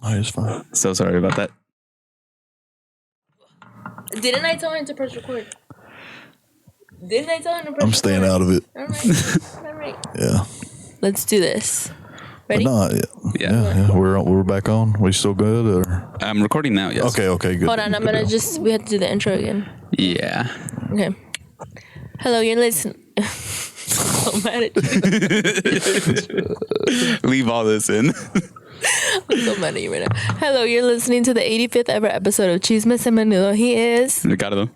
Oh, it's fine. So sorry about that. Didn't I tell him to press record? I'm staying out of it. All right. Yeah. Let's do this. Ready? But yeah. We're back on. We still good? Or? I'm recording now, yes. Okay, good. Hold on, I'm gonna we have to do the intro again. Yeah. Okay. Hello, you're listening. So mad at you. Leave all this in. I'm so mad at you right now. Hello, you're listening to the 85th ever episode of Chismes And Menudo. He is Ricardo.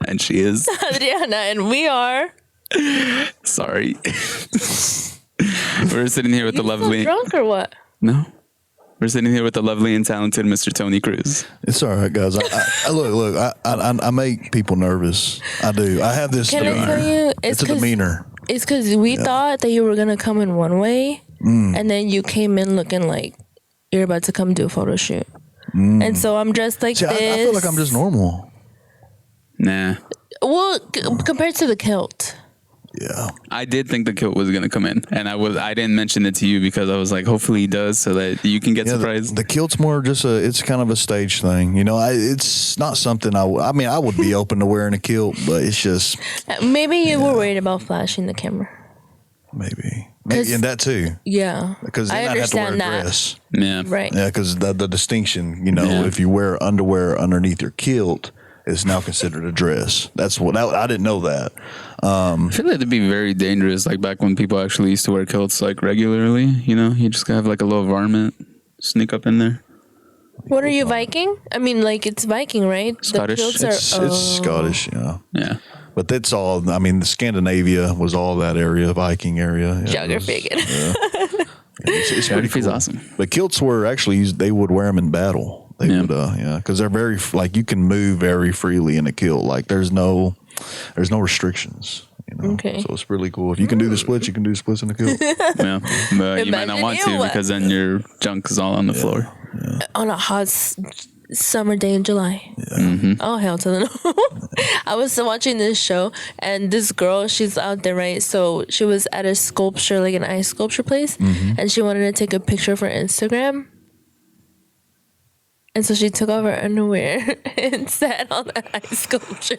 And she is Adriana, and we are. Sorry. We're sitting here with the lovely. Drunk or what? No. We're sitting here with the lovely and talented Mr. Tony Cruz. It's all right, guys. I look. I make people nervous. I do. I have this. Can I tell you? It's a demeanor. It's because we thought that you were gonna come in one way, and then you came in looking like you're about to come do a photo shoot, and so I'm dressed like this. I feel like I'm just normal. Nah. Well, compared to the kilt. Yeah. I did think the kilt was gonna come in, and I didn't mention it to you because I was like, hopefully he does, so that you can get surprised. The kilt's more just it's kind of a stage thing, you know. It's not something I would be open to wearing a kilt, but it's just maybe you were worried about flashing the camera. Maybe and that too. Yeah, because then I'd have to wear a dress. Yeah, right. Yeah, because the distinction, you know, if you wear underwear underneath your kilt, is now considered a dress. That's what I didn't know that. I feel like it'd be very dangerous, like back when people actually used to wear kilts like regularly. You know, you just have like a little varmint sneak up in there. What are you, Viking? I mean, like it's Viking, right? Scottish. The kilts it's Scottish, yeah. Yeah. But that's all. I mean, the Scandinavia was all that area, Viking area. Geography again. It's pretty cool. Awesome. But kilts were actually they would wear them in battle. They would, because they're very like you can move very freely in a kilt. Like there's no restrictions. You know? Okay. So it's really cool. If you can do the splits, you can do splits in the kilt. Yeah, but you might not want to because then your junk is all on the floor. Yeah. On a hot summer day in July. Yeah. Mm-hmm. Oh, hell to the no. I was watching this show, and this girl, she's out there, right? So she was at a sculpture, like an ice sculpture place, and she wanted to take a picture for Instagram. And so she took off her underwear and sat on the ice sculpture,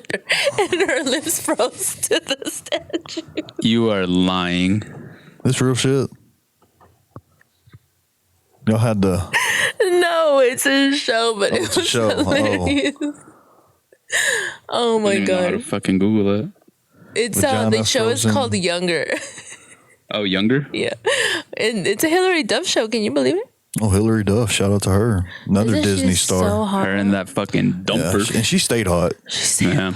and her lips froze to the statue. You are lying. That's real shit. Y'all had to. No, it's a show, but it was a show. hilarious. Oh my I don't even know how to god! fucking Google it. It's the show is called Younger. Oh, Younger? Yeah, and it's a Hillary Duff show. Can you believe it? Oh, Hillary Duff! Shout out to her, another Isn't Disney she star. So hot? Her and that fucking dumper. And she stayed hot. Yeah.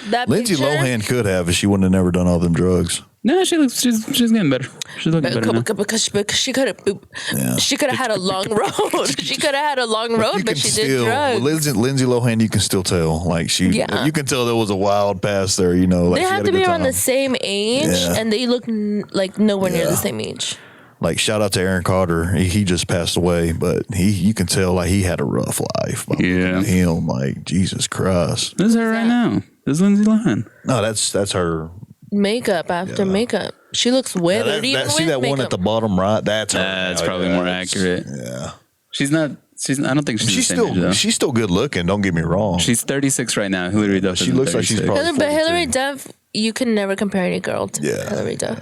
That Lindsay picture? Lohan could have if she wouldn't have never done all them drugs. No, she's getting better. She's looking better now. Because she could have had a long road. She could have had a long road, but she did drugs. Lindsay Lohan, you can still tell. Like you can tell there was a wild past there. You know, like they have to be around the same age, and they look like nowhere near the same age. Like shout out to Aaron Carter. He just passed away, but you can tell like he had a rough life. Yeah, him like Jesus Christ. This is her right now. This is Lindsay Lohan. No, that's her. Makeup after makeup. She looks withered. See that one at the bottom right? That's her. That's probably more accurate. Yeah. She's not. I don't think she's the same age, though. She's still good looking. Don't get me wrong. She's 36 right now. Hillary Duff. She looks like she's probably. But Hillary Duff, you can never compare any girl to Hillary Duff.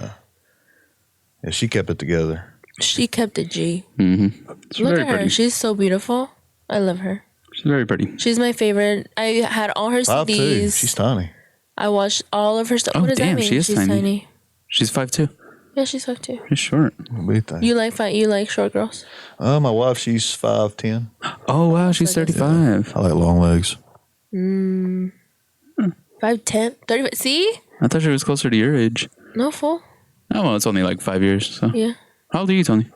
Yeah, she kept it together. She kept it G. Mm-hmm. Look at her. Pretty. She's so beautiful. I love her. She's very pretty. She's my favorite. I had all her CDs. She's tiny. I watched all of her stuff. Oh, What does damn, that mean? she is She's tiny. She's 5'2". Yeah, she's 5'2". She's short. You like short girls? My wife, she's 5'10". Oh wow, she's 35. I like long legs. 5'10", 35. See? I thought she was closer to your age. No fool. Oh well, it's only like 5 years. So Yeah. how old are you, Tony?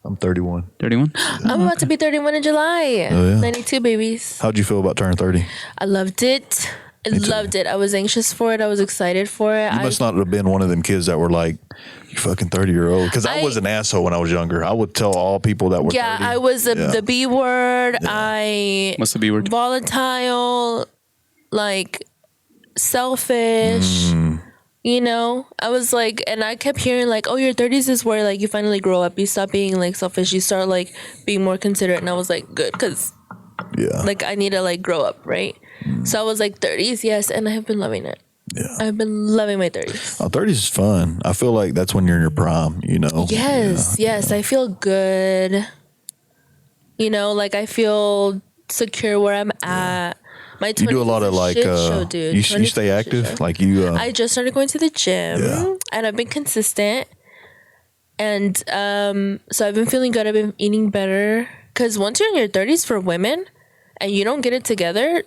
I'm 31. 31. I'm about to be 31 in July. Oh, yeah. 92 babies. How'd you feel about turning 30? I loved it. I loved it. I was anxious for it. I was excited for it. You must not have been one of them kids that were like, you fucking 30-year-old. Because I was an asshole when I was younger. I would tell all people that were 30. I was the B word. Yeah. What's the B word? Volatile, like selfish. You know, I was like, and I kept hearing like, oh, your 30s is where like you finally grow up. You stop being like selfish. You start like being more considerate. And I was like, good, because like I need to like grow up, right? So I was like 30s, yes, and I have been loving it. Yeah. I've been loving my 30s. 30s is fun. I feel like that's when you're in your prime, you know? Yes, yes. I feel good. You know, like I feel secure where I'm at. My 20s You do a lot of like, show, dude. you stay active? Like you, I just started going to the gym and I've been consistent. And so I've been feeling good. I've been eating better. Because once you're in your 30s for women and you don't get it together,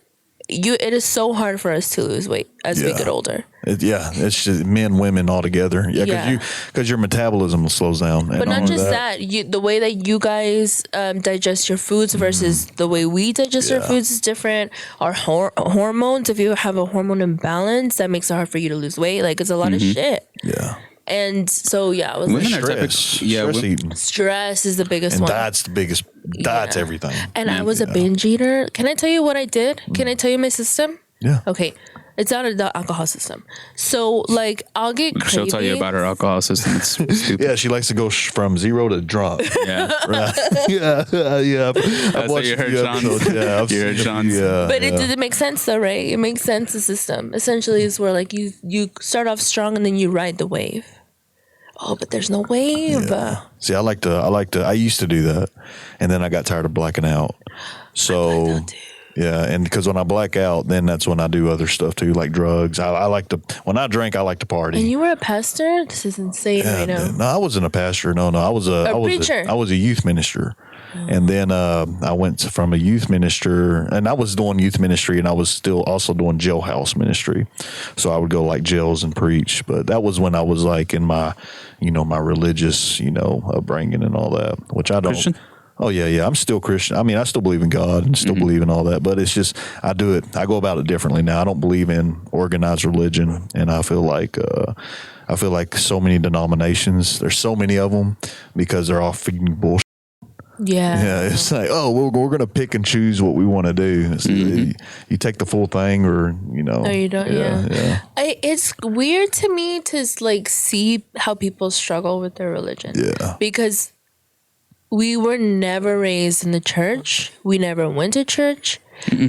it is so hard for us to lose weight as we get older. It's just men, women all together. Yeah, because your metabolism slows down. But not just that, the way that you guys digest your foods versus the way we digest our foods is different. Our hormones, if you have a hormone imbalance, that makes it hard for you to lose weight. Like it's a lot of shit. Yeah. And so I was women like, are stress eating. Stress is the biggest And one. that's the biggest. That's everything. And I was a binge eater. Can I tell you what I did? Can I tell you my system? Yeah. Okay. It's not the alcohol system. So like I'll get cravings. She'll tell you about her alcohol system. It's stupid. Yeah, she likes to go from 0 to drunk. Yeah. Right. Yeah. That's what you heard, Sean. Yeah, You heard Sean's. But it makes sense though, right? It makes sense. The system essentially is where like you start off strong and then you ride the wave. Oh, but there's no wave. Yeah. See, I used to do that, and then I got tired of blacking out. So, yeah, and because when I black out, then that's when I do other stuff too, like drugs. When I drink, I like to party. And you were a pastor? This is insane right now. No, I wasn't a pastor. No, I was a preacher. I was a youth minister. And then I went from a youth minister, and I was doing youth ministry, and I was still also doing jailhouse ministry. So I would go like jails and preach. But that was when I was like in my, my religious, upbringing and all that, which I don't. Christian? Oh yeah. I'm still Christian. I mean, I still believe in God and still believe in all that, but it's just I do it. I go about it differently now. I don't believe in organized religion, and I feel like so many denominations. There's so many of them because they're all feeding bullshit. Yeah, it's like, oh, we're going to pick and choose what we want to do. So you take the full thing, or No, you don't. Yeah. It's weird to me to like see how people struggle with their religion. Yeah, because we were never raised in the church. We never went to church.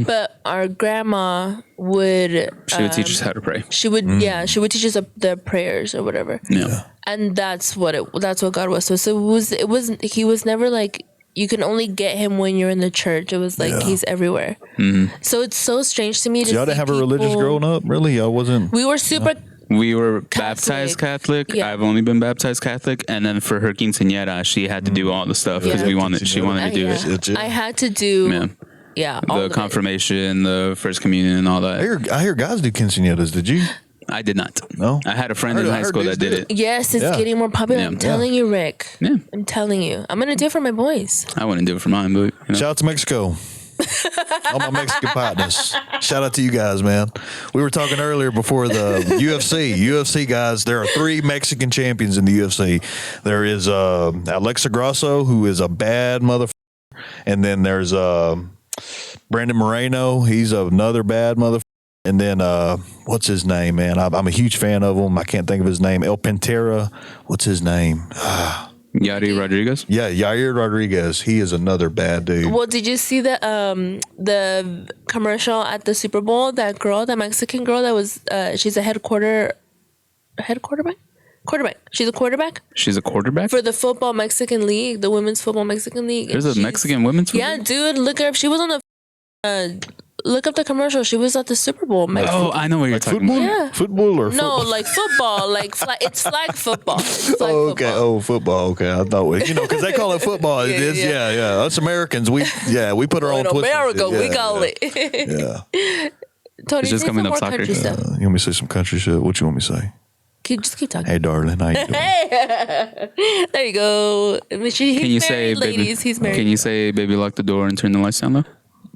But our grandma would. She would teach us how to pray. She would, she would teach us the prayers or whatever. Yeah, and that's what God was. So he was never like. You can only get him when you're in the church. It was like he's everywhere. So it's so strange to me. So y'all didn't have a religious growing up, really? I wasn't. We were super. We were baptized Catholic. Yeah. I've only been baptized Catholic, and then for her quinceañera, she had to do all the stuff because she wanted to do it. I had to do. The confirmation, the first communion, and all that. I hear guys do quinceañeras. Did you? I did not. No, I had a friend in high school that did it. Yes, it's getting more popular. Yeah. I'm telling you, Rick. Yeah, I'm telling you. I'm gonna do it for my boys. I wouldn't do it for mine, but Shout out to Mexico. All my Mexican partners. Shout out to you guys, man. We were talking earlier before the UFC. UFC guys, there are 3 Mexican champions in the UFC. There is Alexa Grasso, who is a bad motherfucker, and then there's Brandon Moreno. He's another bad motherfucker. And then, what's his name, man? I'm a huge fan of him. I can't think of his name. El Pantera. What's his name? Yair Rodriguez. Yeah, Yair Rodriguez. He is another bad dude. Well, did you see the commercial at the Super Bowl? That girl, that Mexican girl, that was she's a quarterback. She's a quarterback. She's a quarterback for the football Mexican league, the women's football Mexican league. There's a Mexican women's football? Yeah, dude, look her up. She was on the. Look up the commercial. She was at the Super Bowl. Oh, I know what you're talking football? about. Yeah. Football or no, football? like football, like it's flag football. It's flag okay. football. Oh, football. Okay, I thought because they call it football. It is. Yeah. Us Americans, we put our own in twist. America, we call it. Yeah. Tony, It's just say coming some up more soccer. country stuff. You want me to say some country shit? What you want me to say? Just keep talking. Hey, darling, how you doing? There you go. Can you say, ladies? He's married. Can you say, baby, lock the door and turn the lights down low?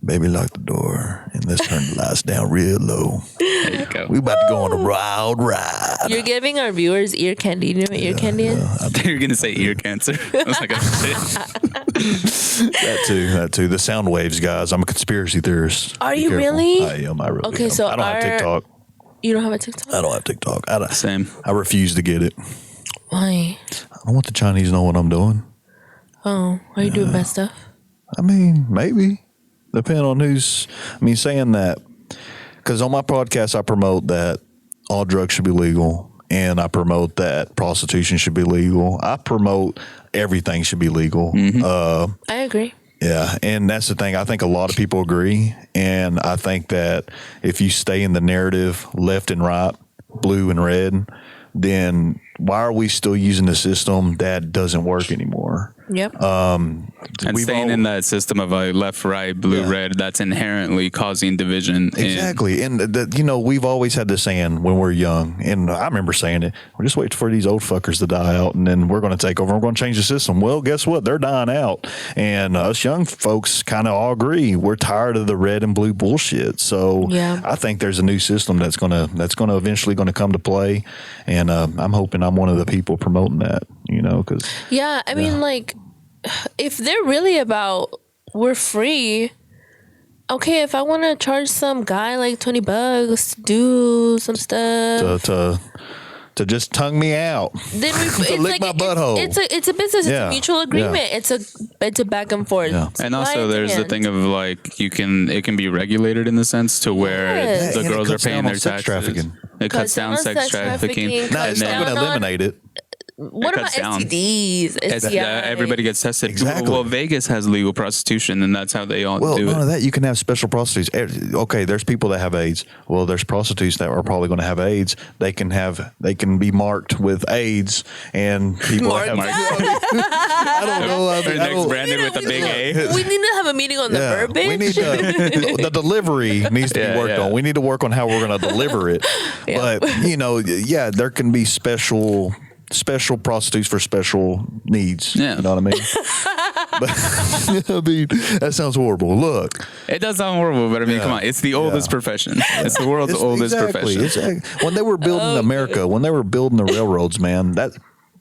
Baby, lock the door and let's turn the lights down real low. There you go. We about to go on a wild ride. You're giving our viewers ear candy. You know what ear candy is? I thought you were gonna say ear cancer. I was like, That too. The sound waves, guys. I'm a conspiracy theorist. Are Be you careful. really? I am. I really Okay, am. so I don't have TikTok. You don't have a TikTok? I don't have TikTok. Same. I refuse to get it. Why? I don't want the Chinese to know what I'm doing. Oh, are you doing bad stuff? I mean, maybe. Depending on who's... I mean, saying that... Because on my podcast, I promote that all drugs should be legal. And I promote that prostitution should be legal. I promote everything should be legal. I agree. Yeah, and that's the thing. I think a lot of people agree. And I think that if you stay in the narrative left and right, blue and red, then why are we still using a system that doesn't work anymore? Yep. And staying in that system of a left, right, blue, red, that's inherently causing division. Exactly. And, we've always had this saying when we're young, and I remember saying it, we're just waiting for these old fuckers to die out, and then we're going to take over. We're going to change the system. Well, guess what? They're dying out. And us young folks kind of all agree. We're tired of the red and blue bullshit. So I think there's a new system that's going to eventually going to come to play. And I'm hoping I'm one of the people promoting that, because. Yeah. I mean, like, if they're really about we're free, okay, if I want to charge some guy like $20 to do some stuff to just tongue me out, then to lick my butthole. It's a business. Yeah. It's a mutual agreement. Yeah. It's a back and forth. Yeah. And also, there's the thing of like it can be regulated in the sense to where the girls are paying their taxes. Trafficking. It cuts down sex trafficking. No, it's not going to eliminate it. What about STDs? Everybody gets tested. Exactly. Well, Vegas has legal prostitution, and that's how they all do it. Well, none of that. You can have special prostitutes. Okay, there's people that have AIDS. Well, there's prostitutes that are probably going to have AIDS. They can be marked with AIDS, and people have. I don't know. Branded with a big A. We need to have a meeting on the verbiage. We need the delivery needs to be worked on. We need to work on how we're going to deliver it. But there can be special prostitutes for special needs. Yeah. You know what I mean? But, that sounds horrible. Look. It does sound horrible, but I mean, come on. It's the oldest profession. It's the world's oldest profession. When they were building America, when they were building the railroads, man, that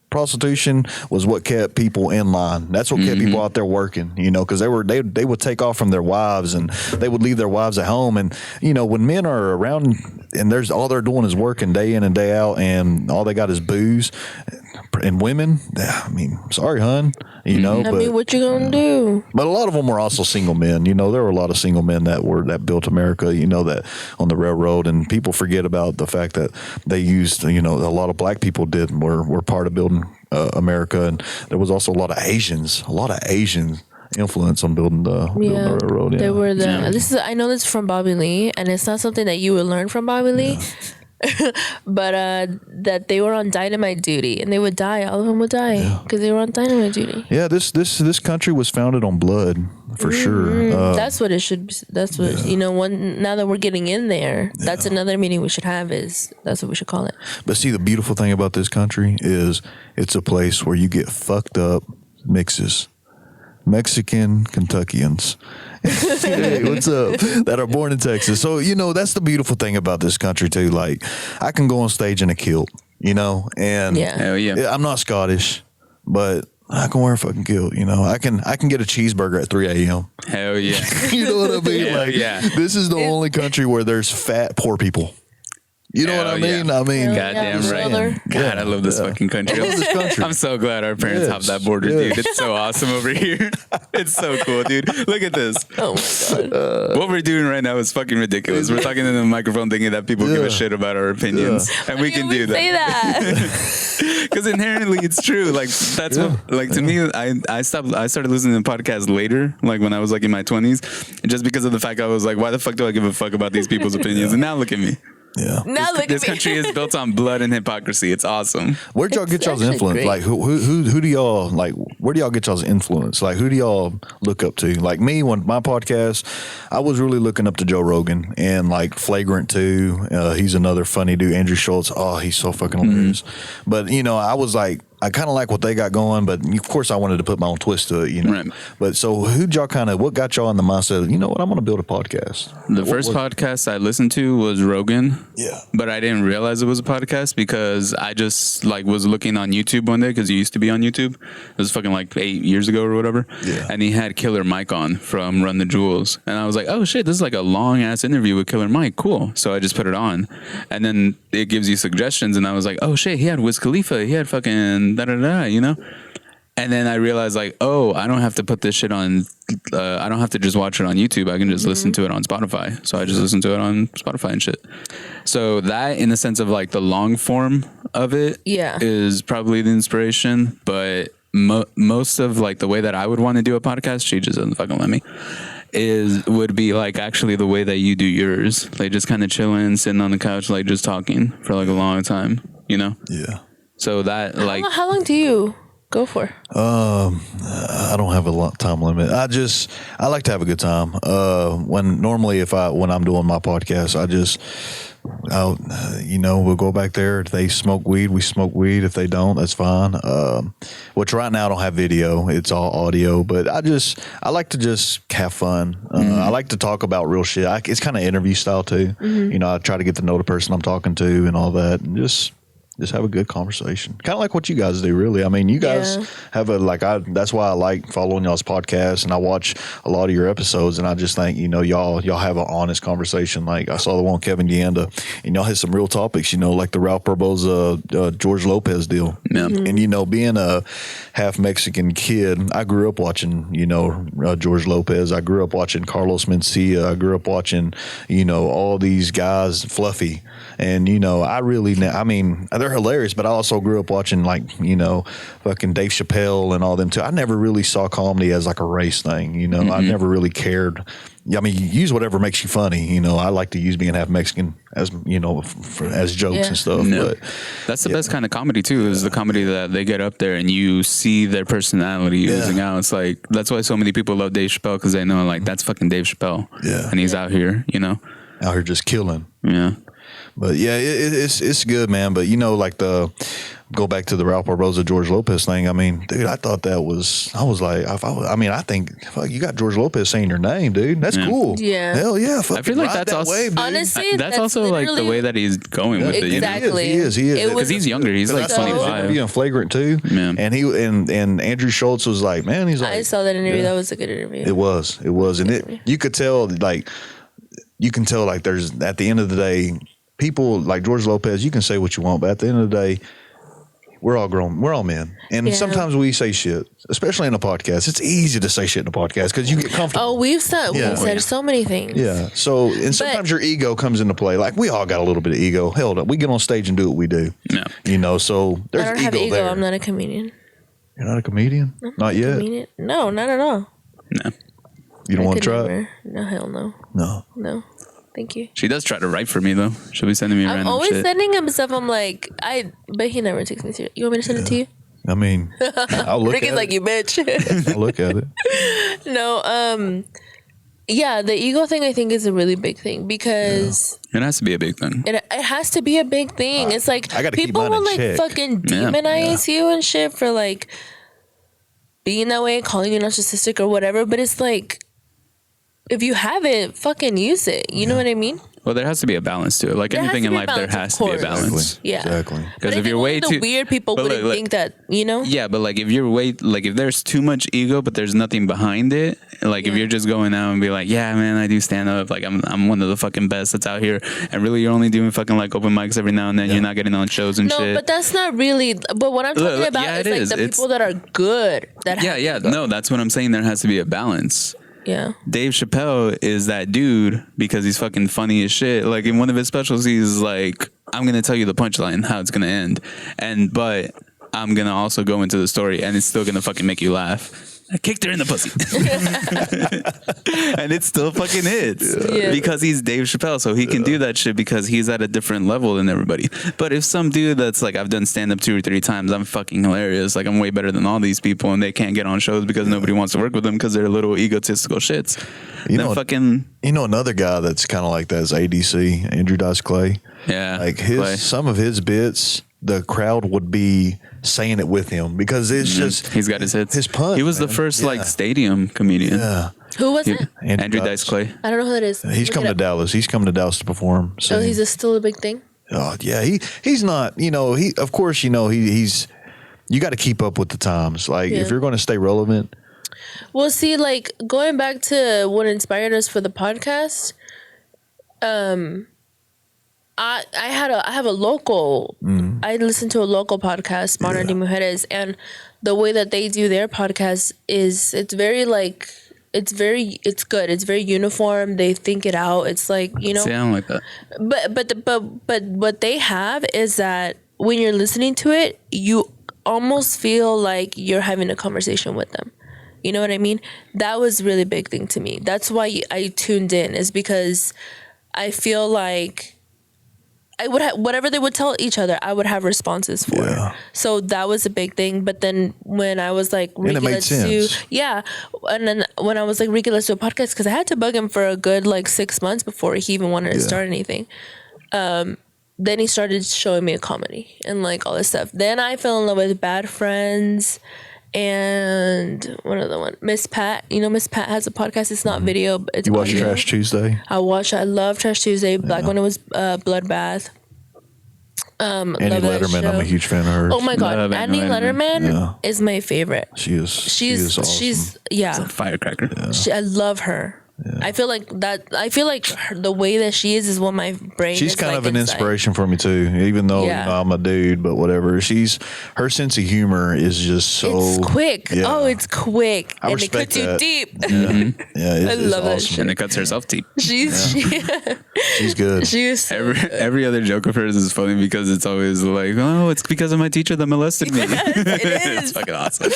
prostitution was what kept people in line. That's what kept people out there working, because they would take off from their wives and they would leave their wives at home. And, when men are around and all they're doing is working day in and day out and all they got is booze and women, I mean, sorry, hun, but what you gonna do? But a lot of them were also single men. There were a lot of single men that built America, that on the railroad, and people forget about the fact that they used, a lot of black people were part of building America, and there was also a lot of Asians influence on building the railroad. They were I know this from Bobby Lee, and it's not something that you would learn from Bobby Lee. But that they were on dynamite duty and they would die. All of them would die because they were on dynamite duty. Yeah, this country was founded on blood for sure. That's what it should be. That's what now that we're getting in there, that's another meeting we should have. That's what we should call it. But see, the beautiful thing about this country is it's a place where you get fucked up mixes. Mexican Kentuckians. Hey, what's up? That are born in Texas. So, that's the beautiful thing about this country too. Like, I can go on stage in a kilt, and Hell yeah. I'm not Scottish, but I can wear a fucking kilt, I can get a cheeseburger at 3 a.m. Hell yeah. You know what I mean? This is the only country where there's fat poor people. You know what I mean? Yeah. I mean, goddamn right. God, I love this fucking country. I love this country. I'm so glad our parents have that border, dude. It's so awesome over here. It's so cool, dude. Look at this. Oh my god. What we're doing right now is fucking ridiculous. We're talking in the microphone thinking that people give a shit about our opinions, and we can do that. Say that. Because inherently it's true. Like that's what. Like to me, I started listening to podcasts later, like when I was like in my 20s, just because of the fact I was like, why the fuck do I give a fuck about these people's opinions? And now look at me. Yeah. Now look at this me. country is built on blood and hypocrisy. It's awesome. Where'd y'all get y'all's influence? great. Like who do y'all like? Where do y'all get y'all's influence? Like who do y'all look up to? Like me, when my podcast, I was really looking up to Joe Rogan and like Flagrant 2. He's another funny dude. Andrew Schultz. Oh, he's so fucking hilarious. But I was like, I kind of like what they got going, but of course I wanted to put my own twist to it, Right. But so what got y'all in the mindset? You know what? I'm going to build a podcast. The first podcast I listened to was Rogan. Yeah. But I didn't realize it was a podcast because I just like was looking on YouTube one day because he used to be on YouTube. It was fucking like 8 years ago or whatever. Yeah. And he had Killer Mike on from Run the Jewels. And I was like, oh shit, this is like a long ass interview with Killer Mike. Cool. So I just put it on. And then it gives you suggestions. And I was like, oh shit, he had Wiz Khalifa. He had fucking da-da-da, And then I realized like, oh, I don't have to put this shit on. I don't have to just watch it on YouTube. I can just listen to it on Spotify. So I just listen to it on Spotify and shit. So that, in the sense of like the long form of it, is probably the inspiration. But most of like the way that I would want to do a podcast, she just doesn't fucking let me. Would be like actually the way that you do yours, like just kind of chilling, sitting on the couch, like just talking for like a long time, Yeah. So that like, how long do you go for? I don't have a time limit. I like to have a good time. When I'm doing my podcast, we'll go back there. If they smoke weed, we smoke weed. If they don't, that's fine. Which right now I don't have video; it's all audio. But I like to just have fun. I like to talk about real shit. It's kind of interview style too. I try to get to know the person I'm talking to and all that, and just have a good conversation. Kind of like what you guys do, really. I mean, you guys have that's why I like following y'all's podcast, and I watch a lot of your episodes, and I just think, y'all have an honest conversation. Like I saw the one with Kevin Deanda, and y'all had some real topics, like the Ralph Barboza, George Lopez deal. Yeah. And, being a half Mexican kid, I grew up watching, George Lopez. I grew up watching Carlos Mencia. I grew up watching, all these guys, Fluffy. And, they're hilarious, but I also grew up watching fucking Dave Chappelle and all them too. I never really saw comedy as like a race thing, I never really cared. I mean, you use whatever makes you funny, I like to use being half Mexican as, as jokes and stuff. Yeah. But that's the best kind of comedy too, is the comedy that they get up there and you see their personality oozing out. It's like, that's why so many people love Dave Chappelle, because they know like that's fucking Dave Chappelle. Yeah. And he's out here, out here just killing. Yeah. But yeah, it's good, man. But go back to the Ralph Barboza, George Lopez thing. I mean, dude, I thought I think fuck, you got George Lopez saying your name, dude. That's cool. Yeah. Hell yeah. I feel like that's that also, wave, dude. Honestly, that's also like the way that he's going with it. Exactly. He is. Because he's younger. He's like I saw his 25. interview in Flagrant too. Yeah. And he and Andrew Schultz was like, man, he's like, I saw that interview. That was a good interview. It was, and you could tell there's, at the end of the day, people like George Lopez, you can say what you want, but at the end of the day, we're all grown. We're all men. And sometimes we say shit, especially in a podcast. It's easy to say shit in a podcast because you get comfortable. Oh, we've said so many things. Yeah. So, and sometimes your ego comes into play. Like, we all got a little bit of ego. Hell, we get on stage and do what we do. Yeah. So there's I don't have ego. there. I'm not a comedian. You're not a comedian? Not yet? Comedian? No, not at all. No. You don't want to try it? No, hell no. No. Thank you. She does try to write for me though. She'll be sending me random shit. I'm always sending him stuff. I'm like, but he never takes me serious. You want me to send it to you? I mean, I'll look Ricky's at like, it. you bitch. I'll look at it. No, yeah, the ego thing I think is a really big thing because it has to be a big thing. it has to be a big thing. It's like I gotta keep people mine will in like check. fucking demonize you and shit for like being that way, calling you narcissistic or whatever. But it's like, if you have it, fucking use it. You know what I mean? Well, there has to be a balance to it. Like There has anything to in be a life, there balance, has of to be a course. balance. Yeah. Exactly. Because if you're way the too weird people but wouldn't look, think that, Yeah, but like if if there's too much ego, but there's nothing behind it, like if you're just going out and be like, yeah, man, I do stand up, like I'm one of the fucking best that's out here, and really you're only doing fucking like open mics every now and then, you're not getting on shows and no, shit. but that's not really. But what I'm talking about yeah, is it like is. the It's- people that are good. No, that's what I'm saying. There has to be a balance. Yeah. Dave Chappelle is that dude because he's fucking funny as shit. Like in one of his specials, he's like, I'm gonna tell you the punchline, how it's gonna end, but I'm gonna also go into the story, and it's still gonna fucking make you laugh. I kicked her in the pussy, and it still fucking hits because he's Dave Chappelle, so he can do that shit because he's at a different level than everybody. But if some dude that's like, I've done stand up 2 or 3 times, I'm fucking hilarious, like I'm way better than all these people, and they can't get on shows because nobody wants to work with them because they're little egotistical shits. Another guy that's kind of like that is ADC, Andrew Dice Clay. Yeah, like Clay. some of his bits the crowd would be saying it with him because it's just he's got his hits. His punch. He was the first like stadium comedian. Yeah. Who was it? Andrew Dice Clay. I don't know who that is. He's coming to Dallas. He's coming to Dallas to perform. So he's still a big thing. Oh yeah, he's not. You know, he of course, you know, he's. You got to keep up with the times. Like if you're going to stay relevant. Well, see, like going back to what inspired us for the podcast. I have a local. I listen to a local podcast, Modern de Mujeres, and the way that they do their podcast is it's good. It's very uniform. They think it out. It's like, you know. See, I don't like that. But what they have is that when you're listening to it, you almost feel like you're having a conversation with them. You know what I mean? That was a really big thing to me. That's why I tuned in, is because I feel like I would have whatever they would tell each other, I would have responses for. Yeah. So that was a big thing. But then when I was like, and it made sense. and then when I was like, Ricky, let's do a podcast, because I had to bug him for a good like 6 months before he even wanted to start anything. Then he started showing me a comedy and like all this stuff. Then I fell in love with Bad Friends and one other one, Miss Pat. You know, Miss Pat has a podcast. It's not video, but it's You watch audio. Trash Tuesday? I love Trash Tuesday. Like when it was Bloodbath. Andy Letterman, I'm a huge fan of hers. Oh my God, Love Andy Andy Letterman is my favorite. She is awesome. She's It's a firecracker. I love her. I feel like the way that she is what my brain. She's is kind like of an inside. inspiration for me too, even though you know, I'm a dude, but whatever. Her sense of humor is just so It's quick. Yeah. Oh, it's quick, I and it respect cuts you that. deep. Yeah, I love that awesome. shit. And it cuts herself deep. She's She's good. she is so Every other joke of hers is funny because it's always like, oh, it's because of my teacher that molested me. it It's is. fucking awesome.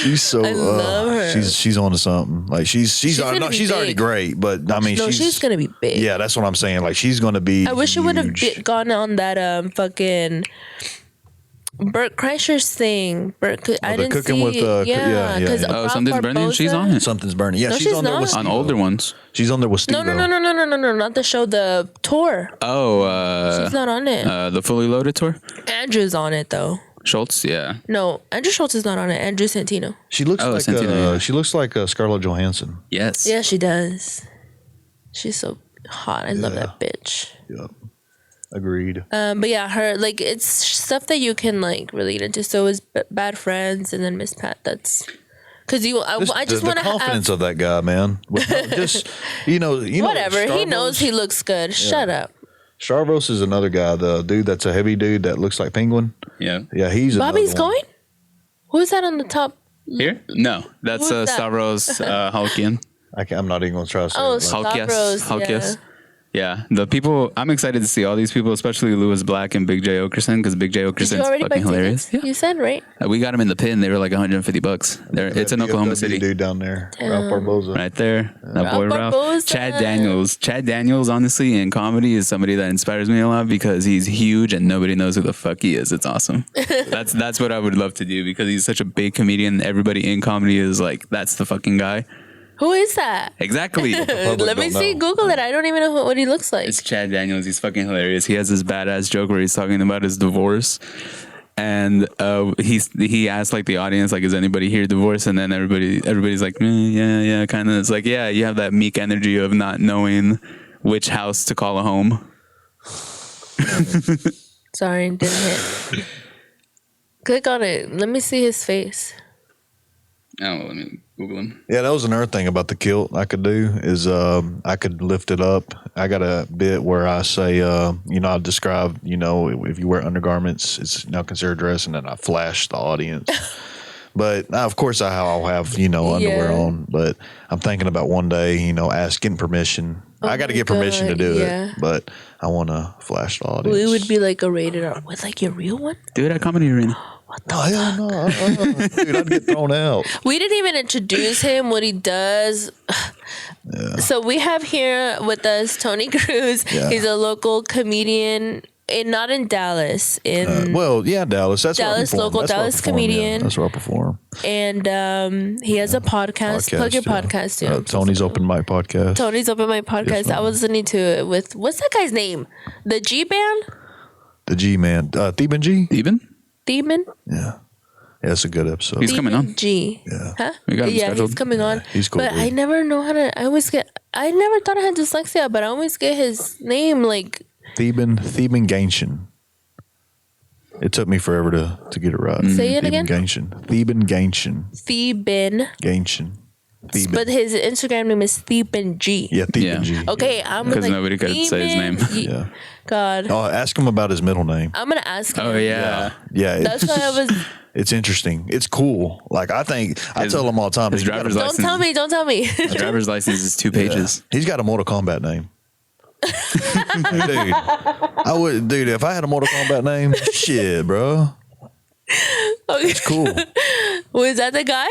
She's so. I love her. She's on to something. Like she's gonna be already big. great, but I mean, she's gonna be big. Yeah, that's what I'm saying. Like she's gonna be. I wish it would have huge. gone on that fucking Bert Kreischer's thing. I didn't cooking see. with, yeah. because Oh, Something's Burning? She's on it. Something's burning. Yeah, No, she's she's on there not. with On Steve-O. older ones. She's on there with Steve. No, not the show. The tour. Oh, She's not on it. the Fully Loaded tour? Andrew's on it though. Schultz, yeah. No, Andrew Schultz is not on it. Andrew Santino. She looks like Santino, yeah. she looks like Scarlett Johansson. Yes. Yeah, she does. She's so hot. I love that bitch. Yep. Agreed. But yeah, her like it's stuff that you can like relate into. So is Bad Friends and then Miss Pat. That's because I just want the to confidence have of that guy, man. Just you know, whatever. He Starbucks- knows he looks good. Shut up. Starbucks is another guy, the dude that's a heavy dude that looks like Penguin. Yeah. Yeah, he's Bobby's another one. going. Who's that on the top? Here? No, that's Who's that? Stavros Halkian. I'm not even going to try to say Oh, it. Like, Stavros. Halkias. Yeah, the people. I'm excited to see all these people, especially Lewis Black and Big J Okerson, because Big J Did you Okerson's already buy fucking hilarious. tickets? You said right. We got them in the pin. They were like $150. It's in that Oklahoma BFW City. dude down there, Ralph Barboza. Right there. That boy Ralph Ralph. Barboza. Chad Daniels. Chad Daniels, honestly, in comedy is somebody that inspires me a lot because he's huge and nobody knows who the fuck he is. It's awesome. That's what I would love to do because he's such a big comedian. Everybody in comedy is like, that's the fucking guy. Who is that? Exactly. Let me see. Google it. I don't even know what he looks like. It's Chad Daniels. He's fucking hilarious. He has this badass joke where he's talking about his divorce. And he asked like the audience, like, is anybody here divorced? And then everybody's like, yeah, kind of. It's like, yeah, you have that meek energy of not knowing which house to call a home. Sorry, didn't hit. Click on it. Let me see his face. Oh, let me Google him. Yeah, that was another thing about the kilt I could do is I could lift it up. I got a bit where I say, I describe, if you wear undergarments, it's now considered dress, and then I flash the audience. But of course, I'll have underwear on. But I'm thinking about one day, getting permission. I got to get permission to do it, but I want to flash the audience. Well, it would be like a rated R with like your real one. Do it at Comedy Arena. Oh, hell no. Dude, I'd get thrown out. We didn't even introduce him, what he does. So we have here with us Tony Cruz. Yeah. He's a local comedian, not in Dallas. Dallas. That's Dallas, where I perform. local That's where I Dallas perform, yeah. comedian. That's where I perform. And he has a podcast. Plug your podcast too. Tony's Open Mic Podcast. Tony's Open My Podcast. Yes, I was listening to it with, what's that guy's name? The G Band? The G man, Theban G. Theban? Yeah, it's a good episode. He's coming on. G. Yeah. Huh? We got him Yeah, scheduled. he's coming on. He's cool. But dude. I never know how to. I never thought I had dyslexia, but I always get his name like. Theban Gainshin. It took me forever to get it right. Say it again? Theban Gainshin. Theban. Theban. But his Instagram name is Theban G. Yeah, Theban Yeah. G. Okay, I'm Because like, nobody could say his name. Yeah. God, Oh, ask him about his middle name. I'm gonna ask him. Oh yeah. Yeah, That's why I was. it's interesting. It's cool. Like I tell him all the time. His he's got driver's a- license. Don't tell me. His driver's license is 2 pages. He's got a Mortal Kombat name. Dude, if I had a Mortal Kombat name, shit, bro. Okay. It's cool. Was that the guy?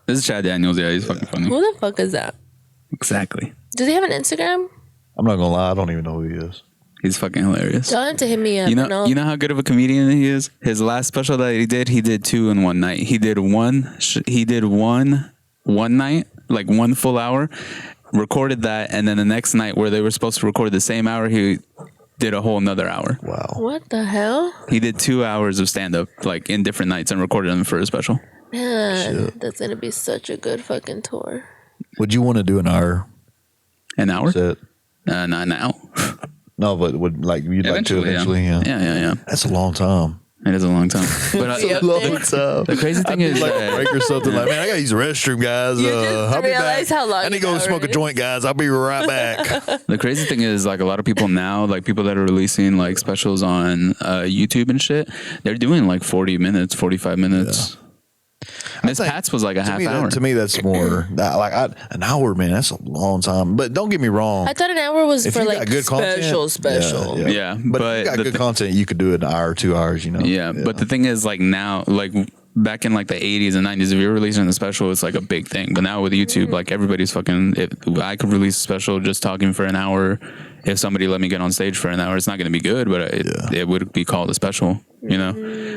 This is Chad Daniels. Yeah, he's fucking funny. Who the fuck is that? Exactly. Does he have an Instagram? I'm not gonna lie, I don't even know who he is. He's fucking hilarious. Tell him to hit me up. You know how good of a comedian he is. His last special that he did 2 in one night. He did one night, like 1 full hour, recorded that, and then the next night where they were supposed to record the same hour, he did a whole another hour. Wow. What the hell? He did 2 hours of stand up, like in different nights, and recorded them for a special. Man, that's gonna be such a good fucking tour. Would you want to do an hour An hour? set? Not now. No, but would like you'd like to eventually? Yeah. Yeah. That's a long time. It is a long time. But Yeah. the crazy thing is Like a that break or something. Like, man, I gotta use the restroom, guys. You just I'll be back. realize how long I need to you go got smoke a already. joint, guys. I'll be right back. the crazy thing is like a lot of people now, like people that are releasing like specials on YouTube and shit, they're doing like 40 minutes, 45 minutes. Miss think- Pat's was like a half hour. To me, that's more an hour, man. That's a long time. But don't get me wrong. I thought an hour was If for you like got good special. content, Yeah, But, but if you got the good thi- content, you could do it in an hour, 2 hours. You know. Yeah, but the thing is, like now, like back in like the 80s and 90s, if you're releasing a special, it's like a big thing. But now with YouTube, like everybody's fucking. I could release a special just talking for an hour. If somebody let me get on stage for an hour, it's not going to be good, but it would be called a special, you know.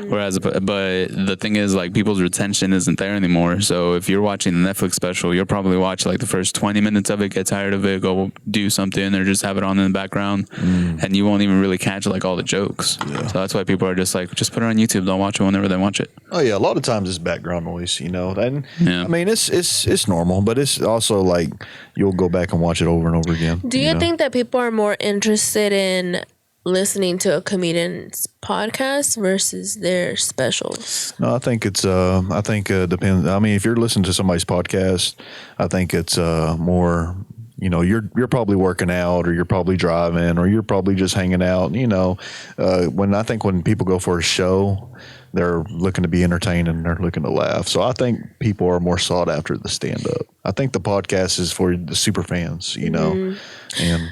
Whereas, but the thing is, like people's retention isn't there anymore. So if you're watching the Netflix special, you'll probably watch like the first 20 minutes of it, get tired of it, go do something, or just have it on in the background, and you won't even really catch like all the jokes. So that's why people are just like, just put it on YouTube. Don't watch it whenever they watch it. Oh yeah, a lot of times it's background noise, you know. And Yeah. I mean, it's normal, but it's also like you'll go back and watch it over and over again. Do you know? think that people are more interested in listening to a comedian's podcast versus their specials? No, I think it's. I think depends. I mean, if you're listening to somebody's podcast, I think it's more. You know, you're probably working out, or you're probably driving, or you're probably just hanging out. You know, when people go for a show, they're looking to be entertained and they're looking to laugh. So I think people are more sought after the stand up. I think the podcast is for the super fans. You know, and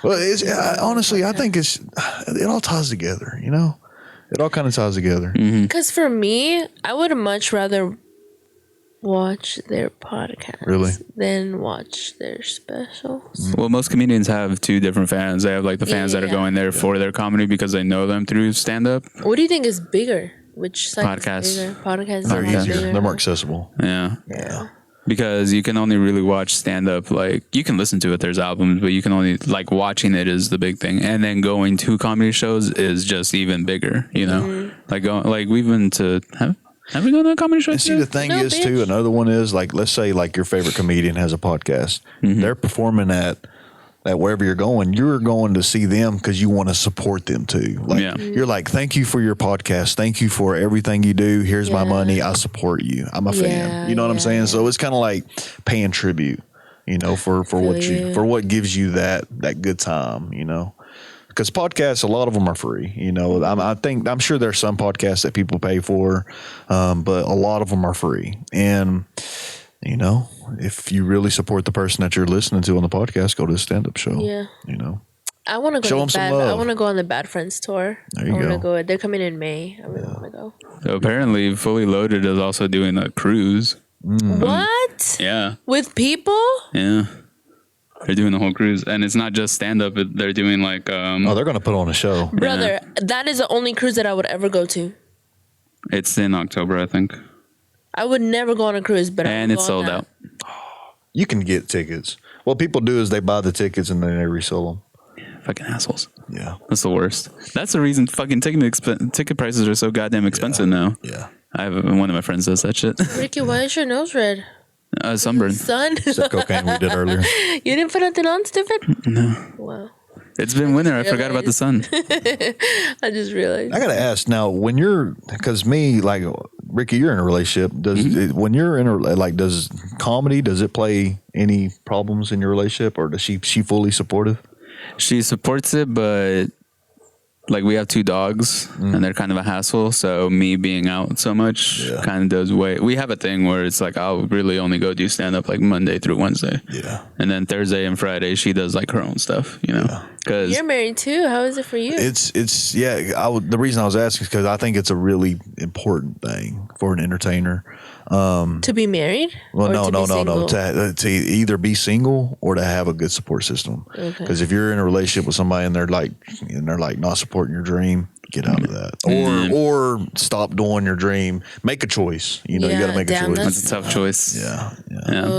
well, honestly, I think it all ties together. You know, it all kind of ties together. Because for me, I would much rather watch their podcast Really? than watch their specials. Well, most comedians have 2 different fans. They have like the fans that are Yeah. going there for their comedy because they know them through stand up. What do you think is bigger? Which side Podcasts. is bigger? Podcasts They're is easier. bigger. They're more accessible. Yeah. Yeah. Because you can only really watch stand up, like you can listen to it, there's albums, but you can only like watching it is the big thing. And then going to comedy shows is just even bigger, you know? Like we've been to have we gone to a comedy show? And see, the thing No, is too. bitch. Another one is like, let's say like your favorite comedian has a podcast. They're performing at wherever you're going to see them because you want to support them too. Like Yeah. you're like, thank you for your podcast. Thank you for everything you do. Here's my Yeah. money. I support you. I'm a fan. You know what I'm saying? So it's kind of like paying tribute, you know, for what gives you that good time, you know. Because podcasts, a lot of them are free. You know, I'm sure there's some podcasts that people pay for, but a lot of them are free. And you know, if you really support the person that you're listening to on the podcast, go to a stand-up show. Yeah. You know, I want to go. Show to 'em some I love. want to go on the Bad Friends tour. There you I want to go. go. They're coming in May. I really want to go. So apparently Fully Loaded is also doing a cruise. What? Yeah. With people? Yeah. They're doing the whole cruise. And it's not just stand up, they're doing like oh, they're gonna put on a show. Brother, that is the only cruise that I would ever go to. it's in October, I think. I would never go on a cruise, but I And would it's go on sold that. out. You can get tickets. What people do is they buy the tickets and then they resell them. Fucking assholes. Yeah. That's the worst. That's the reason fucking ticket prices are so goddamn expensive now. Yeah. I have one of my friends does that shit. Ricky, why is your nose red? Sunburn. Sun? That cocaine we did earlier. You didn't put nothing on, stupid? No. Wow. It's been winter. I forgot about the sun. I just realized. I gotta ask now, when you're, because me, like Ricky, you're in a relationship. When you're in a, like, does comedy, does it play any problems in your relationship, or does she fully supportive? She supports it, but like we have 2 dogs and they're kind of a hassle. So me being out so much kind of does weigh. We have a thing where it's like I'll really only go do stand up like Monday through Wednesday. Yeah. And then Thursday and Friday she does like her own stuff, you know. Because You're married too. How is it for you? It's the reason I was asking is because I think it's a really important thing for an entertainer. To be married? Well, Or no. to be single? To either be single or to have a good support system. Because if you're in a relationship with somebody and they're like not supporting your dream, get out of that. Or stop doing your dream. Make a choice. You know, you got to make a choice. That's a tough choice. Yeah.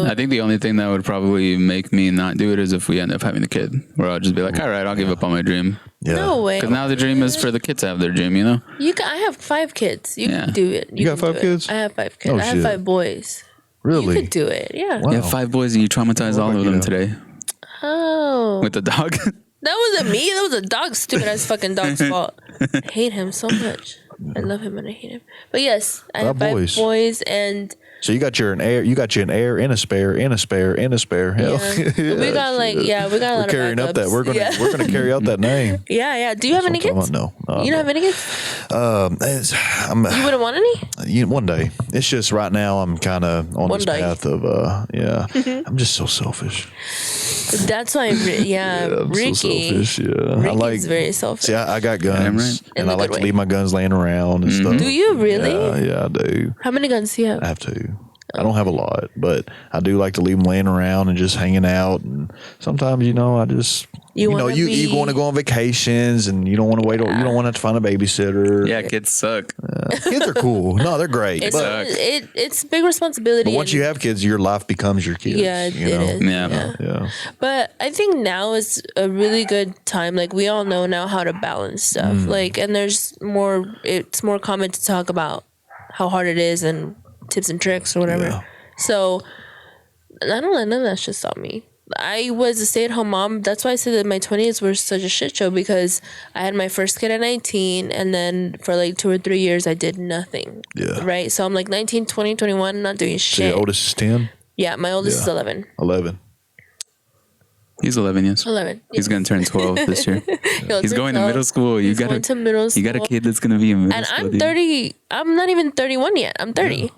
I think the only thing that would probably make me not do it is if we end up having a kid, where I'll just be like, all right, I'll give up on my dream. Yeah. No way. Because now the dream is for the kids to have their dream, you know? I have 5 kids. You can do it. You got can 5 do it. kids? I have 5 kids. Oh, I have shit. 5 boys. Really? You could do it. Yeah. Wow. You have 5 boys and you traumatize all of them today Oh. with the dog. That wasn't me. That was a dog. Stupid ass fucking dog's fault. I hate him so much. I love him and I hate him. But yes, I have 5 boys and So you got an heir and a spare and a spare and a spare. Hell. we got we got a lot We're of carrying up that. backups. We're gonna carry out that name. Yeah. Do you have any kids? No. You don't have any kids? You wouldn't want any? One day. It's just right now I'm kind of on One this day. path of I'm just so selfish. That's why, I'm Ricky. so selfish. Yeah, Ricky's very selfish. See, I got guns, In and a I like good to way. leave my guns laying around and stuff. Do you really? Yeah, I do. How many guns do you have? I have 2. I don't have a lot, but I do like to leave them laying around and just hanging out. And sometimes, I just, you want to go on vacations and you don't want to wait. You don't want to have to find a babysitter. Yeah, kids suck. Kids are cool. No, they're great. It's big responsibility. But once you have kids, your life becomes your kids. Yeah, it is. Yeah. But I think now is a really good time. Like we all know now how to balance stuff. Like, and it's more common to talk about how hard it is and tips and tricks or whatever. Yeah. So I don't let none of that shit stop me. I was a stay-at-home mom. That's why I said that my 20s were such a shit show, because I had my first kid at 19 and then for like 2 or 3 years I did nothing. Yeah. Right? So I'm like 19, 20, 21, not doing So shit. your oldest is 10? Yeah, my oldest is 11. 11. He's 11, yes. 11. He's going to turn 12 this year. He's going to middle school. You got to middle school. You got a kid that's going to be in middle And school. I'm dude. 30. I'm not even 31 yet. I'm 30.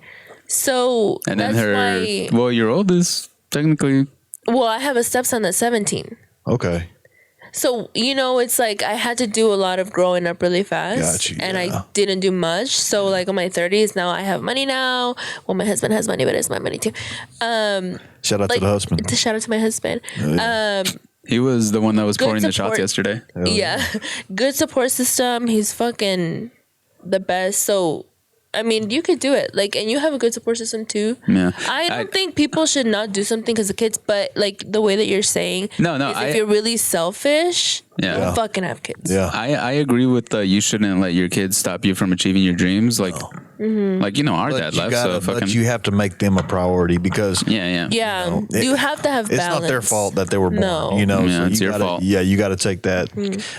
So And then that's why. your oldest, technically. Well, I have a stepson that's 17. Okay. So, it's like I had to do a lot of growing up really fast. Got you, and yeah. I didn't do much. So, like, in my 30s, now I have money now. Well, my husband has money, but it's my money too. Shout out to the husband. Shout out to my husband. He was the one that was Good pouring the shots support. yesterday. Yeah. Good support system. He's fucking the best. So, I mean, you could do it. Like, and you have a good support system too. Yeah. I don't think people should not do something because of kids, but like the way that you're saying, No, is if you're really selfish, Yeah. don't fucking have kids. Yeah. I agree with the you shouldn't let your kids stop you from achieving your dreams. Like, our dad left, so fucking. But you have to make them a priority because Yeah. Yeah, you have to have balance. it's not their fault that they were born. No. Yeah, it's you your gotta, fault. Yeah, you got to take that.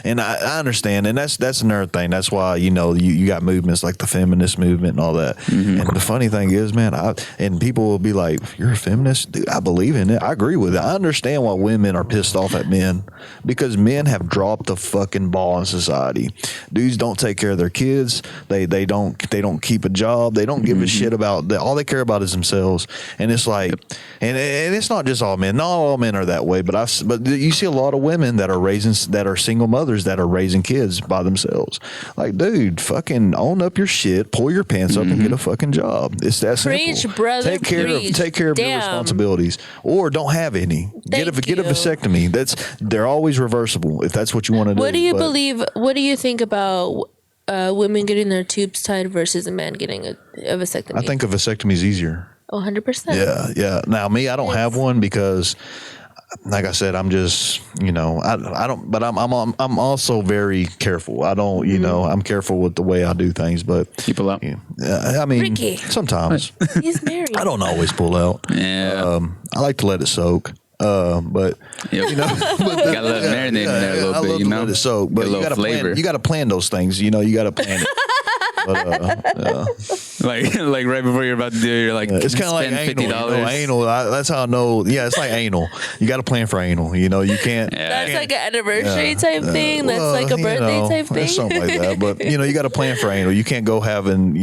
And I understand, and that's another thing. That's why you got movements like the feminist movement and all that. And the funny thing is, man, and people will be like, "You're a feminist, dude." I believe in it. I agree with it. I understand why women are pissed off at men because men have dropped the fucking ball in society. Dudes don't take care of their kids. They don't keep a job. They don't give a shit about all they care about is themselves. And it's like, and it's not just all men. Not all men are that way. But you see a lot of women that are single mothers that are raising kids by themselves. Like, dude, fucking own up your shit, pull your pants up, and get a fucking job. It's that Preach, simple. brother, Take care preach. of your Damn. responsibilities, or don't have any. Get a Thank you. vasectomy. They're always reversible if that's what you want to do. What do you believe? What do you think about women getting their tubes tied versus a man getting a vasectomy? I think a vasectomy is easier. 100%. Yeah. Now, me, I don't have one because like I said, I'm just, I don't, but I'm also very careful. I don't, I'm careful with the way I do things, but People out. I mean, Ricky. sometimes He's married. I don't always pull out. Yeah. I like to let it soak. But Yep. You gotta let it marinate in there a little I bit, love to let it soak, but Get a you little gotta flavor. plan. You gotta plan those things. You gotta plan it. But, like right before you're about to do it, you're like, it's kind of like spend anal. $50. Anal. That's how I know. Yeah, it's like anal. You got to plan for anal. You can't. Yeah. That's like an anniversary type thing. That's like a birthday type thing. Something like that. But you got to plan for anal. You can't go having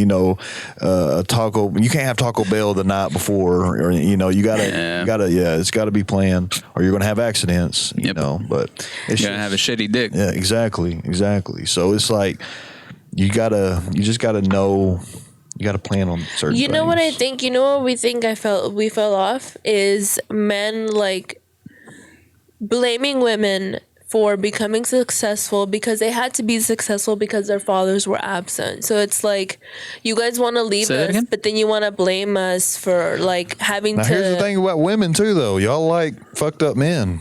taco. You can't have Taco Bell the night before, or you gotta. It's got to be planned, or you're gonna have accidents. Yep. But it's You're gonna have a shitty dick. Yeah, exactly. So it's like you just gotta know. You got to plan on certain things. You know what I think? You know what we think we fell off is men like blaming women for becoming successful because they had to be successful because their fathers were absent. So it's like you guys want to leave Say that us, again? but then you want to blame us for like having Now, to. here's the thing about women too, though. Y'all like fucked up men.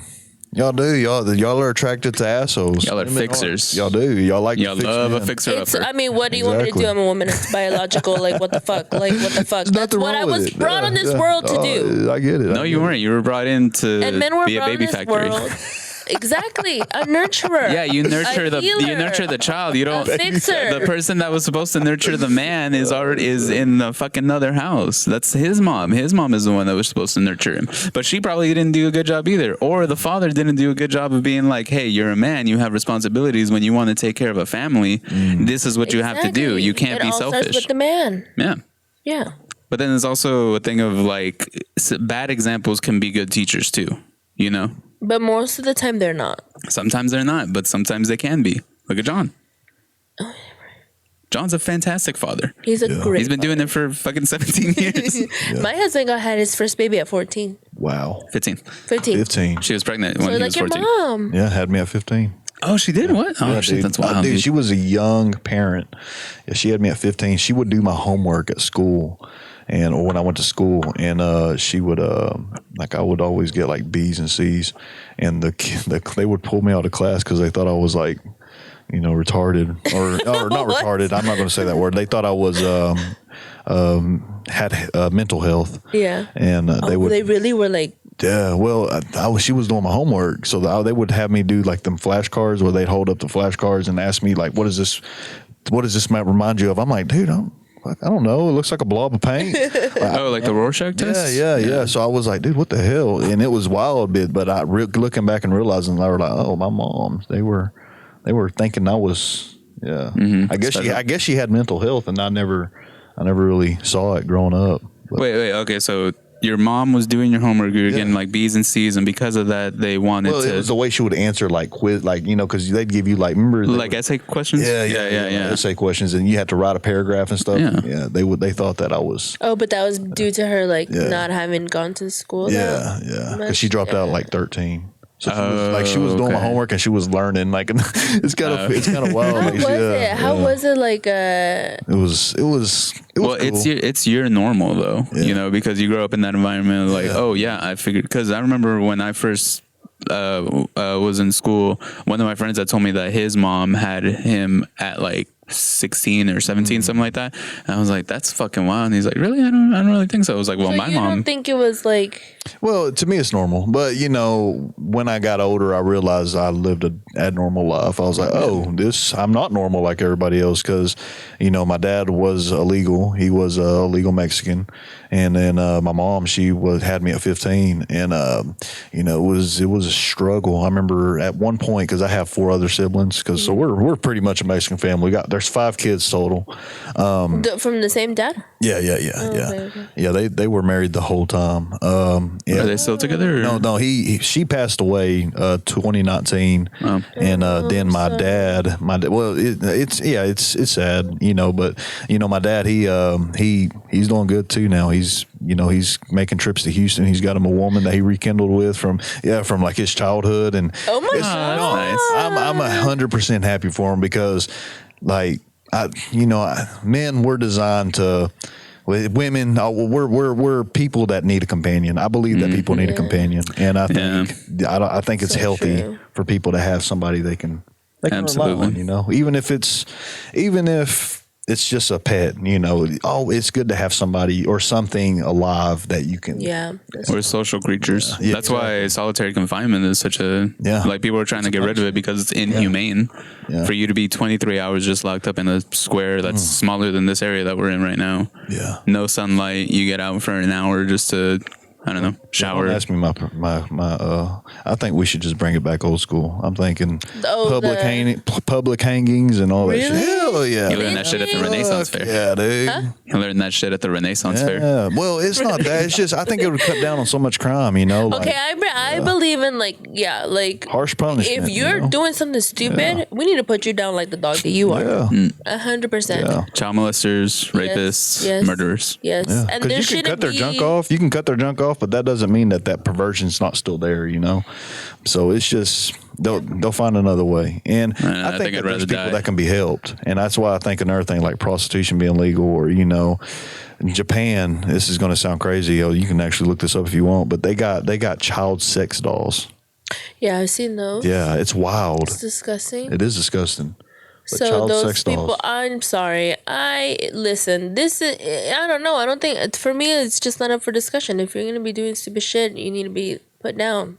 Y'all do. Y'all are attracted to assholes. Y'all are Women fixers. Y'all do. Y'all like. Y'all to fix love men. a fixer It's, upper. I mean, what do you want me to do? Exactly. I'm a woman. It's biological. Like, what the fuck? Like, what the fuck? There's That's nothing what I wrong with was it. brought on this world to do. I get it. No, you weren't. You were brought in to And men were be a brought baby in this factory. world. Exactly. A nurturer. Yeah, you nurture A the healer. child. You don't. A fixer. The person that was supposed to nurture the man is in the fucking other house. That's his mom. His mom is the one that was supposed to nurture him. But she probably didn't do a good job either. Or the father didn't do a good job of being like, hey, you're a man. You have responsibilities when you want to take care of a family. This is what you have to do. Exactly. You can't It be all starts selfish. with the man. Yeah. Yeah. But then there's also a thing of like bad examples can be good teachers too. But most of the time, they're not. Sometimes they're not, but sometimes they can be. Look at John. John's a fantastic father. He's a great. He's been doing it for fucking 17 years. My husband had his first baby at 14. Wow. 15. 15. 15. She was pregnant So when he like was your 14. mom. Yeah, had me at 15. Oh, she did? What? Oh, Yeah, shit, dude. that's wild. Dude, dude. she was a young parent. Yeah, she had me at 15. She would do my homework at school, or when I went to school, and she would I would always get like B's and C's, and they would pull me out of class because they thought I was like, retarded or not retarded. I'm not going to say that word. They thought I was had mental health. Yeah. And They really were like. Yeah, well, she was doing my homework, so they would have me do like them flashcards where they'd hold up the flashcards and ask me like, "What does this map remind you of?" I'm like, "Dude, I don't know. It looks like a blob of paint." Oh, like the Rorschach test? Yeah. So I was like, "Dude, what the hell?" And it was wild, but looking back and realizing, I was like, "Oh, my mom. They were thinking I was." Yeah, Mm-hmm. I guess she had mental health, and I never really saw it growing up. But, Wait. Okay, so your mom was doing your homework. You were getting like B's and C's, and because of that, they wanted well, to. it was the way she would answer like quiz, like because they'd give you like remember like essay questions? Yeah. Essay questions, and you had to write a paragraph and stuff. Yeah. They thought that I was. Oh, but that was due to her not having gone to school. Yeah, because she dropped out at like 13. So she was doing my okay. homework and she was learning. Like it's kind of wild. How Like, was it? How was it like? It was Well, cool. it's your normal though, because you grow up in that environment. Like, oh yeah, I figured because I remember when I first was in school, one of my friends had told me that his mom had him at like 16 or 17, something like that. And I was like, that's fucking wild. And he's like, really? I don't really think so. I was like, well, So my you mom. don't think it was like? Well, to me, it's normal. But, when I got older, I realized I lived an abnormal life. I was like, I'm not normal like everybody else because, my dad was illegal. He was a legal Mexican. And then my mom, she had me at 15. And, it was a struggle. I remember at one point, because I have 4 other siblings, so we're pretty much a Mexican family. There's 5 kids total. From the same dad? Yeah. okay. Yeah, they were married the whole time. Yeah. Are they still together? Or? No, she passed away 2019, and then my dad, well, it's sad, but my dad, he's doing good too now. He's making trips to Houston. He's got him a woman that he rekindled with from like his childhood, and Oh my god! Nice. I'm 100% happy for him because like men, we're designed to With women, we're people that need a companion. I believe that people need a companion, and I think I think it's So healthy true. for people to have somebody they can rely Absolutely. on. You know, even if it's just a pet. You know, it's good to have somebody or something alive that you can. Yeah. We're social creatures. Yeah, That's why solitary confinement is such a like people are trying to get rid of it because it's inhumane for you to be 23 hours just locked up in a square that's smaller than this area that we're in right now. Yeah. No sunlight. You get out for an hour just to I don't know, shower. Don't ask me my I think we should just bring it back old school. I'm thinking public hangings and all that shit. Really? Hell yeah. You learned that shit at the Renaissance Fair. Yeah, dude. Huh? You learned that shit at the Renaissance Fair. Yeah. Well, it's not that. It's just I think it would cut down on so much crime. You know. Okay, I believe in like harsh punishment. if you're doing something stupid, we need to put you down like the dog that you are. Yeah. 100%. Yeah. Child molesters, rapists, yes. murderers. Yes. Yeah. And Because there you can shouldn't cut their be junk off. You can cut their junk off, but that doesn't mean that perversion's not still there. You know. So it's just they'll find another way. And I think I'd that there's rather people die. that can be helped, and that's why I think another thing like prostitution being legal, or you know. In Japan, this is going to sound crazy. You can actually look this up if you want, but they got child sex dolls. Yeah, I've seen those. Yeah, it's wild. It's disgusting. It is disgusting. But So child those sex people, dolls. I'm sorry. Listen. This is. I don't know. I don't think for me it's just not up for discussion. If you're gonna be doing stupid shit, you need to be put down,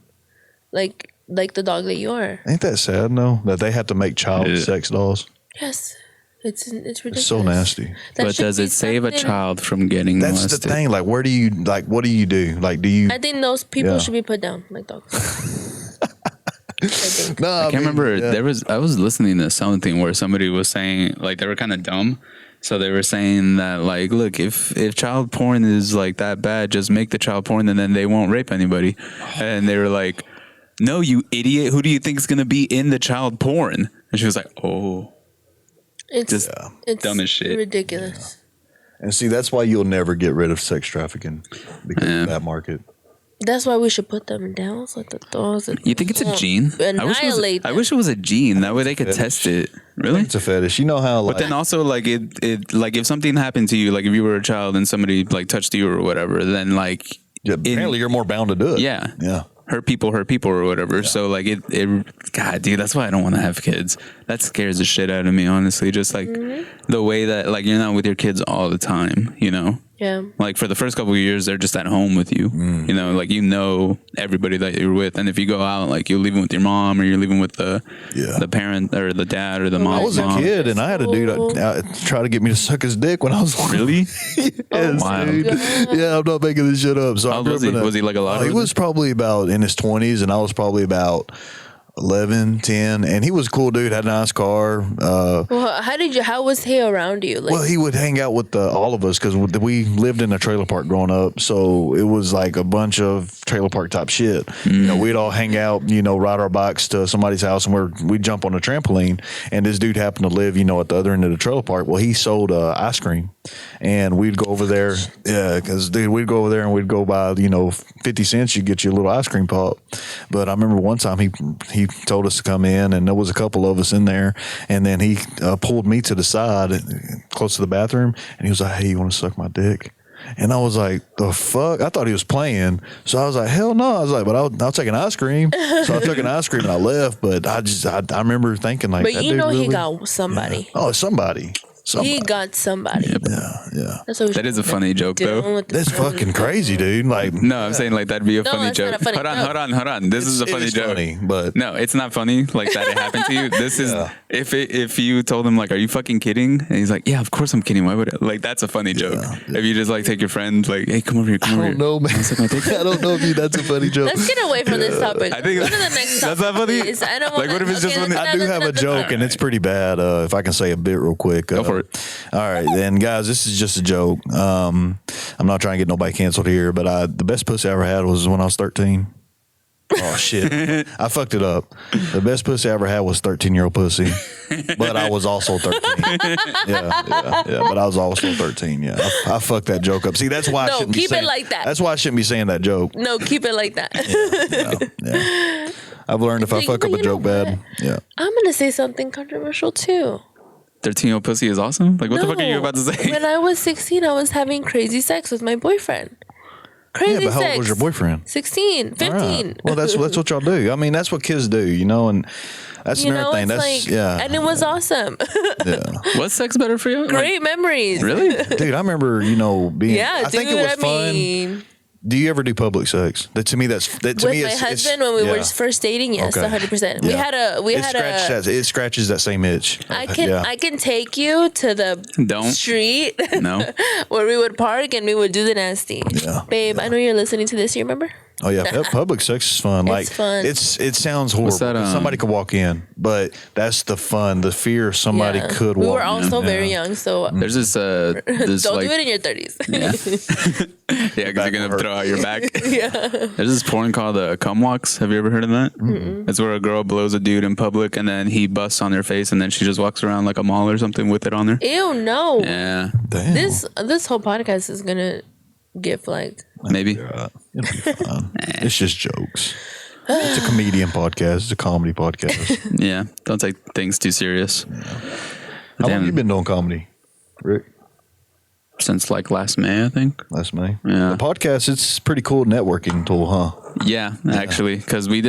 like the dog that you are. Ain't that sad though that they have to make child sex dolls? Yes, it's ridiculous. It's so nasty. That But should does be it save a something- child from getting That's molested? the thing. Like, what do you do? Like, do you? I think those people Yeah. should be put down like dogs. I think. No, I can't remember. I was listening to something where somebody was saying like they were kind of dumb. So they were saying that like, look, if child porn is like that bad, just make the child porn and then they won't rape anybody. And they were like, no, you idiot. Who do you think is going to be in the child porn? And she was like, oh, It's dumb as shit. ridiculous. And see, that's why you'll never get rid of sex trafficking because of that market. That's why we should put them down. So the dogs. you think it's a gene? Annihilate I wish it was a gene. That way they could test it. Really? It's a fetish. You know how? Like, But then also like it like if something happened to you, like if you were a child and somebody like touched you or whatever, then like apparently you're more bound to do it. yeah. Yeah. hurt people or whatever. So like it God, dude, that's why I don't want to have kids. That scares the shit out of me, honestly. Just like the way that like you're not with your kids all the time, you know? Yeah. Like for the first couple of years, they're just at home with you. You know, like you know everybody that you're with, and if you go out, like you're leaving with your mom or you're leaving with the parent or the dad or the mom. I was a kid and I had a dude try to get me to suck his dick when I was like, Really? Yes, Wow. dude. Yeah, I'm not making this shit up. So How old was he? Was he like a lot He older? was probably about in his 20s, and I was probably about 11, 10, and he was a cool dude. Had a nice car. Well, how was he around you? Like, Well, he would hang out with all of us because we lived in a trailer park growing up. So it was like a bunch of trailer park type shit. You know, we'd all hang out, you know, ride our bikes to somebody's house, and we'd jump on a trampoline. And this dude happened to live, you know, at the other end of the trailer park. Well, he sold ice cream, and we'd go over there. Yeah, because dude, we'd go over there and we'd go buy, you know, 50 cents. You get you a little ice cream pop. But I remember one time he told us to come in, and there was a couple of us in there, and then he pulled me to the side close to the bathroom, and he was like, hey, you want to suck my dick? And I was like, the fuck? I thought he was playing. So I was like, hell no. I was like, but I'll take an ice cream. So I took an ice cream and I left. But I remember thinking like, but that you dude know really? he got somebody. Yeah. Oh, somebody. He got somebody. Yeah. That's what we That is a funny joke, though. That's fucking crazy, dude. Like, No, I'm saying like that'd be a No, funny it's joke. not a funny joke. Hold on. This is a it funny is joke. funny, but No, it's not funny like that it happened to you. This is if you told him like, are you fucking kidding? And he's like, yeah, of course I'm kidding. Why would I? Like that's a funny joke. If you just like take your friend like, hey, come over here, come over I here. don't know, man. I don't know if that's a funny joke. Let's get away from this topic. I think Go to the next that's topic, not funny. please. I don't Like, wanna- what if it's just when I do have a joke, and it's pretty bad. If I can say a bit real quick. Go for it. All right, then, guys, this is just a joke. I'm not trying to get nobody canceled here, but the best pussy I ever had was when I was 13. Oh, shit. I fucked it up. The best pussy I ever had was 13-year-old pussy, but I was also 13. Yeah, but I was also 13, yeah. I fucked that joke up. See, that's why I No, shouldn't be keep it saying, like that. That's why I shouldn't be saying that joke. No, keep it like that. Yeah. I've learned if I But fuck up you a know joke bad, what? yeah. I'm gonna say something controversial too. 13-year-old pussy is awesome? Like, what the fuck are you No. about to say? When I was 16, I was having crazy sex with my boyfriend. Crazy Yeah, but how sex. old was your boyfriend? 16, 15. All right. Well, that's what y'all do. I mean, that's what kids do, and that's You another know, thing. it's That's like, and it was awesome. yeah. What's sex better for you? Great memories. Really? Dude, I remember, being. Yeah, I think it was fun. Do you ever do public sex? That to me, that to With me, my husband when we were first dating, yes, Okay. 100%. We Yeah. It scratches that same itch. I can take you to the Don't. street No. where we would park and we would do the nasty. Yeah. Babe, I know you're listening to this. You remember? Oh yeah, public sex is fun. Like fun. it sounds horrible. that, Somebody could walk in, but that's the fun. The fear somebody Yeah. could We walk. were also in. very young, so There's this don't like, do it in your 30s. yeah, because you're gonna hurt. throw out your back. There's this porn called cum walks. Have you ever heard of that? It's where a girl blows a dude in public and then he busts on their face and then she just walks around like a mall or something with it on there. Ew, no. Yeah, Damn. This whole podcast is gonna get flagged. maybe. It'll be fun. It's just jokes. It's a comedian podcast. It's a comedy podcast. Yeah, don't take things too serious. How long have you been doing comedy, Rick? Since like last May, I think. Last May. Yeah. The podcast, it's a pretty cool networking tool, huh? Yeah, actually, because we've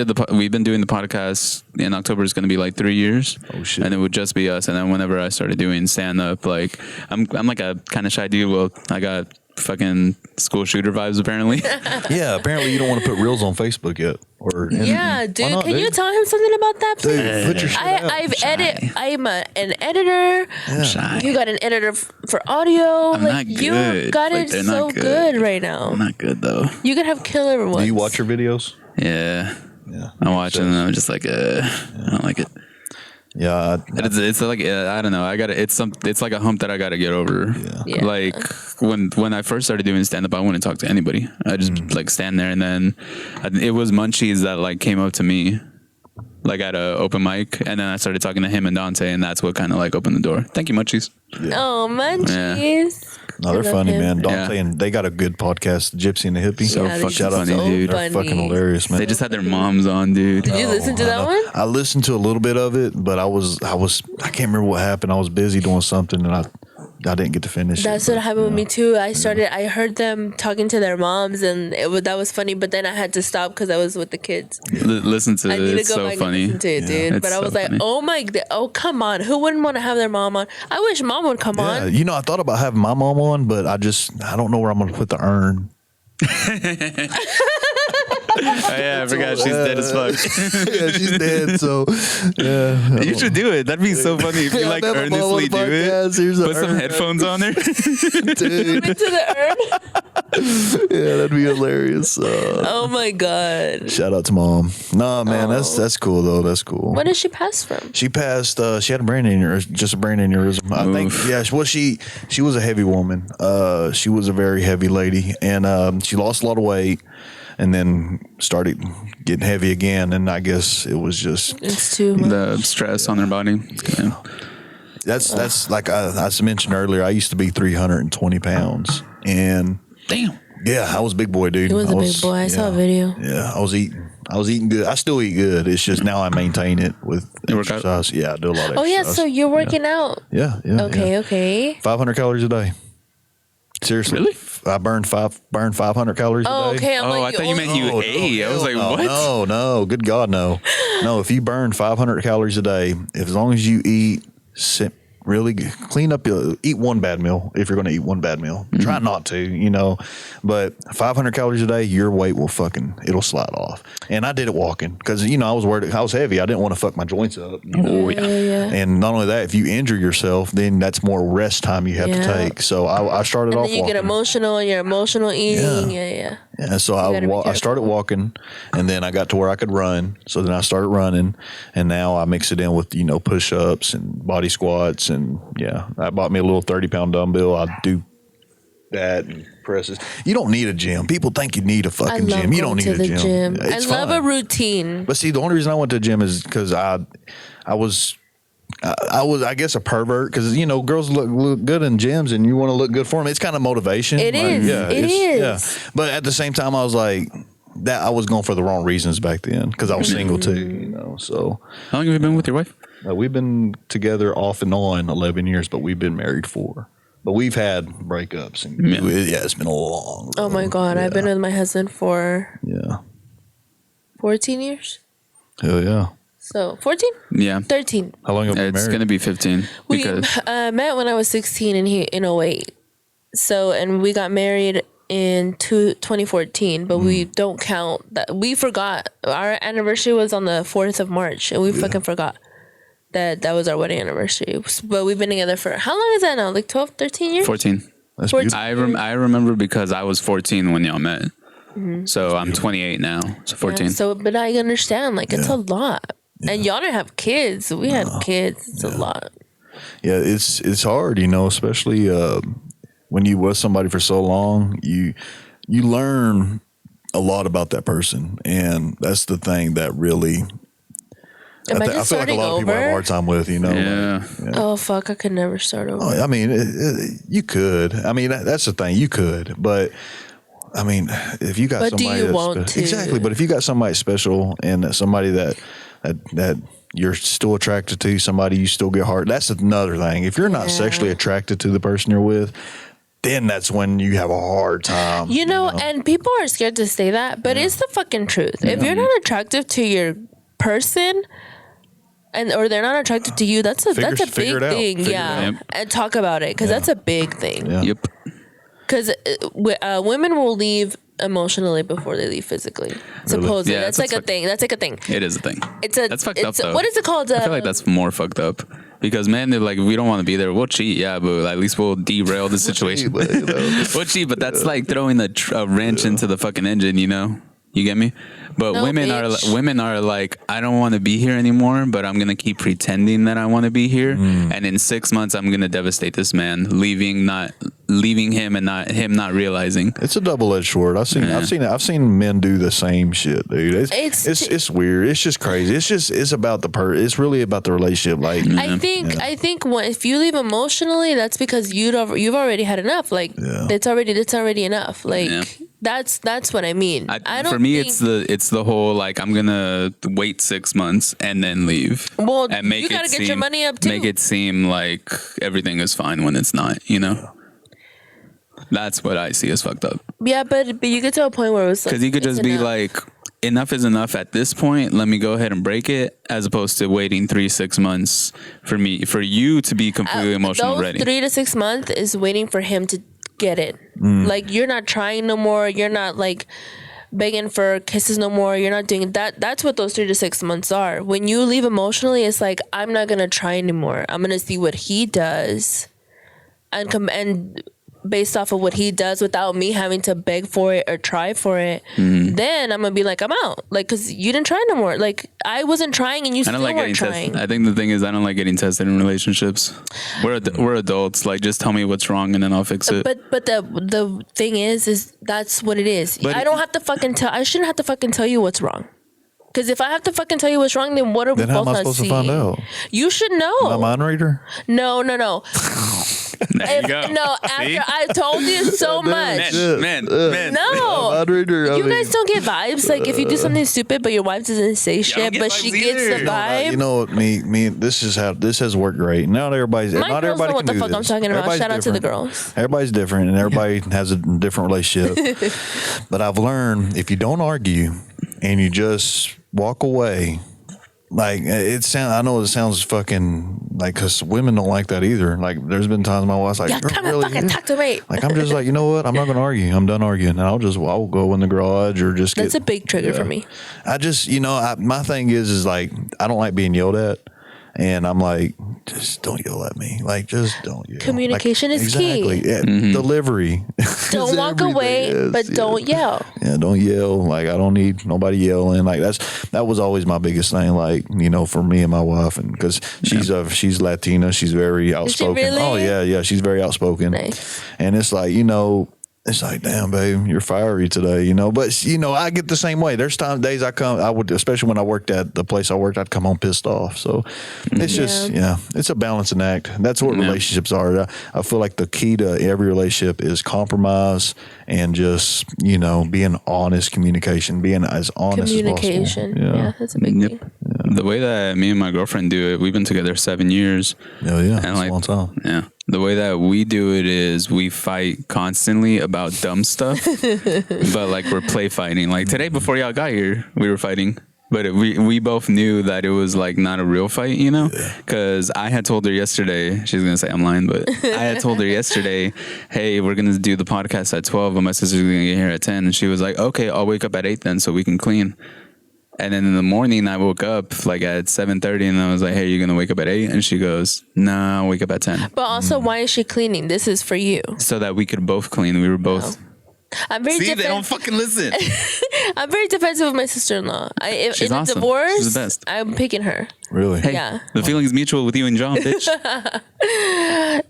been doing the podcast in October. Is going to be like 3 years. Oh, shit. And it would just be us. And then whenever I started doing stand up, like I'm like a kind of shy dude. Well, I got fucking school shooter vibes apparently. Yeah. Apparently, you don't want to put reels on Facebook yet. Yeah, dude. Why not, Can you dude? tell him something about that, please? Dude, put your shit out. I'm an editor. Shy. You got an editor for audio. I'm not You good. got Like, it they're so not good. good. Right now. I'm not good though. You could have killer ones. Do you watch your videos? Yeah. Yeah. I'm watching and I'm just like, I don't like it. Yeah. It's like I don't know. It's like a hump that I got to get over. Yeah. Like when I first started doing stand up, I wouldn't talk to anybody. I just like stand there, and then it was Munchies that like came up to me, like at a open mic, and then I started talking to him and Dante, and that's what kind of like opened the door. Thank you, Munchies. Oh, munchies. No, they're I love funny, him. man. Dante Yeah. and they got a good podcast, Gypsy and the Hippie. So Yeah, they fucking just funny, so dude. They're fucking hilarious, man. They just had their moms on, dude. Did you listen to that one? I listened to a little bit of it, but I can't remember what happened. I was busy doing something and I didn't get to finish. That's it, what happened with me too. I heard them talking to their moms, and that was funny. But then I had to stop because I was with the kids. Listen to I it. need It's to go so back funny. and listen to it, dude. It's But I so was like, funny. oh come on, who wouldn't want to have their mom on? I wish mom would come Yeah, on. I thought about having my mom on, but I don't know where I'm going to put the urn. Oh, yeah, I forgot she's dead as fuck. Yeah, she's dead. So, yeah. You should do it. That'd be so funny if you Yeah, like I'll never follow earnestly the do podcast. it. Here's the Put some urn. headphones on there. Dude, Into the urn. yeah, that'd be hilarious. Oh my god. Shout out to mom. Nah, man, that's cool though. That's cool. What did she pass from? She passed. She had a brain aneurysm, just a brain aneurysm. I think. Oof. Yeah. Well, she was a heavy woman. She was a very heavy lady, and she lost a lot of weight, and then started getting heavy again. And I guess it was just It's too much. The stress on their body. Yeah. that's like I mentioned earlier. I used to be 320 pounds, and Damn. yeah, I was a big boy, dude. He was a big boy. I saw a video. Yeah, I was eating good. I still eat good. It's just now I maintain it with You work out? exercise. Yeah, I do a lot of Oh exercise. yeah, so you're working out. Yeah. Okay. 500 calories a day. Seriously. Really? I burn 500 calories Oh, a day. okay. I'm Oh, like, I thought you meant you ate. I was like, no, what? No, good God, no. No, if you burn 500 calories a day, as long as you eat really clean up eat one bad meal if you're going to eat one bad meal. Try not to, but 500 calories a day, your weight will it'll slide off. And I did it walking because, I was worried. I was heavy. I didn't want to fuck my joints up. Oh, yeah. And not only that, if you injure yourself, then that's more rest time you have to Yeah. take. So I started and off then you walking. get emotional. You're emotional eating. Yeah. And so gotta be I started careful. walking, and then I got to where I could run. So then I started running, and now I mix it in with push-ups and body squats, and I bought me a little 30-pound dumbbell. I do that and presses. You don't need a gym. People think you need a I fucking love gym. You going don't need to a the gym. gym. It's I love fun. a routine. But see, the only reason I went to the gym is because I was, I guess, a pervert because girls look good in gyms and you want to look good for them. It's kind of motivation. It is. It is. Yeah. But at the same time, I was like, that I was going for the wrong reasons back then because I was single too, you know. So How long have you been with your wife? we've been together off and on 11 years, but we've been married 4. But we've had breakups, and it's been a long. Oh my God, I've been with my husband for 14 years. Hell yeah. So 14? Yeah. 13. How long have you been It's married? going to be 15. We Because met when I was 16 and he in 08. So, and we got married in 2014, but we don't count that. We forgot. Our anniversary was on the 4th of March, and we fucking forgot that was our wedding anniversary. But we've been together for, how long is that now? Like 12, 13 years? 14. That's 14. beautiful. I remember because I was 14 when y'all met. So I'm 28 now. So 14. Yeah, so, but I understand, like, it's a lot. And y'all didn't have kids. We had kids. It's a lot. Yeah, it's hard, you know, especially when you with somebody for so long. You learn a lot about that person, and that's the thing that really. I feel like a starting lot of people have a hard time with, you know. Yeah. Like, Oh, fuck. I could never start over. I mean, you could. I mean, that's the thing. You could, but I mean, if you got But do somebody you that's want to? exactly, but if you got somebody special and somebody that you're still attracted to, somebody you still get heart. That's another thing. If you're not sexually attracted to the person you're with, then that's when you have a hard time. You know, and people are scared to say that, but it's the fucking truth. If you're not attractive to your person, or they're not attracted to you, that's a big figure it out. thing. Figure it Yeah, out. and talk about it because that's a big thing. Yeah. Yep. Because women will leave emotionally before they leave physically. Supposedly, Yeah, that's like a thing. That's like a thing. It is a thing. That's fucked up, though. What is it called? I feel like that's more fucked up. Because, man, they're like, we don't want to be there. We'll cheat, yeah, but at least we'll derail the situation. But, you know, We'll cheat, but that's like throwing a wrench into the fucking engine, you know? You get me? But No, women are like, I don't want to be here anymore, but I'm gonna keep pretending that I want to be here, and in 6 months I'm gonna devastate this man, leaving him and him not realizing. it's a double-edged sword. I've seen men do the same shit, dude. It's weird. It's just crazy. It's about it's really about the relationship. Like I think if you leave emotionally, that's because you've already had enough. Like it's already enough. Like that's what I mean. I don't. For me, it's the whole like I'm gonna wait 6 months and then leave. Well, and make you gotta it get seem, your money up too. Make it seem like everything is fine when it's not. You know. That's what I see as fucked up. Yeah, but you get to a point where it's like, because you could just be enough. like, enough is enough at this point. Let me go ahead and break it, as opposed to waiting 3-6 months for you to be completely emotional those ready. 3 to 6 months is waiting for him to get it. Like you're not trying no more. You're not like begging for kisses no more. You're not doing that. That's what those 3 to 6 months are. When you leave emotionally, it's like, I'm not gonna try anymore. I'm gonna see what he does, and based off of what he does without me having to beg for it or try for it, then I'm gonna be like, I'm out. Like, cause you didn't try no more. Like I wasn't trying and you still weren't trying. I think the thing is, I don't like getting tested in relationships. We're adults. Like, just tell me what's wrong and then I'll fix it. But the thing is that's what it is. I don't have to fucking I shouldn't have to fucking tell you what's wrong. Because if I have to fucking tell you what's wrong, then what are we then how both am I not supposed seeing? to find out? You should know. My mind reader. No. There you go. No, See? after I told you so much. Man. No, Mind reader. you guys don't get vibes. Like if you do something stupid, but your wife doesn't say shit, get but she vibes gets either. the vibe. You know what? Me. This has worked great. Not everybody's. My not girls everybody know what can the do fuck I'm this. talking about. Everybody's Shout out to the different. girls. Everybody's different, and everybody has a different relationship. But I've learned if you don't argue and you just walk away. Like I know it sounds fucking like, because women don't like that either. Like there's been times my wife's like, Yeah, come and fucking talk to me. Like I'm just like, you know what? I'm not gonna argue. I'm done arguing, and I'll go in the garage or just. That's a big trigger for me. I just my thing is like I don't like being yelled at, and I'm like, just don't yell at me. Like just don't yell. Communication is exactly. key. Yeah, delivery. Don't walk away, but don't yell. Yeah, don't yell. Like I don't need nobody yelling. Like that was always my biggest thing. Like for me and my wife, and because she's Latina, she's very outspoken. really? Oh yeah, she's very outspoken. Nice. And it's like It's like, damn, babe, you're fiery today, you know. But you know, I get the same way. There's days I would, especially when I worked at the place I worked, I'd come home pissed off. So it's just, it's a balancing act. That's what relationships are. I feel like the key to every relationship is compromise and just, you know, being honest communication, being as honest as possible. Yeah, that's a big thing. Yeah. The way that me and my girlfriend do it, we've been together 7 years. Oh yeah, and that's like, a long time. Yeah. The way that we do it is we fight constantly about dumb stuff, but like we're play fighting. Like today, before y'all got here, we were fighting, but we both knew that it was like not a real fight, you know? Because I had told her yesterday, she's going to say I'm lying, but I had told her yesterday, hey, we're going to do the podcast at 12, and my sister's going to get here at 10. And she was like, okay, I'll wake up at 8 then so we can clean. And then in the morning, I woke up like at 7:30, and I was like, "Hey, you're gonna wake up at 8?" And she goes, "Nah, I'll wake up at 10." But also, why is she cleaning? This is for you, so that we could both clean. We were both. I'm very See, they don't fucking listen. I'm very defensive of my sister-in-law. She's in awesome. a divorce, She's the best. I'm picking her. Really? Hey, Yeah. the feeling's mutual with you and John, bitch.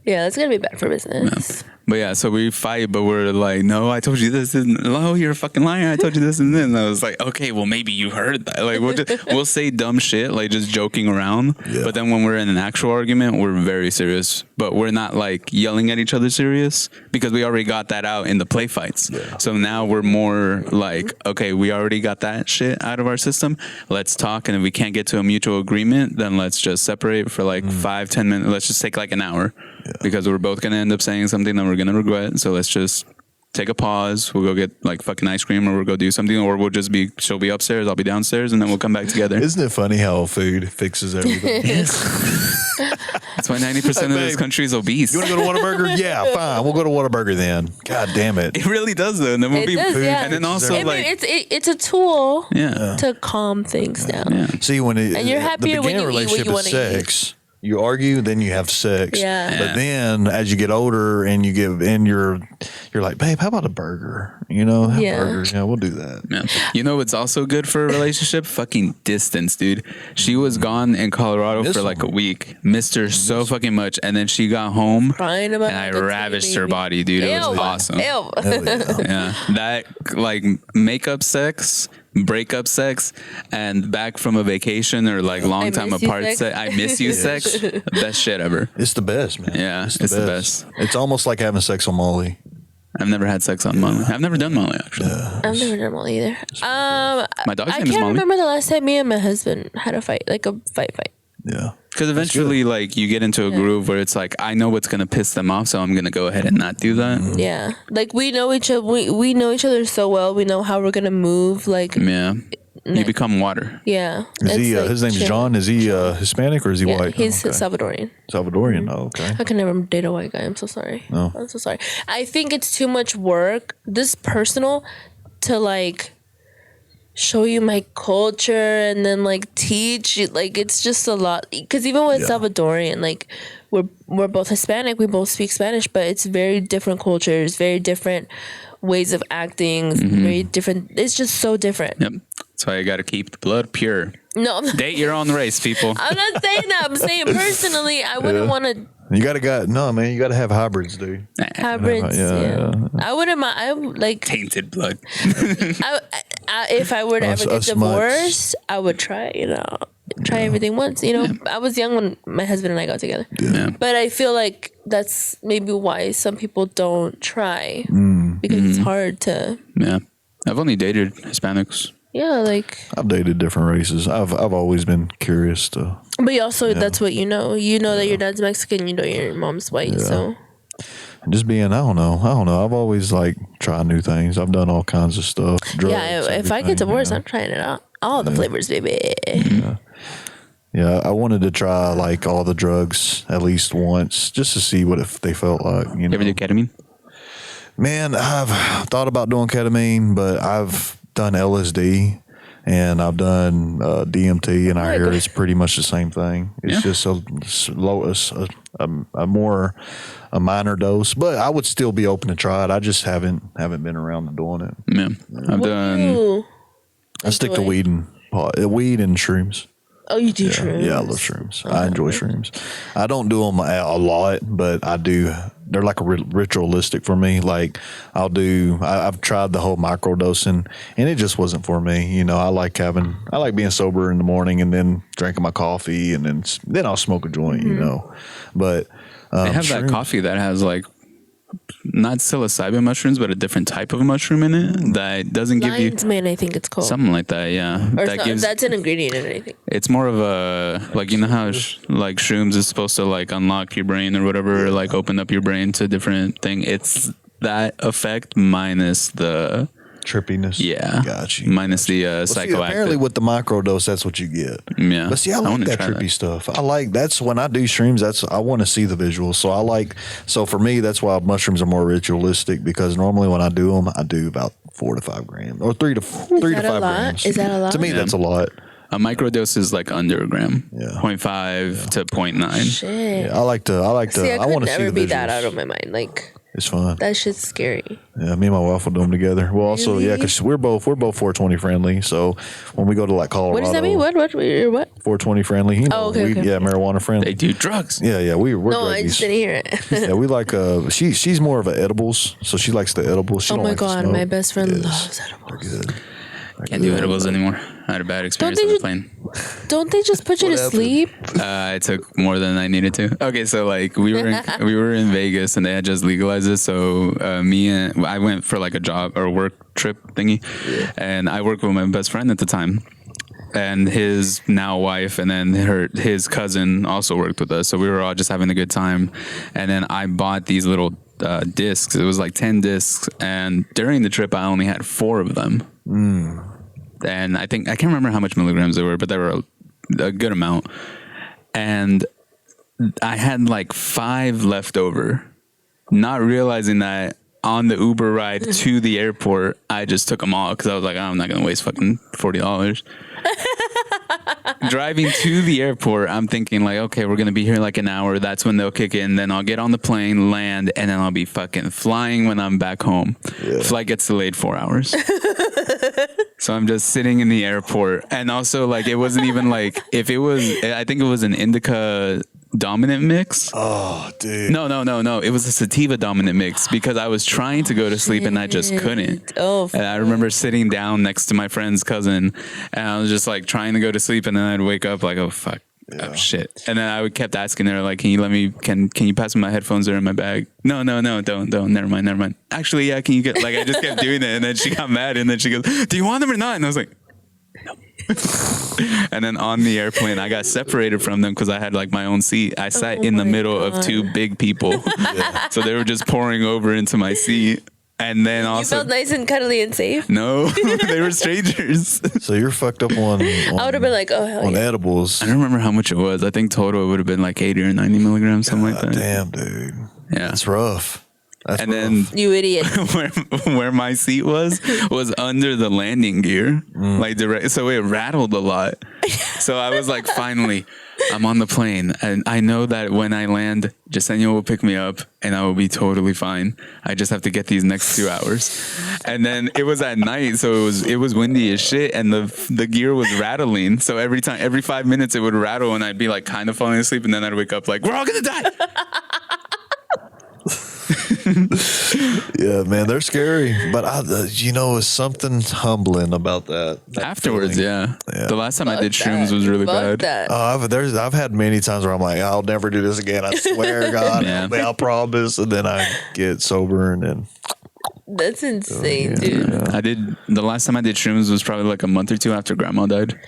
Yeah, it's gonna be bad for business. But yeah, so we fight, but we're like, no, I told you this, and oh, you're a fucking liar. I told you this, and then I was like, okay, well, maybe you heard that. Like, we'll say dumb shit, like just joking around. Yeah. But then when we're in an actual argument, we're very serious. But we're not like yelling at each other serious because we already got that out in the play fights. Yeah. So now we're more like, okay, we already got that shit out of our system. Let's talk, and if we can't get to a mutual agreement, then let's just separate for like 5-10 minutes. Let's just take like an hour. Yeah. Because we're both going to end up saying something that we're going to regret. So let's just take a pause. We'll go get like fucking ice cream, or we'll go do something, or we'll just be, she'll be upstairs, I'll be downstairs, and then we'll come back together. Isn't it funny how food fixes everything? Yes. That's why 90% of this country is obese. You want to go to Whataburger? Yeah, fine. We'll go to Whataburger then. God damn it. It really does though. And then we'll be food. Yeah. And then also it's a tool to calm things down. Yeah. See, when and you're happier when you eat what you want to eat. You argue, then you have sex. Yeah. But then as you get older and you get in you're like, babe, how about a burger? You know, burger. Yeah, we'll do that. Yeah. You know what's also good for a relationship? Fucking distance, dude. She was gone in Colorado for like a week. Missed her so fucking much. And then she got home crying about and I ravished her body, dude. It was awesome. Ew. Yeah. That like makeup sex, breakup sex, and back from a vacation or like long time apart sex. I miss you sex. Best shit ever. It's the best, man. Yeah, it's the best. It's almost like having sex on Molly. I've never had sex on Molly. I've never done Molly actually. Yeah. I've never done Molly either. My dog's name is Molly. I can't remember the last time me and my husband had a fight, like a fight. Yeah. Because eventually, like, you get into a groove where it's like, I know what's gonna piss them off, so I'm gonna go ahead and not do that. Yeah, like we know each other. We know each other so well. We know how we're gonna move. Like, yeah, you become water. Yeah. Is he? Like his name's John. Is he Hispanic or is he white? He's Salvadorian. Salvadorian. Oh, okay. I can never date a white guy. I'm so sorry. No. I'm so sorry. I think it's too much work. This personal to like show you my culture and then like teach you, like it's just a lot, because even with Salvadorian, like we're both Hispanic, we both speak Spanish, but it's very different cultures, very different ways of acting, very different. It's just so different. Yep. That's why you got to keep the blood pure. No, date your own race, people. I'm not saying that. I'm saying personally, I wouldn't want to. You gotta no, man. You gotta have hybrids, dude. Hybrids, yeah. I wouldn't mind. I like tainted blood. If I were to ever get divorced, I would try. Try everything once. I was young when my husband and I got together. Yeah. But I feel like that's maybe why some people don't try because it's hard to. Yeah, I've only dated Hispanics. Yeah, like I've dated different races. I've always been curious to. But you also, that's what you know. You know that your dad's Mexican. You know your mom's white. So. Just being, I don't know. I've always like tried new things. I've done all kinds of stuff. Drugs, if I get divorced, I'm trying it out. All the flavors, baby. Yeah, I wanted to try like all the drugs at least once, just to see what if they felt like. You ever do ketamine? Man, I've thought about doing ketamine, but I've done LSD and I've done DMT, and I hear it's pretty much the same thing. It's just a minor dose, but I would still be open to try it. I just haven't been around to doing it. Yeah, I've done. I stick to weed and shrooms. Oh, you do shrooms? Yeah, I love shrooms. I enjoy shrooms. I don't do them a lot, but I do. They're like a ritualistic for me. Like I've tried the whole microdosing, and it just wasn't for me. You know, I like being sober in the morning and then drinking my coffee, and then I'll smoke a joint. You know, but they have that coffee that has like not psilocybin mushrooms, but a different type of mushroom in it that doesn't give you Lion's mane, I think it's called. something like that. Yeah, Or that that's an ingredient in anything. It's more of a like, you know how like shrooms is supposed to like unlock your brain or whatever, or like open up your brain to a different thing. It's that effect minus the trippiness. Yeah, got you. Minus the See, psychoactive. apparently, with the microdose, that's what you get. Yeah, but see, I like wanna that try trippy stuff. That's when I do shrooms. I want to see the visuals. So for me, that's why mushrooms are more ritualistic, because normally when I do them, I do about 4 to 5 grams or 3 to 5 grams. Is that a lot? To me, that's a lot. A microdose is like under a gram, Yeah. 0.5 to 0.9. Shit. Yeah, I like to. See, I I want could to see never the be visuals. that out of my mind. Like, It's fun. that shit's scary. Yeah, me and my wife will do them together. Well, also, Really? yeah, because we're both 420 friendly. So when we go to like Colorado, What does that mean? What? You're what? 420 friendly. You know, okay. Yeah, marijuana friendly. They do drugs. Yeah, we're No, I druggies. just didn't hear it. Yeah, we like she's more of a edibles, so she likes the edibles. She Oh don't my like the god, smoke. my best friend Yes. loves They're edibles. good. Can't do edibles anymore. I had a bad experience they on the just- plane. Don't they just put you to happened? sleep? I took more than I needed to. Okay, so like we were in Vegas and they had just legalized it. So I went for like a job or work trip thingy, and I worked with my best friend at the time, and his now wife, and then his cousin also worked with us. So we were all just having a good time, and then I bought these little discs. It was like 10 discs, and during the trip I only had 4 of them. And I can't remember how much milligrams they were, but they were a good amount. And I had like 5 left over, not realizing that on the Uber ride to the airport, I just took them all because I was like, I'm not going to waste fucking $40. Driving to the airport, I'm thinking like, okay, we're going to be here like an hour. That's when they'll kick in. Then I'll get on the plane, land, and then I'll be fucking flying when I'm back home. Yeah. Flight gets delayed 4 hours. So I'm just sitting in the airport. And also like, it wasn't even like, I think it was an indica dominant mix. Oh, dude. No. It was a sativa dominant mix because I was trying to go to sleep and I just couldn't. And I remember sitting down next to my friend's cousin and I was just like trying to go to sleep, and then I'd wake up like, oh fuck. Yeah. Oh shit. And then I kept asking her like, can you pass me my headphones? They're in my bag. No, don't. Never mind. Actually, yeah, can you get, like, I just kept doing it, and then she got mad, and then she goes, do you want them or not? And I was like, no. And then on the airplane, I got separated from them because I had like my own seat. I sat in the middle of 2 big people. So they were just pouring over into my seat. And then also, you felt nice and cuddly and safe? No, they were strangers. So you're fucked up on I would have been like, oh, hell on yeah. edibles. I don't remember how much it was. I think total it would have been like 80 or 90 milligrams, something like that. Damn, dude. Yeah. That's rough. That's and rough. then You idiot. where my seat was under the landing gear, like so it rattled a lot. So I was like, finally, I'm on the plane, and I know that when I land, Jasenia will pick me up, and I will be totally fine. I just have to get these next 2 hours. And then it was at night, so it was windy as shit, and the gear was rattling. So every 5 minutes, it would rattle, and I'd be like kind of falling asleep, and then I'd wake up like, we're all gonna die. Yeah, man, they're scary, but it's something humbling about that Afterwards, feeling. yeah. The last time I did Fuck shrooms that. was really Fuck bad. that. I've had many times where I'm like, I'll never do this again. I swear, God, Yeah. I'll promise. And then I get sober, and then That's insane, dude. The last time I did shrooms was probably like a month or 2 after grandma died.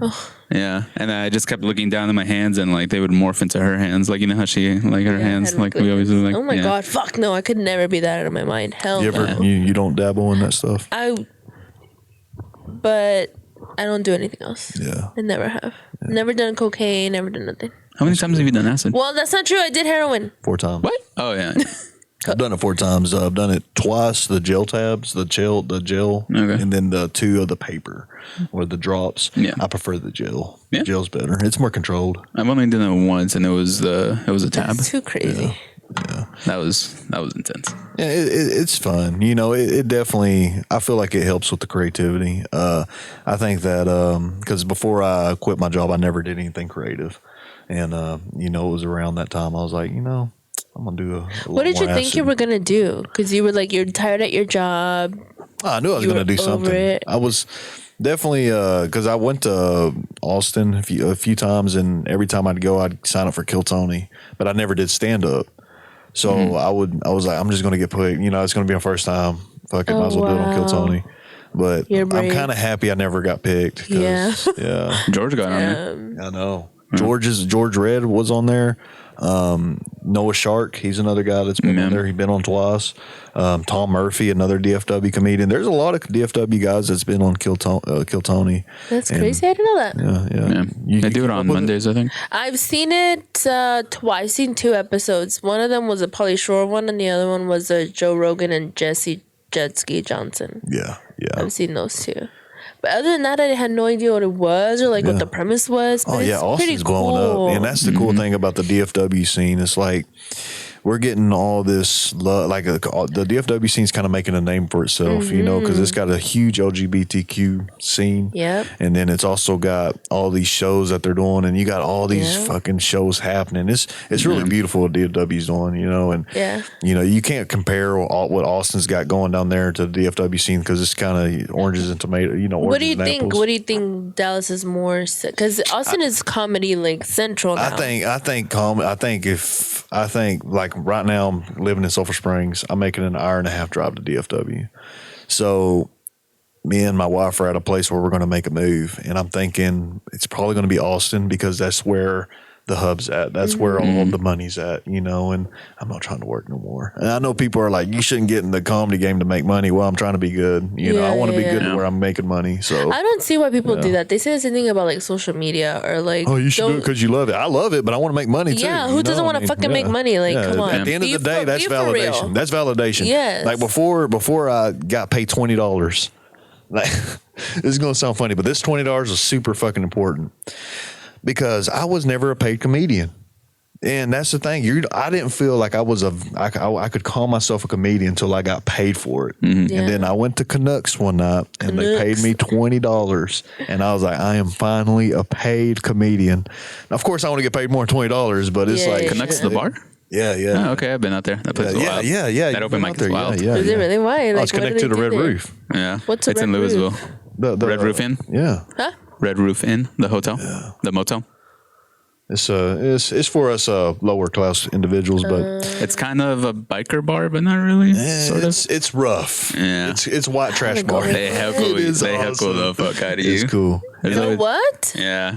Oh. Yeah. And I just kept looking down at my hands, and like they would morph into her hands. Like, you know how she, like her hands, like we always do. Like, oh my yeah. god, fuck no, I could never be that out of my mind. Hell you no. ever you don't dabble in that stuff. But I don't do anything else. Yeah. I never have. Never done cocaine, never done nothing. How many times have you done acid? Well, that's not true. I did heroin. 4 times. What? Oh, yeah. I've done it 4 times. I've done it twice. The gel tabs, the gel, Okay. and then the 2 of the paper or the drops. Yeah. I prefer the gel. Yeah. The gel's better. It's more controlled. I've only done it once, and it was a tab. That's too crazy. Yeah. that was intense. Yeah, it's fun. You know, it definitely. I feel like it helps with the creativity. I think that because before I quit my job, I never did anything creative, and you know, it was around that time I was like, you know, I'm gonna do a What did you think acid. you were gonna do? Because you were like, you're tired at your job. I knew I was You going to were do something. over it. I was definitely because I went to Austin a few times, and every time I'd go, I'd sign up for Kill Tony, but I never did stand up. So I was like, I'm just going to get put. You know, it's going to be my first time. Fuck it, might as well do it on Kill wow. Tony. But You're I'm brave. kind of happy I never got picked. 'Cause, Yeah. yeah, George got on there. I know. George Red was on there. Noah Shark, he's another guy that's been on there. He's been on twice. Tom Murphy, another DFW comedian. There's a lot of DFW guys that's been on Kill Tony. That's And, crazy. I didn't know that. Yeah. Yeah, they do keep it up on with Mondays, I think. I've seen it twice. I've seen 2 episodes. One of them was a Pauly Shore one, and the other one was a Joe Rogan and Jesse Jetski Johnson. Yeah. I've seen those 2. But other than that, I had no idea what it was or like what the premise was. But Oh yeah, it's Austin's pretty blowing cool. up, and that's the cool thing about the DFW scene. It's like we're getting all this love. Like the DFW scene's kind of making a name for itself, you know, because it's got a huge LGBTQ scene. Yep. And then it's also got all these shows that they're doing, and you got all these fucking shows happening. It's really beautiful what DFW's doing, you know, and you know, you can't compare what Austin's got going down there to the DFW scene because it's kind of oranges and tomato, you know. What do you and think? apples. What do you think Dallas is more? Because Austin is comedy like central now. I think like right now I'm living in Sulphur Springs. I'm making an hour and a half drive to DFW. So me and my wife are at a place where we're going to make a move, and I'm thinking it's probably going to be Austin because that's where the hub's at. That's where all of the money's at, you know, and I'm not trying to work no more. And I know people are like, you shouldn't get in the comedy game to make money. Well, I'm trying to be good. You know, I want to be good to where I'm making money. So I don't see why people do that. They say the same thing about like social media or like, oh, you should do it because you love it. I love it, but I want to make money too. Yeah, you who doesn't know? want to fucking make money? Like, come on. At the end of Be the day, for- that's be for real. validation. That's validation. Yes. Like before I got paid $20. Like this is gonna sound funny, but this $20 is super fucking important because I was never a paid comedian. And that's the thing. I didn't feel like I could call myself a comedian until I got paid for it. Yeah. And then I went to Canucks one night and they paid me $20. And I was like, I am finally a paid comedian. Now, of course, I want to get paid more than $20, but it's Yeah, like yeah, Canucks the bar? Yeah. Oh, okay, I've been out there. That place is wild. Yeah. That open mic is wild. Yeah, Is it really? Why? I Like, was what do connected they to do Red there? Roof. Yeah. What's a it's in Red Roof? Louisville. The Red Roof Inn? Yeah. Huh? Red Roof Inn, the hotel, the motel. It's for us lower class individuals, but It's kind of a biker bar, but not really. Sort of. it's rough. Yeah. It's white trash bar. They heckle, It is they heckle the awesome. fuck out of you. It's cool. There's Oh, always- what? Yeah.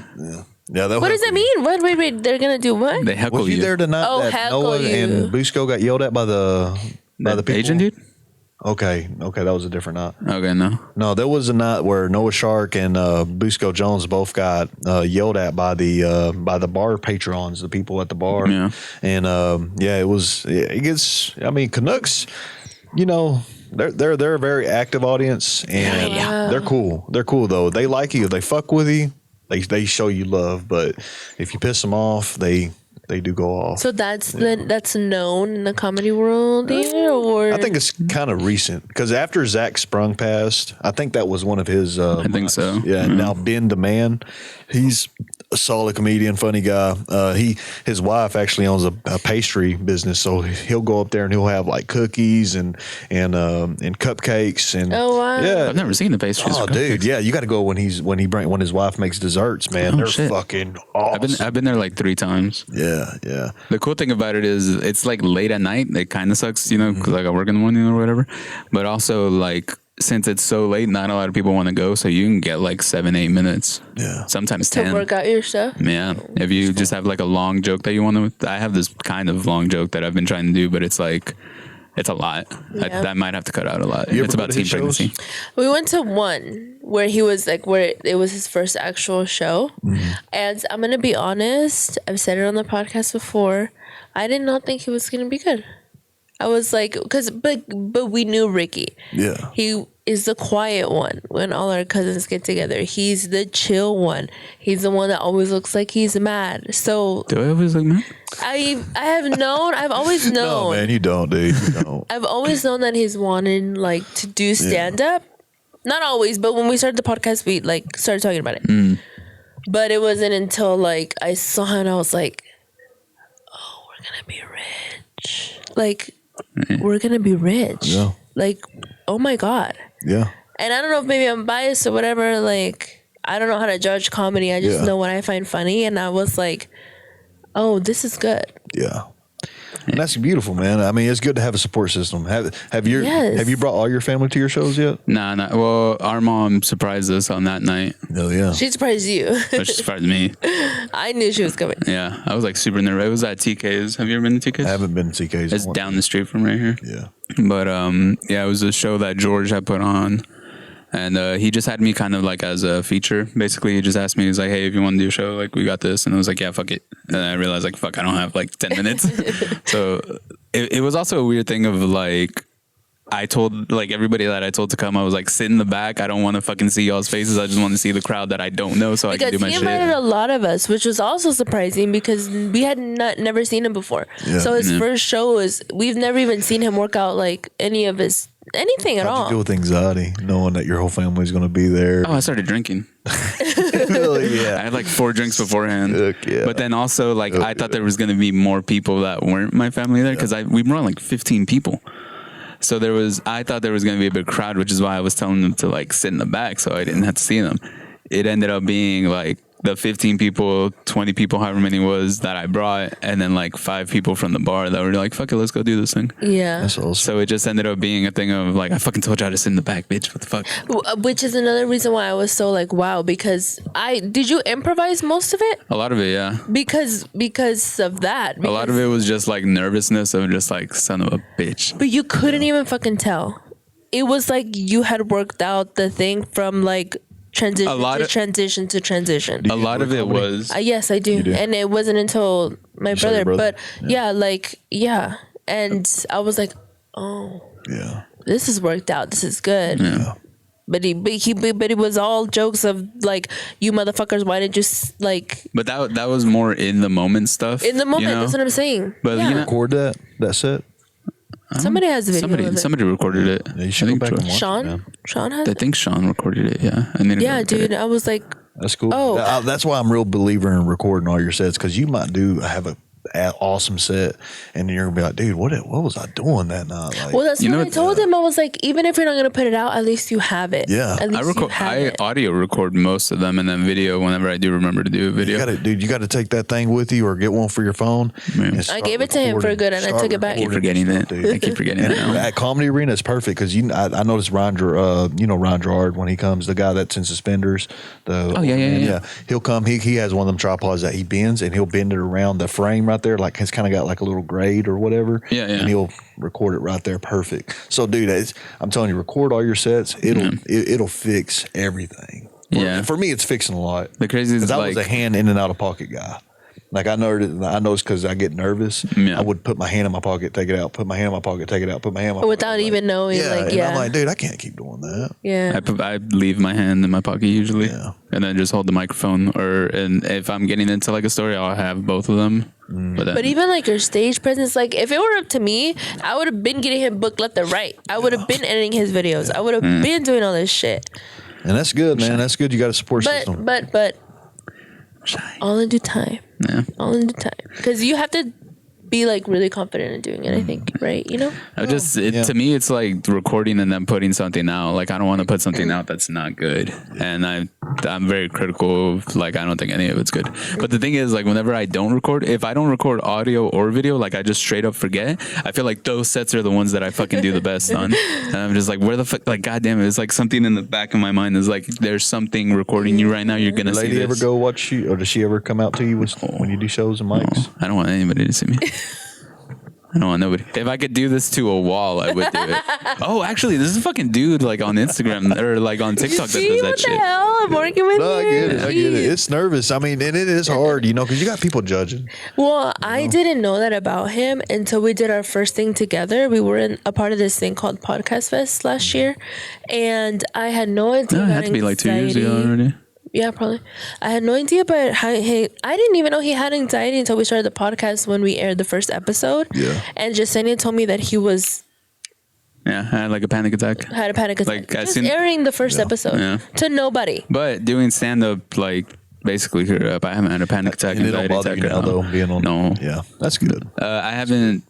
Yeah, What does that mean? What? Wait. They're gonna do what? They heckle Was you you. there tonight Oh, that heckle Noah you. and Busco got yelled at by the That people? Asian dude? Okay, that was a different night. Okay, no. No, there was a night where Noah Shark and Busco Jones both got yelled at by the bar patrons, the people at the bar. Yeah. And it gets. I mean, Canucks, you know. They're a very active audience, and they're cool. They're cool though. They like you. They fuck with you. They show you love. But if you piss them off, they do go off. So that's known in the comedy world, here, or I think it's kind of recent because after Zach Sprung passed, I think that was one of his. I think so. Yeah. And now Ben the Man, he's a solid comedian, funny guy. His wife actually owns a pastry business, so he'll go up there and he'll have like cookies and cupcakes and Oh, wow. yeah. I've never seen the pastries. Oh, or dude, cupcakes. yeah, you got to go when his wife makes desserts, man. Oh, They're shit. fucking awesome. I've been there like 3 times. Yeah. The cool thing about it is it's like late at night. It kind of sucks, you know, because like I work in the morning or whatever. But also like since it's so late, not a lot of people want to go, so you can get like 7-8 minutes. Yeah. Sometimes to 10. work out your stuff. Yeah. If you just have like a long joke that you want to, I have this kind of long joke that I've been trying to do, but it's like, it's a lot. Yeah. I might have to cut out a lot. You ever It's go about to teen his shows? pregnancy. We went to one where he was like, where it was his first actual show. And I'm going to be honest, I've said it on the podcast before. I did not think he was going to be good. I was like, but we knew Ricky. Yeah. is the quiet one when all our cousins get together. He's the chill one. He's the one that always looks like he's mad. So Do I always look mad? I've always known. No, man, you don't, dude. You don't. I've always known that he's wanted like to do stand up. Not always, but when we started the podcast, we like started talking about it. But it wasn't until like I saw him and I was like, "Oh, we're gonna be rich! Like, we're gonna be rich! Yeah. Like, oh my god!" Yeah. And I don't know if maybe I'm biased or whatever. Like, I don't know how to judge comedy. I just know what I find funny, and I was like, "Oh, this is good." Yeah. And that's beautiful, man. I mean, it's good to have a support system. Have you brought all your family to your shows yet? Nah. Well, our mom surprised us on that night, Oh yeah. She surprised you. which surprised me. I knew she was coming. Yeah, I was like super nervous. It was at TK's. Have you ever been to TK's? I haven't been to TK's. It's down the street from right here. Yeah. But yeah, it was a show that George had put on, and he just had me kind of like as a feature. Basically, he just asked me, he's like, "Hey, if you want to do a show, like we got this," and I was like, "Yeah, fuck it." And I realized like, "Fuck, I don't have like 10 minutes." So it was also a weird thing of like, I told like everybody that I told to come, I was like, sit in the back. I don't want to fucking see y'all's faces. I just want to see the crowd that I don't know, so Because I can do my he shit. invited a lot of us, which was also surprising because we had never seen him before. Yeah. So his first show is we've never even seen him work out like anything at How'd all. you deal with anxiety, knowing that your whole family's going to be there? Oh, I started drinking. Really? I Yeah. had like 4 drinks beforehand. Heck yeah. But then also like I thought there was going to be more people that weren't my family there because we brought like 15 people. So I thought there was going to be a big crowd, which is why I was telling them to like sit in the back so I didn't have to see them. It ended up being like the 15 people, 20 people, however many was that I brought, and then like 5 people from the bar that were like, fuck it, let's go do this thing. Yeah. That's awesome. So it just ended up being a thing of like, I fucking told you how to sit in the back, bitch. What the fuck? Which is another reason why I was so like, wow, because did you improvise most of it? A lot of it, yeah. Because of that. A lot of it was just like nervousness of just like, son of a bitch. But you couldn't even fucking tell. It was like you had worked out the thing from like transition to transition. A lot of it was. Yes, I do. do? And it wasn't until my saw your brother. brother? But yeah. And I was like, oh, Yeah. this is worked out. This is good. Yeah. But it was all jokes of like, you motherfuckers, why didn't you like But that was more in the moment stuff. in the moment? you know? That's what I'm saying. But yeah. you know, Record that set. Somebody has a video of it. Somebody recorded it. Yeah, you should I go think back and George- watch it, Sean? man. Sean has I it? think Sean recorded it. Yeah. I need to go Yeah, look at dude. it. I was like, That's cool. Oh. That's why I'm a real believer in recording all your sets, because you might have an awesome set, and you're gonna be like, dude, what was I doing that night? Like, well, that's You what know I what- told him. I was like, even if you're not gonna put it out, at least you have it. Yeah. At least you have I it. audio record most of them, and then video whenever I do remember to do a video. you got to take that thing with you, or get one for your phone. Yeah. and I start gave it to him for recording. good, and I Start took it back. I keep recording forgetting stuff, it. dude. I keep forgetting And it now. at Comedy Arena, it's perfect because I noticed Ron Gerard when he comes, the guy that's in suspenders. Yeah. He'll come. He has one of them tripods that he bends, and he'll bend it around the frame right there, like it's kind of got like a little grade or whatever. Yeah. And he'll record it right there, perfect. So, dude, I'm telling you, record all your sets. It'll fix everything. Yeah. For me, it's fixing a lot. The crazy is Because I like was a hand in and out of pocket guy. Like I noticed because I get nervous. Yeah. I would put my hand in my pocket, take it out, put my hand in my pocket, take it out, put my hand in my pocket. Without even knowing, And I'm like, dude, I can't keep doing that. yeah. I leave my hand in my pocket usually, Yeah. and then just hold the microphone. And if I'm getting into like a story, I'll have both of them. But even like your stage presence, like if it were up to me, I would have been getting him booked left and right. I would have been editing his videos. I would have been doing all this shit. And that's good, man. That's good. You got a support system. But all in due time. Yeah. All in due time. Because you have to be like really confident in doing it, I think, right? You know? To me, it's like recording and then putting something out. Like I don't want to put something out that's not good, and I'm very critical of like I don't think any of it's good. But the thing is, like whenever I don't record, if I don't record audio or video, like I just straight up forget. I feel like those sets are the ones that I fucking do the best on, and I'm just like, where the fuck? Like goddamn it, it's like something in the back of my mind is like, there's something recording you right now. You're gonna see Lady this. ever go watch you, or does she ever come out to you when you do shows and mics? I don't want anybody to see me. I don't want nobody. If I could do this to a wall, I would do it. Oh, actually, this is a fucking dude like on Instagram or like on TikTok that does that what shit. the hell? I'm working with No, I you. get it. I get it. Jeez. It's nervous. I mean, and it is hard, you know, because you got people judging. Well, I didn't know that about him until we did our first thing together. We were in a part of this thing called Podcast Fest last year, and I had no idea. No, it about had to be like 2 years ago anxiety. already. Yeah, probably. I had no idea, but I didn't even know he had anxiety until we started the podcast when we aired the first episode. Yeah. And Jasenia told me that he Yeah, I had like a panic attack. had a panic attack. Like, as just soon- airing the first episode Yeah. to nobody. But doing stand up, like basically cleared up. I haven't had a panic attack. And it don't anxiety bother you attack now, or no. though, being on. No. Yeah, that's good. I haven't.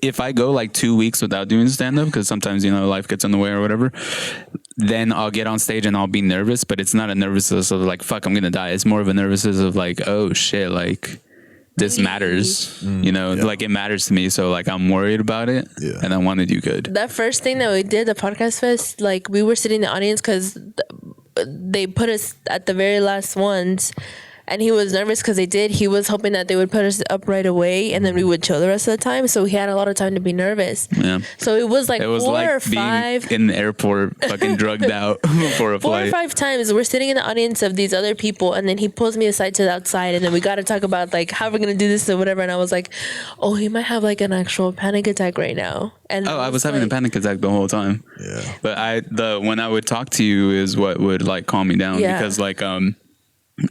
If I go like 2 weeks without doing stand up, because sometimes, you know, life gets in the way or whatever, then I'll get on stage and I'll be nervous, but it's not a nervousness of like, fuck, I'm going to die. It's more of a nervousness of like, oh shit, like this matters, you know, yeah. like it matters to me. So like I'm worried about it Yeah. and I want to do good. That first thing that we did, the podcast fest, like we were sitting in the audience because they put us at the very last ones. And he was nervous because he was hoping that they would put us up right away and then we would chill the rest of the time. So he had a lot of time to be nervous. Yeah. So it was like It was four like or being five. in the airport, fucking drugged out before a 4 or flight. 5 times we're sitting in the audience of these other people and then he pulls me aside to the outside and then we got to talk about like how we're going to do this or whatever. And I was like, oh, he might have like an actual panic attack right now. And Oh, I was having a panic attack the whole time. Yeah. But when I would talk to you is what would like calm me down Yeah. because like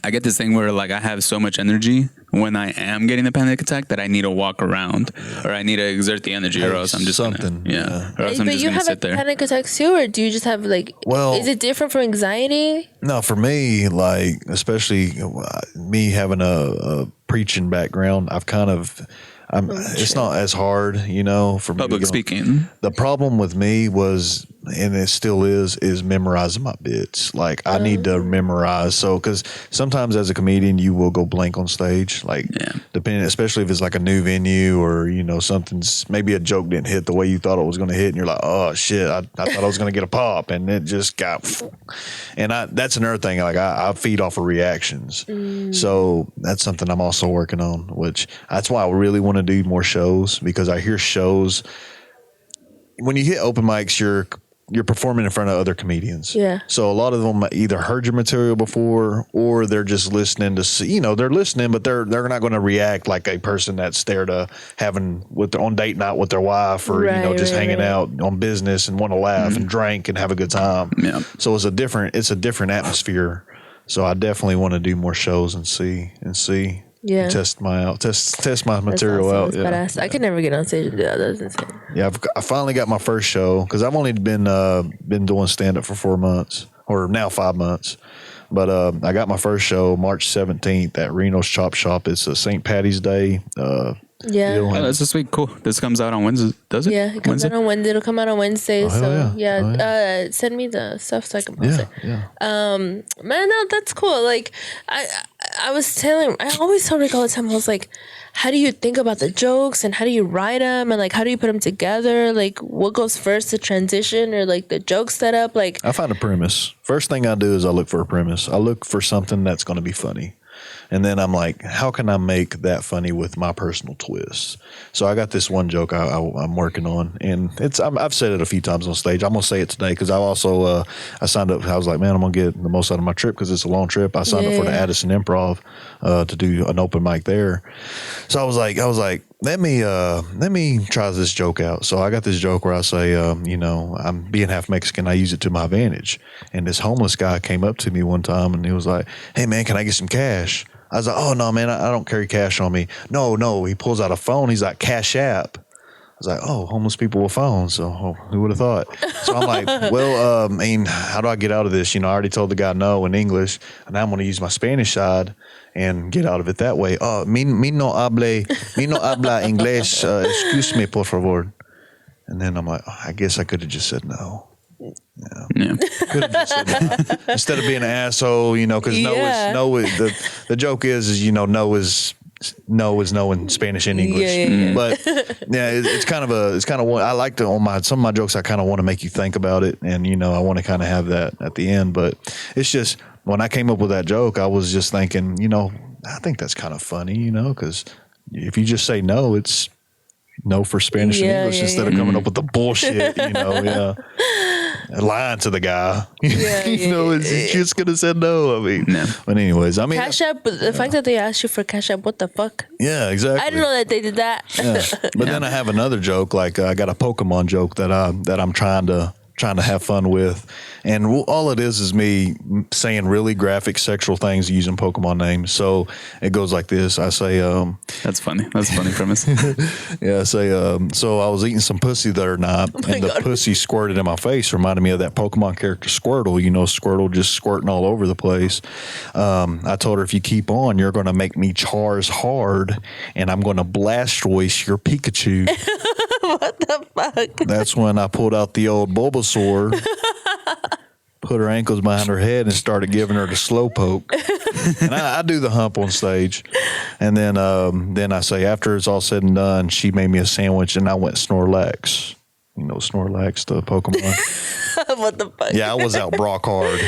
I get this thing where like I have so much energy when I am getting a panic attack that I need to walk around or I need to exert the energy or else I'm just Something, yeah. or else I'm But just you gonna have a sit there. panic attack too, or do you just have like? Well- is it different from anxiety? No, for me, like especially me having a preaching background, I've kind of, it's not as hard, you know, for me. to Public get on- speaking. The problem with me was, and it still is memorizing my bits. Like I need to memorize. So, because sometimes as a comedian, you will go blank on stage. Like depending, especially if it's like a new venue or you know something's maybe a joke didn't hit the way you thought it was going to hit, and you're like, oh shit, I thought I was going to get a pop, and it just got. And that's another thing. Like I feed off of reactions. So that's something I'm also working on. Which that's why I really want to do more shows because I hear shows. When you hit open mics, you're performing in front of other comedians. Yeah. So a lot of them either heard your material before or they're just listening to see, you know, they're listening, but they're not going to react like a person that's there to having on date night with their wife or, you know, Right, just right, hanging right. out on business and want to laugh and drink and have a good time. Yeah. So it's a different atmosphere. So I definitely want to do more shows and see. Yeah. Test my That's material awesome. out. That's badass. I could never get on stage and do that. That's insane. Yeah, I finally got my first show because I've only been doing stand up for 4 months or now 5 months, but I got my first show March 17th at Reno's Chop Shop. It's a St. Patty's Day. Yeah. deal. Oh, that's this week. Cool. This comes out on Wednesday. Does it? Yeah, it comes Wednesday? out on Wednesday. It'll come out on Wednesday. Oh, hell so yeah. Oh, yeah. send me the stuff so I can post Yeah, it. yeah. Man, no, that's cool. Like I always tell Rick all the time. I was like, how do you think about the jokes and how do you write them and like how do you put them together? Like what goes first, the transition or like the joke setup? Like I find a premise. First thing I do is I look for a premise. I look for something that's going to be funny. And then I'm like, how can I make that funny with my personal twist? So I got this one joke I'm working on, and I've said it a few times on stage. I'm gonna say it today because I also I signed up. I was like, man, I'm gonna get the most out of my trip because it's a long trip. I signed up for the Yeah. Addison Improv to do an open mic there. So I was like, let me try this joke out. So I got this joke where I say, you know, I'm being half Mexican. I use it to my advantage. And this homeless guy came up to me one time and he was like, hey man, can I get some cash? I was like, oh no, man, I don't carry cash on me. No. He pulls out a phone. He's like, Cash App. I was like, oh, homeless people with phones. So who would have thought? So I'm like, well, I mean, how do I get out of this? You know, I already told the guy no in English, and now I'm going to use my Spanish side and get out of it that way. Oh, mi no habla inglés. Excuse me, por favor. And then I'm like, oh, I guess I could have just said no. Yeah. Could have just said no. Instead of being an asshole, you know, because Yeah. the joke is, you know, no is no in Spanish and English. Yeah. But yeah, it's kind of what I like to some of my jokes. I kind of want to make you think about it, and you know, I want to kind of have that at the end. But it's just when I came up with that joke, I was just thinking, you know, I think that's kind of funny, you know, because if you just say no, it's know for Spanish and Yeah, English yeah, instead of coming up with the bullshit, yeah. And lying to the guy. Yeah, It's just going to say no. I mean, No. but anyways, I mean. Cash App, the fact that they asked you for Cash App, what the fuck? Yeah, exactly. I didn't know that they did that. Yeah. But then I have another joke, like I got a Pokemon joke that I'm trying to have fun with, and all it is me saying really graphic sexual things using Pokemon names. So it goes like this. I say, That's funny. That's a funny premise. yeah, I say, so I was eating some pussy the other night, and the pussy squirted in my face, reminded me of that Pokemon character Squirtle. Squirtle just squirting all over the place. I told her, if you keep on, you're going to make me Char's hard, and I'm going to Blastoise your Pikachu. What the fuck? That's when I pulled out the old Bulbasaur, put her ankles behind her head, and started giving her the slowpoke. And I do the hump on stage, and then I say, after it's all said and done, she made me a sandwich, and I went Snorlax. Snorlax, the Pokemon. What the fuck? Yeah, I was out Brock hard.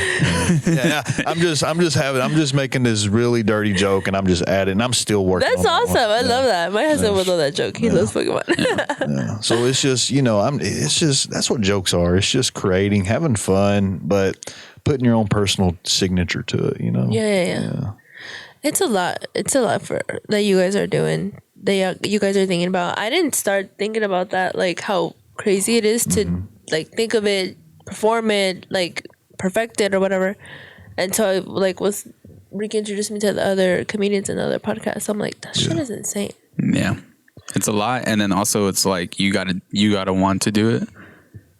Yeah, I'm just making this really dirty joke, and I'm just adding. And I'm still working. That's on awesome. I love that. My husband would love that joke. He loves Pokemon. Yeah. So it's just, it's just, that's what jokes are. It's just creating, having fun, but putting your own personal signature to it. Yeah. It's a lot. It's a lot for that you guys are doing. You guys are thinking about. I didn't start thinking about that, like how crazy it is to like think of it, perform it, like perfect it or whatever. And so I was Ricky introduced me to the other comedians and the other podcasts. I'm like, that shit is insane. Yeah, it's a lot, and then also it's like you gotta want to do it,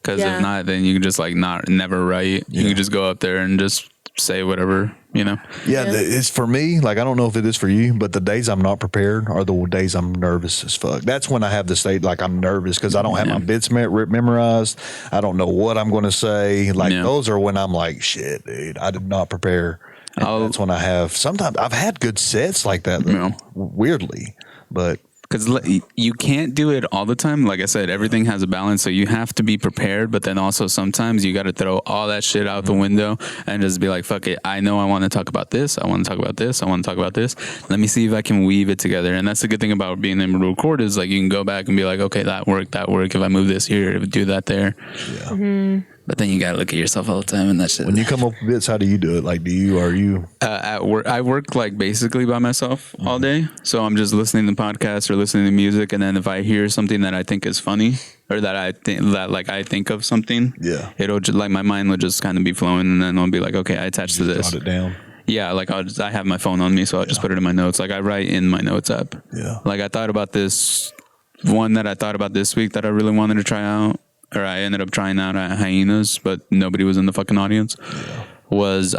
because if not, then you can just like never write. You can just go up there and just say whatever. Yeah, it's for me. Like, I don't know if it is for you, but the days I'm not prepared are the days I'm nervous as fuck. That's when I have the state like I'm nervous because I don't have my bits memorized. I don't know what I'm going to say. Like those are when I'm like, shit, dude, I did not prepare. And that's when I have. Sometimes I've had good sets like that, weirdly, but. Because you can't do it all the time. Like I said, everything has a balance, so you have to be prepared. But then also sometimes you got to throw all that shit out the window and just be like, fuck it. I know I want to talk about this. I want to talk about this. I want to talk about this. Let me see if I can weave it together. And that's the good thing about being able to record is like you can go back and be like, okay, that worked. If I move this here, if I do that there. Yeah. Mm-hmm. But then you gotta look at yourself all the time, and that shit. When you come up with bits, how do you do it? Like, are you at work? I work like basically by myself all day, so I'm just listening to podcasts or listening to music, and then if I hear something that I think is funny or that I think of something, it'll just like my mind will just kind of be flowing, and then I'll be like, okay, I attach to this. Jot it down. Yeah, like I have my phone on me, so I'll just put it in my notes. Like I write in my notes app. Yeah. Like I thought about this one that I thought about this week that I really wanted to try out. Or I ended up trying out at Hyenas, but nobody was in the fucking audience. Yeah. Was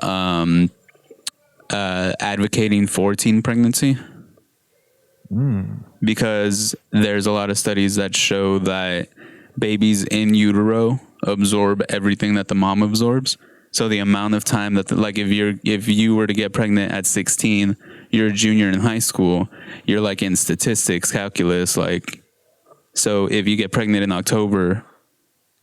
advocating for teen pregnancy. Because there's a lot of studies that show that babies in utero absorb everything that the mom absorbs. So the amount of time that if you were to get pregnant at 16, you're a junior in high school, you're like in statistics, calculus, like, so if you get pregnant in October,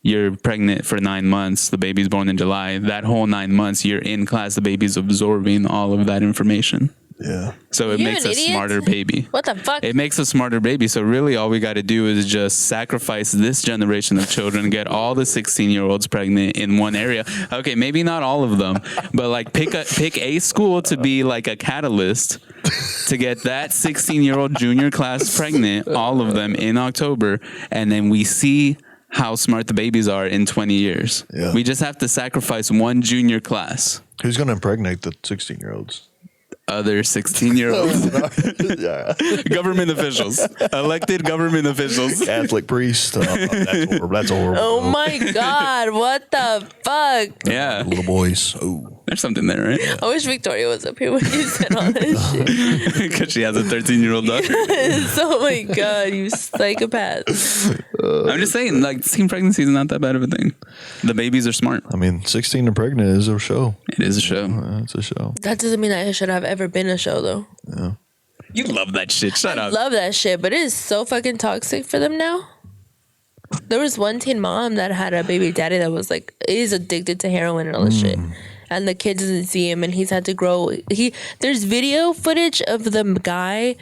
you're pregnant for 9 months, the baby's born in July, that whole 9 months you're in class, the baby's absorbing all of that information. Yeah. So it makes a smarter baby. What the fuck? It makes a smarter baby. So really all we got to do is just sacrifice this generation of children, get all the 16-year-olds pregnant in one area. Okay, maybe not all of them, but like pick a school to be like a catalyst to get that 16-year-old junior class pregnant, all of them in October, and then we see how smart the babies are in 20 years. Yeah. We just have to sacrifice one junior class. Who's going to impregnate the 16-year-olds? Other 16-year-olds. Government officials. Elected government officials. Catholic priests. That's horrible. Oh my God. What the fuck? Yeah. Little boys. Oh. There's something there, right? I wish Victoria was up here when you said all this shit. Because she has a 13-year-old daughter. Oh my God, you psychopath. I'm just saying, like, teen pregnancy is not that bad of a thing. The babies are smart. I mean, 16 and pregnant is a show. It is a show. It's a show. That doesn't mean that it should have ever been a show, though. Yeah. You love that shit. Shut up. I love that shit, but it is so fucking toxic for them now. There was one teen mom that had a baby daddy that was like, is addicted to heroin and all this shit. And the kid doesn't see him, and he's had to grow. There's video footage of the guy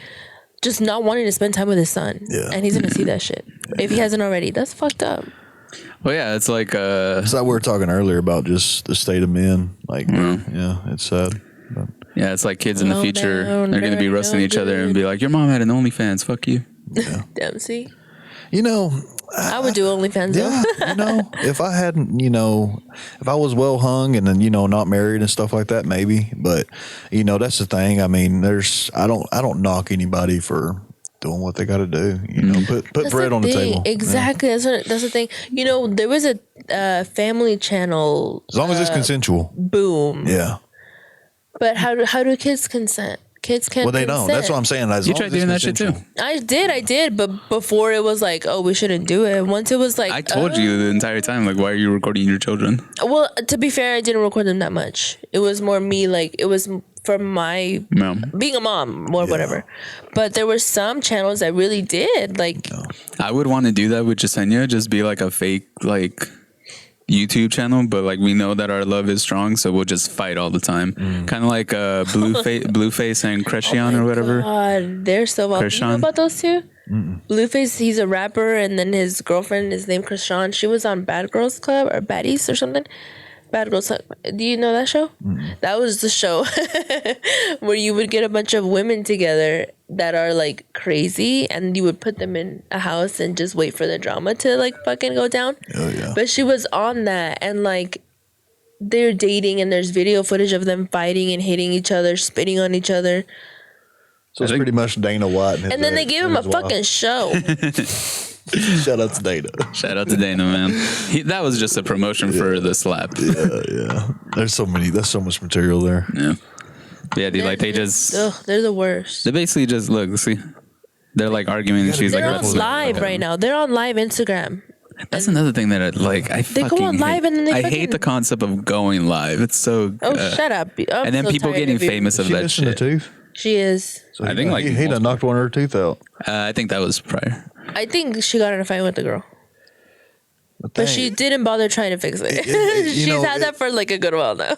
just not wanting to spend time with his son. Yeah. And he's gonna see that shit if he hasn't already. That's fucked up. Well, yeah, it's like It's like we were talking earlier about just the state of men. Like, yeah, it's sad. But yeah, it's like kids in the Oh, future. no, They're gonna be no, roasting no, each other and dude. be like, "Your mom had an OnlyFans. Fuck you." Damn, see, you know, I would do OnlyFans though. yeah, you know, if I hadn't, you know, if I was well hung and then, you know, not married and stuff like that, maybe. But, you know, that's the thing. I mean, I don't knock anybody for doing what they got to do. You know, put That's bread on the thing. table. Exactly. That's the thing. You know, there was a family channel As long as it's consensual. boom. Yeah. But how do kids consent? Kids can't. Well, they don't. That's what I'm saying. As You long tried as it's doing that shit too. consensual. I did. But before it was like, oh, we shouldn't do it. Once it was like, I told you the entire time, like, why are you recording your children? Well, to be fair, I didn't record them that much. It was more me, like, it was from my Mom. being a mom or whatever. But there were some channels that really did. Like, I would want to do that with Jasenia, just be like a fake, like, YouTube channel, but like we know that our love is strong, so we'll just fight all the time. Kind of like Blueface and Crescion or whatever. God, they're so well. You know Krishan? about those two? Blueface, he's a rapper, and then his girlfriend is named Krishan. She was on Bad Girls Club or Baddies or something. Bad Girls Club. Do you know that show? That was the show where you would get a bunch of women together that are like crazy, and you would put them in a house and just wait for the drama to like fucking go down. Oh, yeah. But she was on that, and like they're dating, and there's video footage of them fighting and hitting each other, spitting on each other. So it's pretty much Dana White. And then they gave him a fucking show. Shout out to Dana. Shout out to Dana, man. That was just a promotion for the slap. Yeah. There's so much material there. Yeah. Yeah, dude, like they just, Ugh, they're the worst. they basically just, look, see, they're like arguing and she's They're like, on "That's live right now. They're on live Instagram. That's another thing that I like. They go on live and then they I fucking- hate the concept of going live. It's so. Oh, shut up. I'm And then so people tired getting of you. famous of She that missing a shit. tooth. She is. So I think, like, he done knocked one of her tooth out. I think that was prior. I think she got in a fight with the girl. But dang, she didn't bother trying to fix it. you She's know, had that for like a good while now.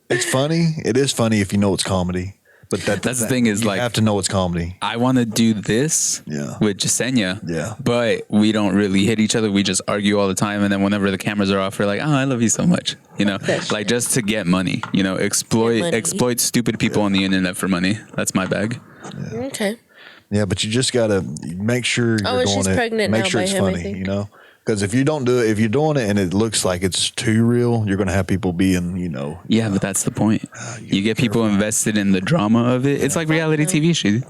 it's funny. It is funny if you know it's comedy. But That's the thing is, you like- have to know it's comedy. I want to do this Yeah. with Jasenia. Yeah. But we don't really hit each other. We just argue all the time. And then whenever the cameras are off, we're like, oh, I love you so much. You know, That shit. like just to get money, you know, money. exploit stupid people on the internet for money. That's my bag. Okay. Yeah, but you just gotta make sure you're Oh, and doing she's it. pregnant make now sure by it's him, I funny, think. you know. Because if you don't do it, if you're doing it and it looks like it's too real, you're gonna have people being, you know. Yeah, but that's the point. You get people invested in the drama of it. It's like reality TV shit.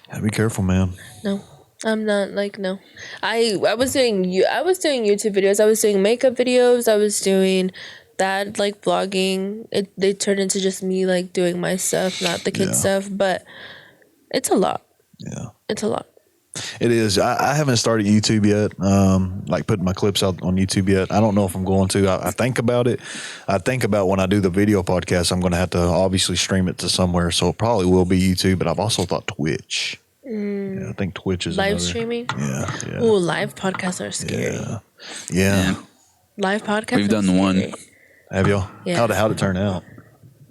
Gotta be careful, man. No. I'm not like no. I was doing YouTube videos. I was doing makeup videos. I was doing that like vlogging. They turned into just me like doing my stuff, not the kids' Yeah. stuff, but it's a lot. Yeah. It's a lot. It is. I haven't started YouTube yet. Like putting my clips out on YouTube yet. I don't know if I'm going to. I think about it. I think about when I do the video podcast, I'm going to have to obviously stream it to somewhere. So it probably will be YouTube, but I've also thought Twitch. Yeah, I think Twitch is Live another- streaming. Yeah. Ooh, live podcasts are scary. Yeah. Live podcasts. We've are done one. scary. Have y'all? Yeah. How'd it turn out?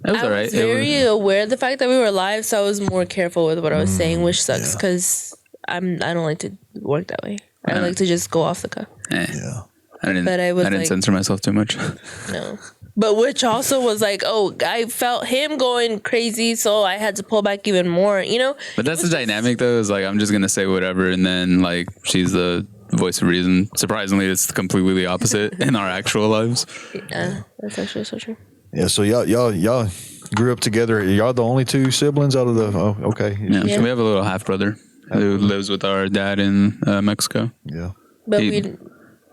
That was I all right. was very aware of the fact that we were live, so I was more careful with what I was saying, which sucks because I don't like to work that way. I like to just go off the cuff. Yeah. I didn't. But I was didn't like- censor myself too much. No. But which also was like, oh, I felt him going crazy, so I had to pull back even more, you know? But that's the dynamic, though. Is like I'm just gonna say whatever, and then like she's the voice of reason. Surprisingly, it's completely the opposite in our actual lives. Yeah, that's actually so true. Yeah. So y'all grew up together. Y'all the only two siblings out of the. Oh, okay. Yeah. Yeah. So we have a little half brother who lives with our dad in Mexico. Yeah. But He-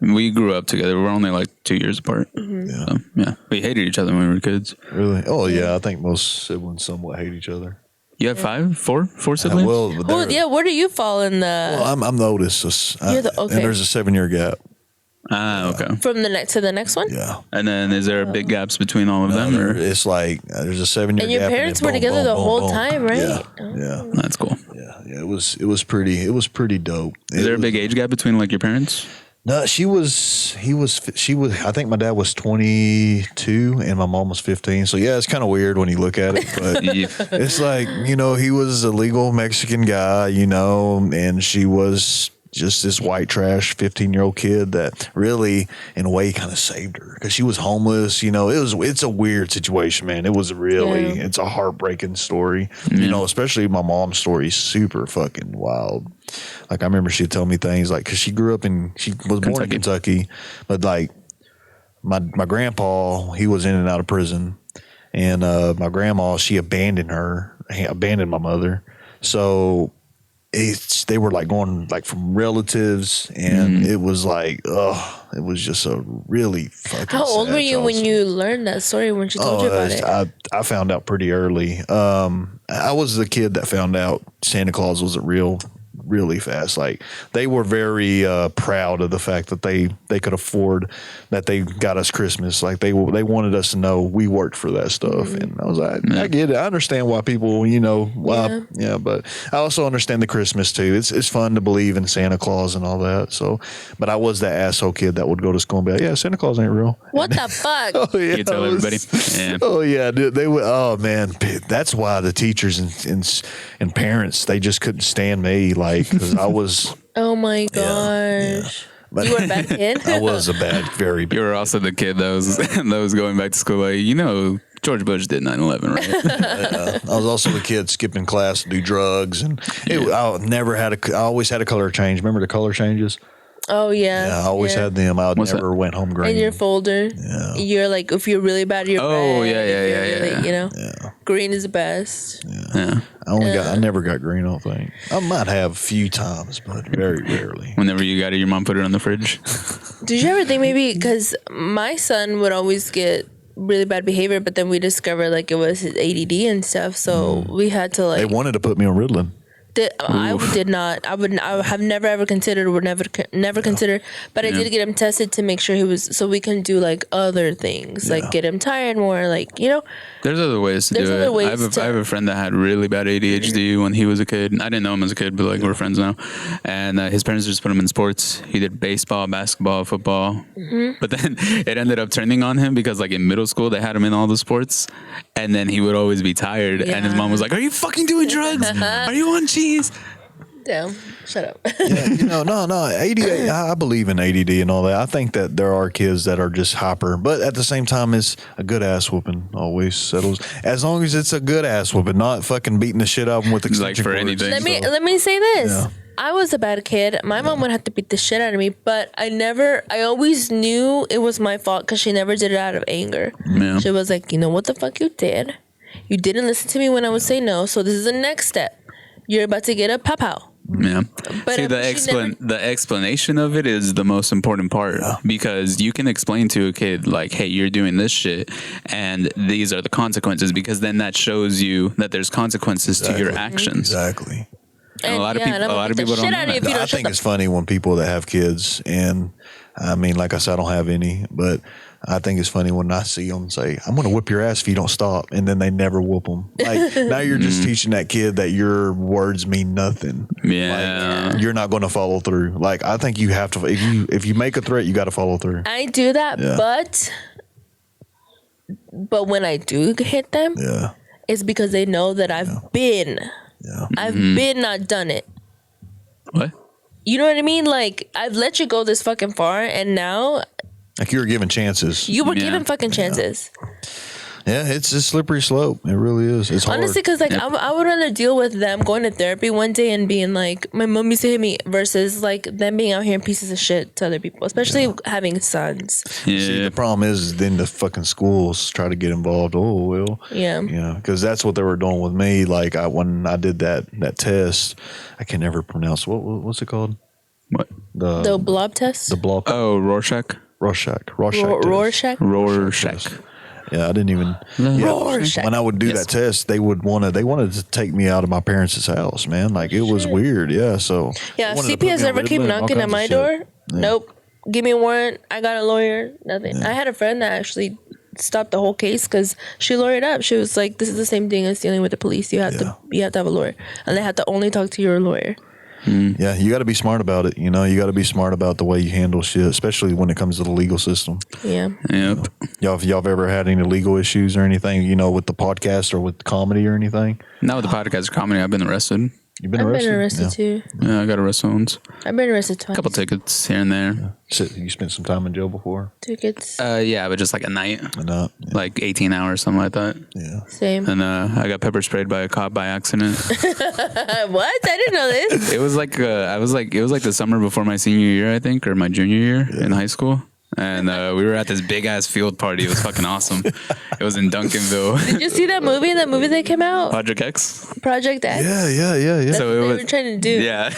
We grew up together. We're only like 2 years apart. Yeah. So, yeah, we hated each other when we were kids. Really? Oh, yeah. I think most siblings somewhat hate each other. You have four siblings. Well, but oh, they're- yeah, where do you fall in the well, I'm the oldest. You're the- okay. And there's a 7-year gap. Okay. from the next to the next one? Yeah. And then is there big gaps between all of them? Or? It's like there's a 7-year And your gap. parents then were boom, together boom, the boom, whole boom. time, right? Yeah. Oh. Yeah. That's cool. Yeah. It was pretty dope. Is there a big age gap between like your parents? No, she was. I think my dad was 22 and my mom was 15. So yeah, it's kind of weird when you look at it, but it's like, he was a legal Mexican guy, and she was just this white trash 15-year-old kid that really, in a way, kind of saved her because she was homeless. It's a weird situation, man. It was really, it's a heartbreaking story. Especially my mom's story is super fucking wild. Like I remember she'd tell me things like, because she was born in Kentucky, but like my grandpa, he was in and out of prison, and my grandma, she abandoned my mother. So they were like going like from relatives, and it was like, it was just a really fucking. How old were you when you learned that story? When she told you about it? I found out pretty early. I was the kid that found out Santa Claus wasn't real really fast. Like they were very proud of the fact that they could afford that they got us Christmas. Like they wanted us to know we worked for that stuff. And I was like, I get it. I understand why people, but I also understand the Christmas too. It's fun to believe in Santa Claus and all that. So, but I was that asshole kid that would go to school and be like, yeah, Santa Claus ain't real. What the fuck? Oh yeah, you tell everybody. Yeah. Oh yeah, dude, they would. Oh man, that's why the teachers and parents, they just couldn't stand me. Like, because I was. Oh my gosh. Yeah. But You were a bad kid? I was very bad. You were also the kid that was going back to school like, George Bush did 9/11, right? I was also the kid skipping class to do drugs, and I always had a color change. Remember the color changes? Oh yeah. Yeah, I always had them. I never went home green. In your folder, you're like, if you're really bad, you're red. Yeah. Green is the best. Yeah. I never got green, I don't think. I might have a few times, but very rarely. Whenever you got it, your mom put it on the fridge. Did you ever think maybe, because my son would always get really bad behavior, but then we discovered like it was his ADD and stuff, so we had to like. They wanted to put me on Ritalin. I did not. I have never ever considered. Would never considered. But I did get him tested to make sure he was. So we can do like other things, like get him tired more. Like There's other ways to do it. I have a friend that had really bad ADHD when he was a kid. I didn't know him as a kid, but like we're friends now. And his parents just put him in sports. He did baseball, basketball, football. But then it ended up turning on him because like in middle school they had him in all the sports, and then he would always be tired. Yeah. And his mom was like, "Are you fucking doing drugs? Are you on cheese?" Damn, shut up. No. ADD. I believe in ADD and all that. I think that there are kids that are just hyper, but at the same time, it's a good ass whooping always settles. As long as it's a good ass whooping, not fucking beating the shit out of them with extension Like for cords. anything. Let me say this. Yeah. I was a bad kid. My mom would have to beat the shit out of me, but I always knew it was my fault because she never did it out of anger. Yeah. She was like, you know what the fuck you did? You didn't listen to me when I would say no, so this is the next step. You're about to get a pow-pow. Yeah. But See, the explanation of it is the most important part because you can explain to a kid like, hey, you're doing this shit and these are the consequences, because then that shows you that there's consequences to your actions. Exactly. And a lot of people don't know that. I think it's funny when people that have kids, and I mean, like I said, I don't have any, but I think it's funny when I see them say, I'm going to whip your ass if you don't stop. And then they never whoop them. Like now you're just teaching that kid that your words mean nothing. Yeah. Like, you're not going to follow through. Like, I think you have to, if you make a threat, you got to follow through. I do that, but when I do hit them, it's because they know that I've been not done it. What? You know what I mean? Like, I've let you go this fucking far, and now Like you were given chances. you were given fucking chances. Yeah, it's a slippery slope. It really is. It's hard. Honestly, because like I would rather deal with them going to therapy one day and being like, my mom used to hit me, versus like them being out here and pieces of shit to other people, especially having sons. Yeah. See, the problem is then the fucking schools try to get involved. Oh, well. Yeah. Because that's what they were doing with me. Like when I did that test, I can never pronounce what's it called? What? The blob test? The blob. Oh, Rorschach. Rorschach. Rorschach? Rorschach. Yeah, I didn't even. Rorschach. When I would do that test, they wanted to take me out of my parents' house, man. Like it was weird. Yeah, so Yeah, they if wanted to put CPS me on ever Ritalin came and all knocking kinds at of my shit. door, Yeah. nope. Give me a warrant. I got a lawyer. Nothing. I had a friend that actually stopped the whole case because she lawyered up. She was like, "This is the same thing as dealing with the police. You have to have a lawyer, and they have to only talk to your lawyer." Yeah, you got to be smart about it. You know, you got to be smart about the way you handle shit, especially when it comes to the legal system. Yeah. Yep. Y'all have ever had any legal issues or anything, you know, with the podcast or with comedy or anything? Not with the podcast or comedy. I've been arrested. You've been I've arrested? been arrested Yeah. too. Yeah, I got arrested once. I've been arrested twice. A couple tickets here and there. Shit, you spent some time in jail before? Tickets. Yeah, but just like a night, Or not? Yeah. like 18 hours, something like that. Yeah. Same. And I got pepper sprayed by a cop by accident. What? I didn't know this. It was like it was like the summer before my senior year, I think, or my junior year in high school. And we were at this big ass field party. It was fucking awesome. It was in Duncanville. Did you see that movie? That movie that came out? Project X. Project X? Yeah. That's So what it they was- were trying to do. Yeah.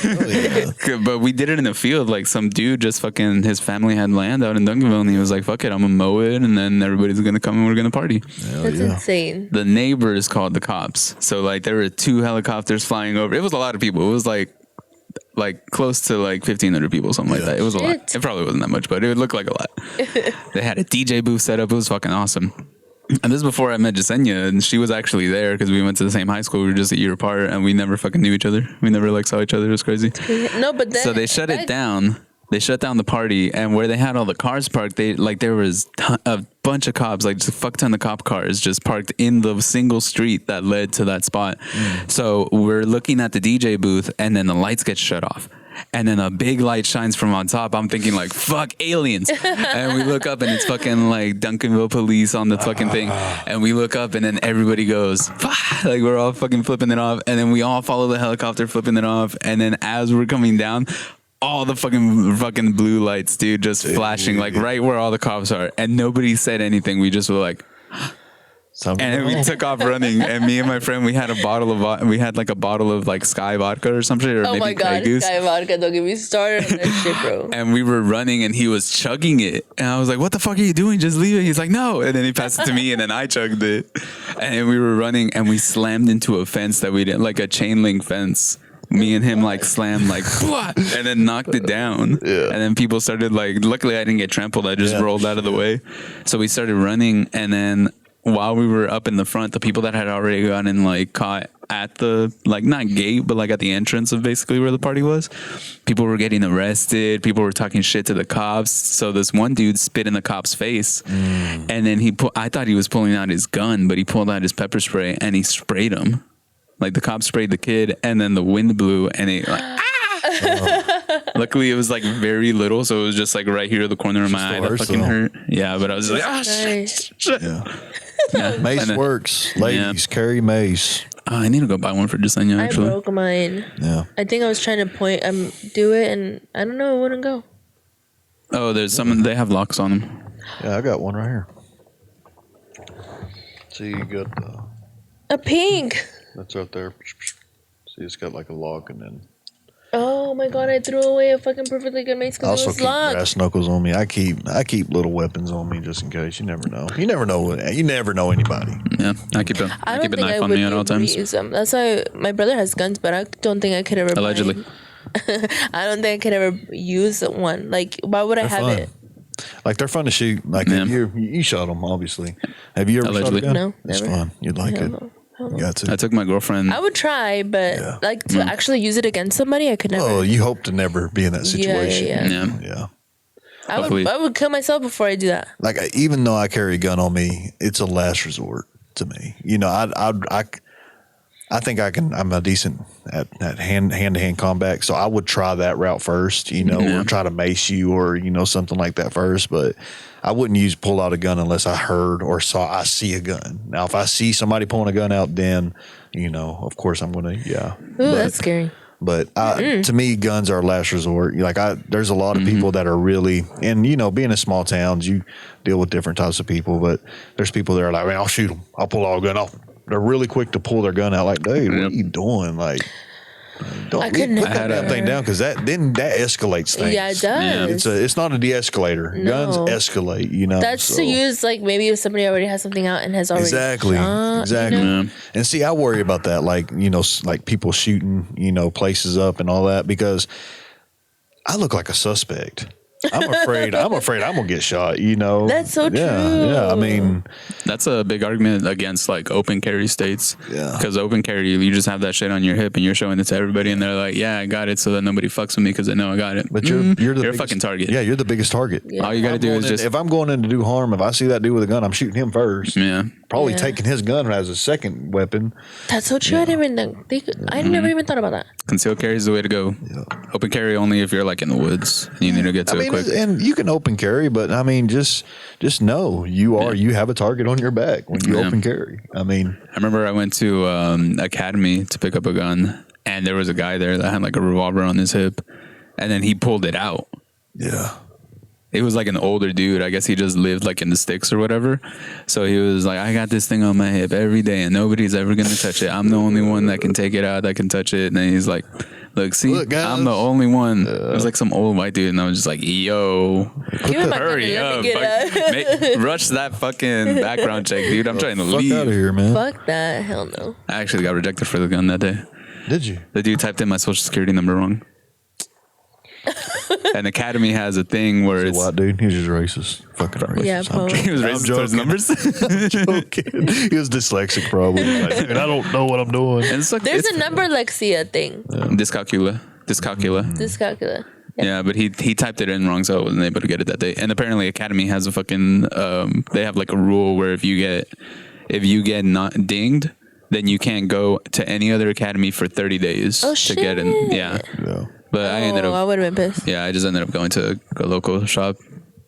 Yeah. But we did it in the field. Like some dude just fucking, his family had land out in Duncanville and he was like, fuck it, I'm gonna mow it and then everybody's gonna come and we're gonna party. That's insane. The neighbors called the cops. So like there were 2 helicopters flying over. It was a lot of people. It was like close to like 1,500 people, something like that. It was a lot. Shit. It probably wasn't that much, but it would look like a lot. They had a DJ booth set up. It was fucking awesome. And this is before I met Jasenia, and she was actually there because we went to the same high school. We were just a year apart, and we never fucking knew each other. We never like saw each other. It was crazy. No, but then, So they shut it down. They shut down the party, and where they had all the cars parked, there was a bunch of cops, like just a fuck ton of cop cars, just parked in the single street that led to that spot. So we're looking at the DJ booth, and then the lights get shut off, and then a big light shines from on top. I'm thinking like, fuck aliens, and we look up, and it's fucking like Duncanville police on the fucking thing, and we look up, and then everybody goes, fuck, like we're all fucking flipping it off, and then we all follow the helicopter flipping it off, and then as we're coming down, all the fucking blue lights, dude, just flashing like right where all the cops are, and nobody said anything. We just were like, Something and we wrong. took off running. And me and my friend, we had like a bottle of like Sky vodka or some shit, or Oh maybe my God. Grey Goose. Sky vodka. Don't get me started on that shit, bro. And we were running, and he was chugging it, and I was like, "What the fuck are you doing? Just leave it." He's like, "No," and then he passed it to me, and then I chugged it, and we were running, and we slammed into a fence that we didn't, like a chain link fence. Me and him like slammed like, and then knocked it down. Yeah. And then people started like, luckily I didn't get trampled. I just rolled out of the way. So we started running. And then while we were up in the front, the people that had already gotten like caught at the, like not gate, but like at the entrance of basically where the party was, people were getting arrested. People were talking shit to the cops. So this one dude spit in the cop's face. And then I thought he was pulling out his gun, but he pulled out his pepper spray and he sprayed him. Like the cop sprayed the kid, and then the wind blew, and it like. Luckily, it was like very little, so it was just like right here at the corner of my eye that fucking hurt. Yeah, but I was just like, Nice. shit. Yeah. Mace And then- works. Ladies, carry mace. I need to go buy one for Jasenia, I actually. broke mine. Yeah. I think I was trying to do it, and I don't know, it wouldn't go. Oh, there's some. They have locks on them. Yeah, I got one right here. See, you got A pink. that's right there. See, it's got like a lock, and then Oh my God! I threw away a fucking perfectly good mace I because it also was keep locked. brass knuckles on me. I keep little weapons on me just in case. You never know. You never know anybody. Yeah, I keep a I don't keep a think I knife on would me at all times. use them. That's why my brother has guns, but I don't think I could ever. buy Allegedly. them. I don't think I could ever use one. Like, why would I They're have fun. it? Like they're fun to shoot. Like Yeah. you shot them, obviously. Have you ever Allegedly. shot a gun? No, It's never. fun. You'd like Hell it. no. Hell no. You got to. I took my girlfriend. I would try, but Yeah. like to actually use it against somebody, I could never. Oh, you hope to never be in that situation. Yeah. Yeah. Yeah. Hopefully. I would kill myself before I do that. Like even though I carry a gun on me, it's a last resort to me. You know, I think I can. I'm a decent at hand to hand combat, so I would try that route first. You know, Yeah. or try to mace you, or something like that first. But I wouldn't pull out a gun unless I heard or I see a gun. Now, if I see somebody pulling a gun out, then of course I'm gonna Ooh, that's scary. But to me, guns are last resort. Like there's a lot of people that are really, and being in small towns, you deal with different types of people. But there's people that are like, man, I'll shoot them. I'll pull out a gun. They're really quick to pull their gun out. Like, dude, what are you doing? Like, don't I could put that never. damn thing down because that escalates things. Yeah, it does. It's not a de-escalator. No. Guns escalate. That's so. to use like maybe if somebody already has something out and has already Exactly. shot, you know? Yeah. And see, I worry about that, like like people shooting, places up and all that, because I look like a suspect. I'm afraid I'm gonna get shot. You know. That's so true. Yeah. I mean, That's a big argument against like open carry states. Yeah. Because open carry, you just have that shit on your hip and you're showing it to everybody, and they're like, "Yeah, I got it," so that nobody fucks with me because they know I got it. but you're the you're a biggest, fucking target. Yeah, you're the biggest target. Yeah. All you got to do is just If I'm going in to do harm, if I see that dude with a gun, I'm shooting him first. yeah. Probably Yeah. taking his gun as a second weapon. That's so true. I didn't even think. I never even thought about that. Concealed carry is the way to go. Open carry only if you're like in the woods and you need to get to I it mean, quick. and you can open carry, but I mean, just know you have a target on your back when you Yeah. open carry. I mean, I remember I went to Academy to pick up a gun, and there was a guy there that had like a revolver on his hip, and then he pulled it out. yeah. It was like an older dude. I guess he just lived like in the sticks or whatever. So he was like, I got this thing on my hip every day and nobody's ever going to touch it. I'm the only one that can take it out, that can touch it. And then he's like, look, guys. I'm the only one. It was like some old white dude. And I was just like, yo, Give me my gun hurry and let up. me get out. Rush that fucking background check, dude. I'm trying to Fuck leave. out of here, man. Fuck that. Hell no. I actually got rejected for the gun that day. Did you? The dude typed in my social security number wrong. And Academy has a thing where it's White dude, he was just racist. Fucking racist. Yeah, I'm probably. joking. he was I'm racist towards joking. numbers. Joking. He was dyslexic, probably. He's like, dude, I don't know what I'm doing. And it's like, There's it's a number Lexia thing. Dyscalculia. Dyscalculia. Yeah, but he typed it in wrong, so I wasn't able to get it that day. And apparently, Academy has a fucking they have like a rule where if you get not dinged, then you can't go to any other academy for 30 days Oh, to get in. shit. Yeah, Yeah. but I ended I up would have been pissed. I just ended up going to a local shop,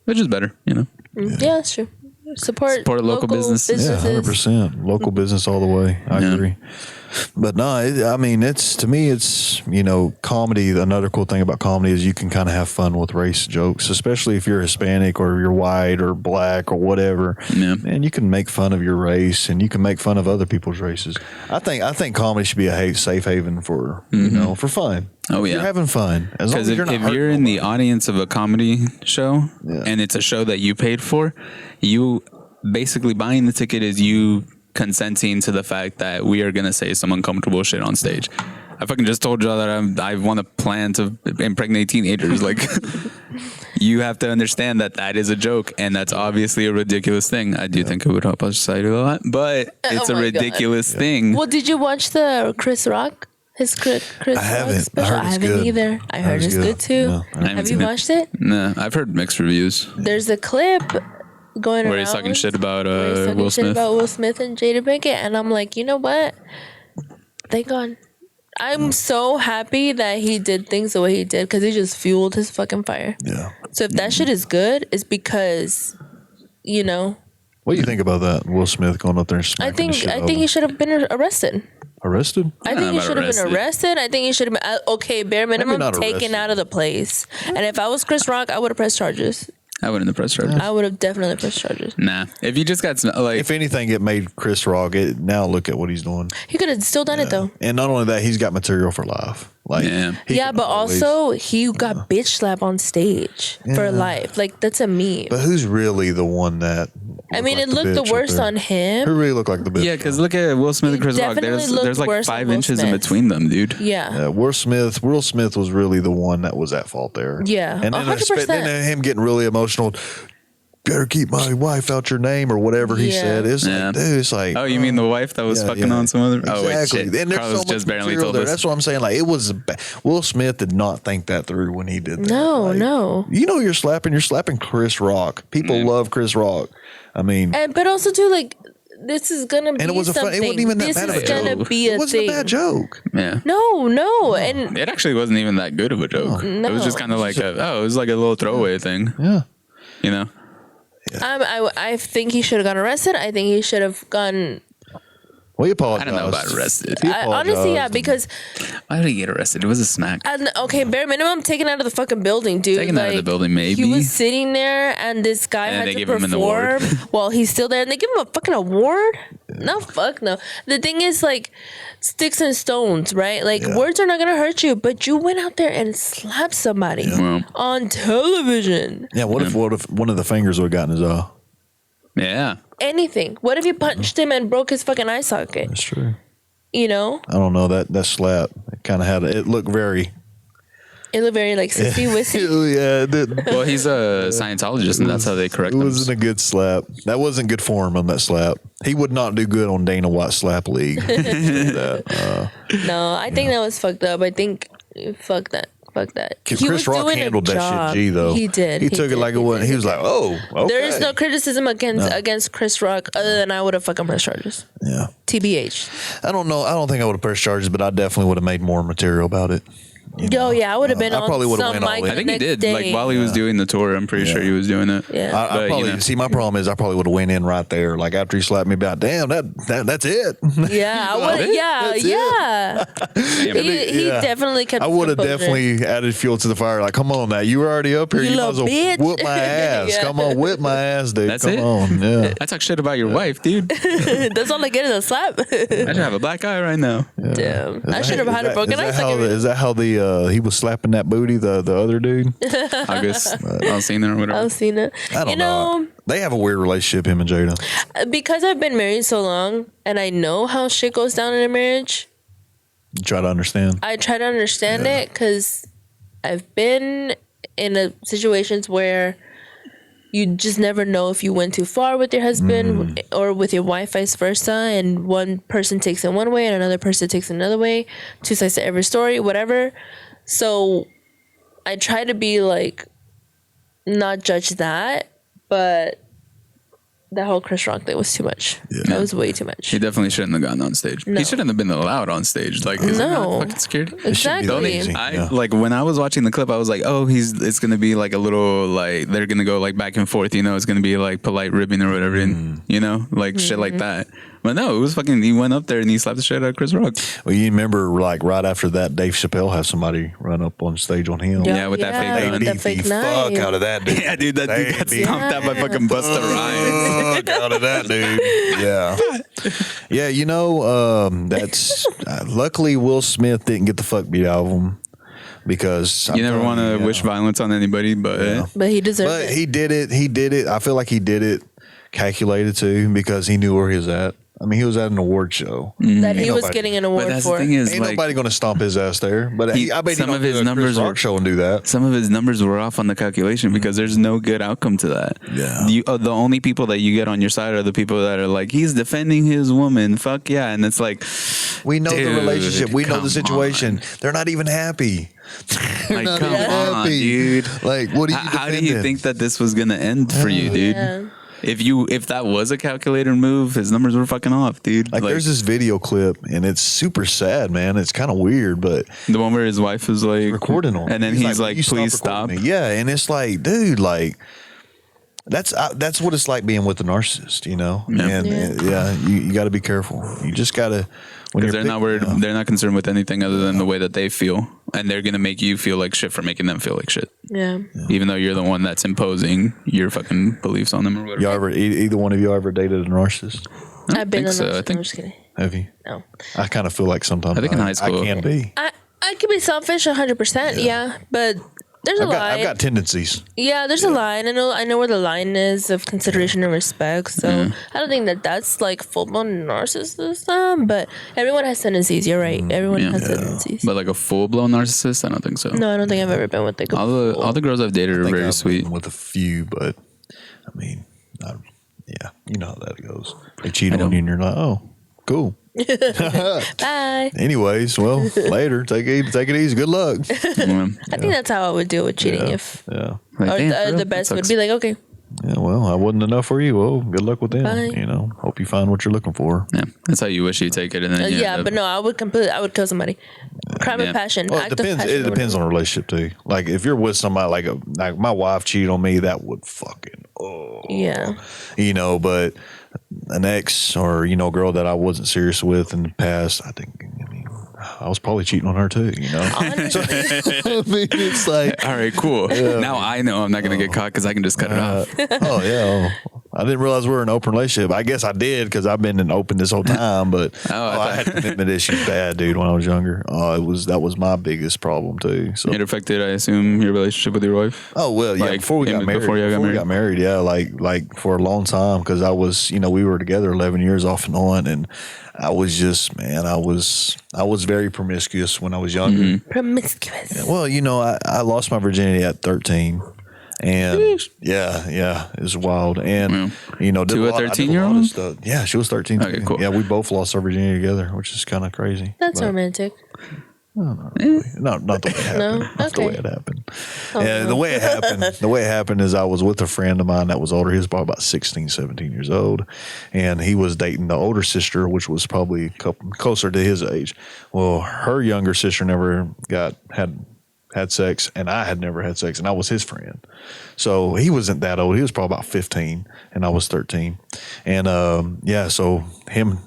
which is better, you know. Yeah, that's true. Support local businesses. Yeah, 100%. Local business all the way. I Yeah. agree. But no, I mean, to me, it's, comedy. Another cool thing about comedy is you can kind of have fun with race jokes, especially if you're Hispanic or you're white or black or whatever. Yeah. And you can make fun of your race and you can make fun of other people's races. I think comedy should be a safe haven for, for fun. Oh, If yeah. you're having fun. As long Because as you're not if hurting you're in the nobody. audience of a comedy show Yeah. and it's a show that you paid for, you basically buying the ticket is you consenting to the fact that we are going to say some uncomfortable shit on stage. I fucking just told y'all that I want a plan to impregnate teenagers. Like, you have to understand that is a joke, and that's obviously a ridiculous thing. I do think it would help our society a lot, but it's Oh a my God. ridiculous thing. Well, did you watch the Chris Rock? His Chris I Rock haven't. I special? heard I it's haven't good. either. I heard it's good too. No, I haven't Have seen you it. watched it? Nah, I've heard mixed reviews There's a clip going around where he's talking shit about where he's talking Will shit Smith. about Will Smith and Jada Pinkett, and I'm like, you know what? Thank God. I'm so happy that he did things the way he did because he just fueled his fucking fire. Yeah. So if that shit is good, it's because, What do you think about that? Will Smith going up there and I smacking think the shit out he of him? should have been arrested. Arrested? I think he about should have been arrested. arrested. I think he should have been okay, bare minimum, not taken arrested. out of the place. And if I was Chris Rock, I would have pressed charges. I wouldn't have pressed charges. I would have definitely pressed charges. Nah, if you just got like, If anything, it made Chris Rock. Now look at what he's doing. He could have still done it though. And not only that, he's got material for life. Like, Yeah. he Yeah, can but always- also he got bitch slapped on stage for life. Like that's a meme. But who's really the one that? I mean, it looked the worst on Who him. really looked like the bitch? yeah, because look at Will Smith and It Chris Rock. definitely There's looked like worse on 5 Will inches in Smith. between them, dude. Yeah. Will Smith was really the one that was at fault there. Yeah, and then, 100%. then him getting really emotional. Better keep my wife out your name or whatever he Yeah. said. It's Yeah. like, dude, it's like, Oh, you mean the wife that was yeah, fucking yeah. on some other? Oh wait, Exactly. shit. And there's Carlos so much just barely material told there. us. That's what I'm saying. Like it was Will Smith did not think that through when he did that. No, Like, no. You're slapping Chris Rock. People love Chris Rock. I mean, But also too, like this is gonna be and it was something. it wasn't even that this bad of a is gonna joke. be a It wasn't thing. a bad joke. Yeah. No, and It actually wasn't even that good of a joke. It was just No. kind of like it was like a little throwaway thing, Yeah. you know? I think he should have got arrested. I think he should have gone. Well, he I apologized. don't know about arrested. He Honestly, yeah, apologized. because Why did he get arrested? It was a smack. okay, bare minimum, taken out of the fucking building, dude. Taken out of the building, maybe. He was sitting there, and this guy And had they to give him an award. perform while he's still there, and they give him a fucking award. No, fuck no. The thing is, like, sticks and stones, right? Like, words are not gonna hurt you, but you went out there and slapped somebody Well, on television. Yeah. What if one of the fingers would have gotten his eye? yeah. Anything. What if you punched him and broke his fucking eye socket? That's true. You know? I don't know that slap. It kind of had it looked very. It looked very like sissy wissy. Yeah, Well, he's a Scientologist, and that's how they correct it them. wasn't a good slap. That wasn't good for him on that slap. He would not do good on Dana White's slap league. No, I think that was fucked up. I think fuck that. Fuck that. Chris Rock handled that shit G though. He did. He took it like it wasn't. He was like, oh, okay. There is no criticism against Chris Rock other than I would have fucking pressed charges. Yeah. TBH. I don't know. I don't think I would have pressed charges, but I definitely would have made more material about it. Yo, yeah, I would have been I on probably would've some went all mic in. I think he next did. day. Like while he was doing the tour, I'm pretty sure he was doing it. Yeah. I But, probably you know. see. My problem is I probably would have went in right there. Like after he slapped me, about damn that's it. Yeah, I would. Yeah, That's yeah. He Yeah. definitely kept. I his would have composure. definitely added fuel to the fire. Like, come on now, you were already up here. You You might as well little bitch. whoop my ass. Yeah. Come on, whip my ass, dude. That's come it? on, yeah. I talk shit about your wife, dude. That's all I get is a slap. I should have a black eye right now. Damn, I should have had a broken eye. Is that how he was slapping that booty? The other dude. August Alsina or whatever. I've seen it. I don't You know. They have a weird relationship, him and Jada. Because I've been married so long and I know how shit goes down in a marriage, You try to understand. I try to understand it because I've been in situations where you just never know if you went too far with your husband or with your wife, vice versa, and one person takes it one way and another person takes it another way. Two sides to every story, whatever. So I try to be like, not judge that, but that whole Chris Rock thing was too much. Yeah. That was way too much. He definitely shouldn't have gotten on stage. No. He shouldn't have been allowed on stage. Like, is it No. not fucking security? It should be that Exactly. easy. I Yeah. like when I was watching the clip, I was like, oh, it's gonna be like a little like they're gonna go like back and forth, you know, it's gonna be like polite ribbing or whatever, and you know, like shit like that. But no, it was fucking. He went up there and he slapped the shit out of Chris Rock. Well, you remember, like right after that, Dave Chappelle had somebody run up on stage on him. Yeah, with that fake They gun. beat that fake the fuck knife. out of that dude. Yeah, dude, that dude got They stomped out by fucking Busta Rhymes. fuck out of that dude. Yeah, yeah. You know, that's luckily Will Smith didn't get the fuck beat out of him because You never want to wish violence on anybody, but But he deserved But it. he did it. He did it. I feel like he did it calculated too because he knew where he was at. I mean, he was at an award show. that he Ain't was nobody- getting an but award that's for. the thing is Ain't like nobody going to stomp his ass there. But I bet some he of don't his do a numbers Chris Rock were- show and do that. some of his numbers were off on the calculation because there's no good outcome to that. Yeah. The only people that you get on your side are the people that are like, he's defending his woman. Fuck yeah. And it's like, We know the dude, relationship. We know come the situation. They're not even happy. They're Like, not come even on, happy. dude. Like, what are you How do you defending? think that this was gonna end for you, dude? Yeah. If that was a calculator move, his numbers were fucking off, dude. Like, there's this video clip, and it's super sad, man. It's kind of weird, but the one where his wife is like recording on. and then he's like, "Will you please stop. recording me?" Yeah, and it's like, dude, like that's what it's like being with a narcissist, you know. Yeah. And you got to be careful. You just got to when Because you're they're not worried. They're not concerned with anything other than the way that they feel, and they're gonna make you feel like shit for making them feel like shit, Yeah. even though you're the one that's imposing your fucking beliefs on them or whatever. Y'all ever either one of you ever dated a narcissist? I've been think on so. that. I think- I'm just kidding. Have you? No. I kind of feel like sometimes I think in high school- I can be. I could be selfish 100%, yeah. But there's a line. I've got tendencies. Yeah, there's a line. I know where the line is of consideration and respect. So I don't think that that's like full blown narcissism, but everyone has tendencies. You're right. Everyone Yeah. has tendencies. But like a full blown narcissist, I don't think so. No, I don't think I've ever been with like a All the girls I've dated I are think very I've sweet. been with a few, but I mean, yeah, you know how that goes. They cheat on don't. you, and you're like, oh, cool. bye. Anyways, well, later. Take it easy. Good luck. Yeah. I think that's how I would deal with cheating if Yeah. Like, or damn, for real? the best That would sucks. be like, okay, Yeah. Well, I wasn't enough for you. Well, good luck with them. Bye. You know, hope you find what you're looking for. Yeah, that's how you wish you take it, and then you yeah, end up- but no, I would kill somebody. Crime Yeah. of passion. Well, it act of depends. passion, It depends on the relationship too. Like if you're with somebody like my wife cheated on me, that would fucking Yeah. you know. But an ex or girl that I wasn't serious with in the past, I mean, I was probably cheating on her too. You know. Honestly, I mean, it's like, all right, cool. Now I know I'm not gonna get caught because I can just cut it off. oh yeah. I didn't realize we were in an open relationship. I guess I did because I've been in open this whole time. But I had commitment issues bad, dude. When I was younger, that was my biggest problem too. So It affected, I assume, your relationship with your wife. oh well, yeah. Like, before we got married, before you got married? yeah, like for a long time because I was we were together 11 years off and on, and I was just, man, I was very promiscuous when I was younger. Promiscuous. Well, I lost my virginity at 13. And yeah, it was wild. And did To a I did 13-year-old? lot of stuff. Yeah, she was 13. Okay, cool. Yeah, we both lost our virginity together, which is kind of crazy. That's romantic. Not the way it happened. No? Not the Okay. way it happened. Oh, Yeah, no. the way it happened is I was with a friend of mine that was older. He was probably about 16, 17 years old. And he was dating the older sister, which was probably a couple closer to his age. Well, her younger sister never had sex, and I had never had sex, and I was his friend. So he wasn't that old. He was probably about 15, and I was 13. And so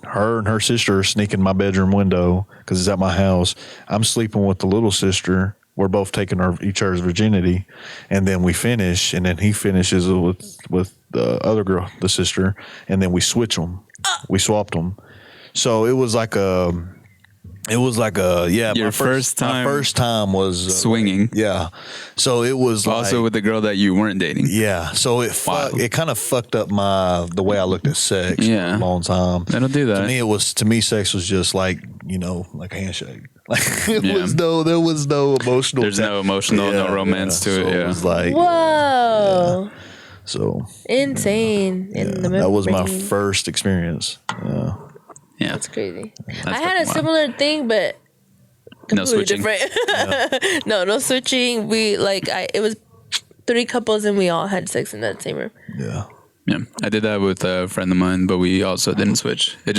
her and her sister are sneaking my bedroom window because it's at my house. I'm sleeping with the little sister. We're both taking each other's virginity, and then we finish, and then he finishes with the other girl, the sister, and then we switch them. We swapped them. So it was like a. Your first time My first time was swinging. Yeah, so it was Also with the girl that you weren't dating. yeah. So it kind of fucked up the way I looked at sex for a long time. That'll do that. To me sex was just like like a handshake. Like there was no emotional. There's no emotional, no romance to it. So Yeah. it was like Whoa. so. Insane. In the That was my brain. first experience. Yeah. That's crazy. That's I had a fucking wild. similar thing, but No completely switching. different. No switching. It was 3 couples and we all had sex in that same room. Yeah. Yeah, I did that with a friend of mine, but we also didn't switch. I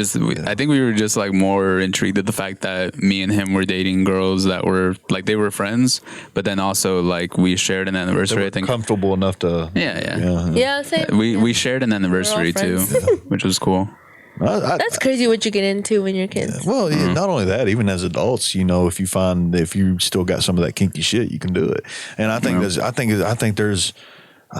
think we were just like more intrigued at the fact that me and him were dating girls that were like they were friends, but then also like we shared an anniversary. I think. Comfortable enough to. Yeah, same. We shared an anniversary too, friends. which was cool. That's crazy what you get into when you're kids. Well, not only that, even as adults, if you still got some of that kinky shit, you can do it. And I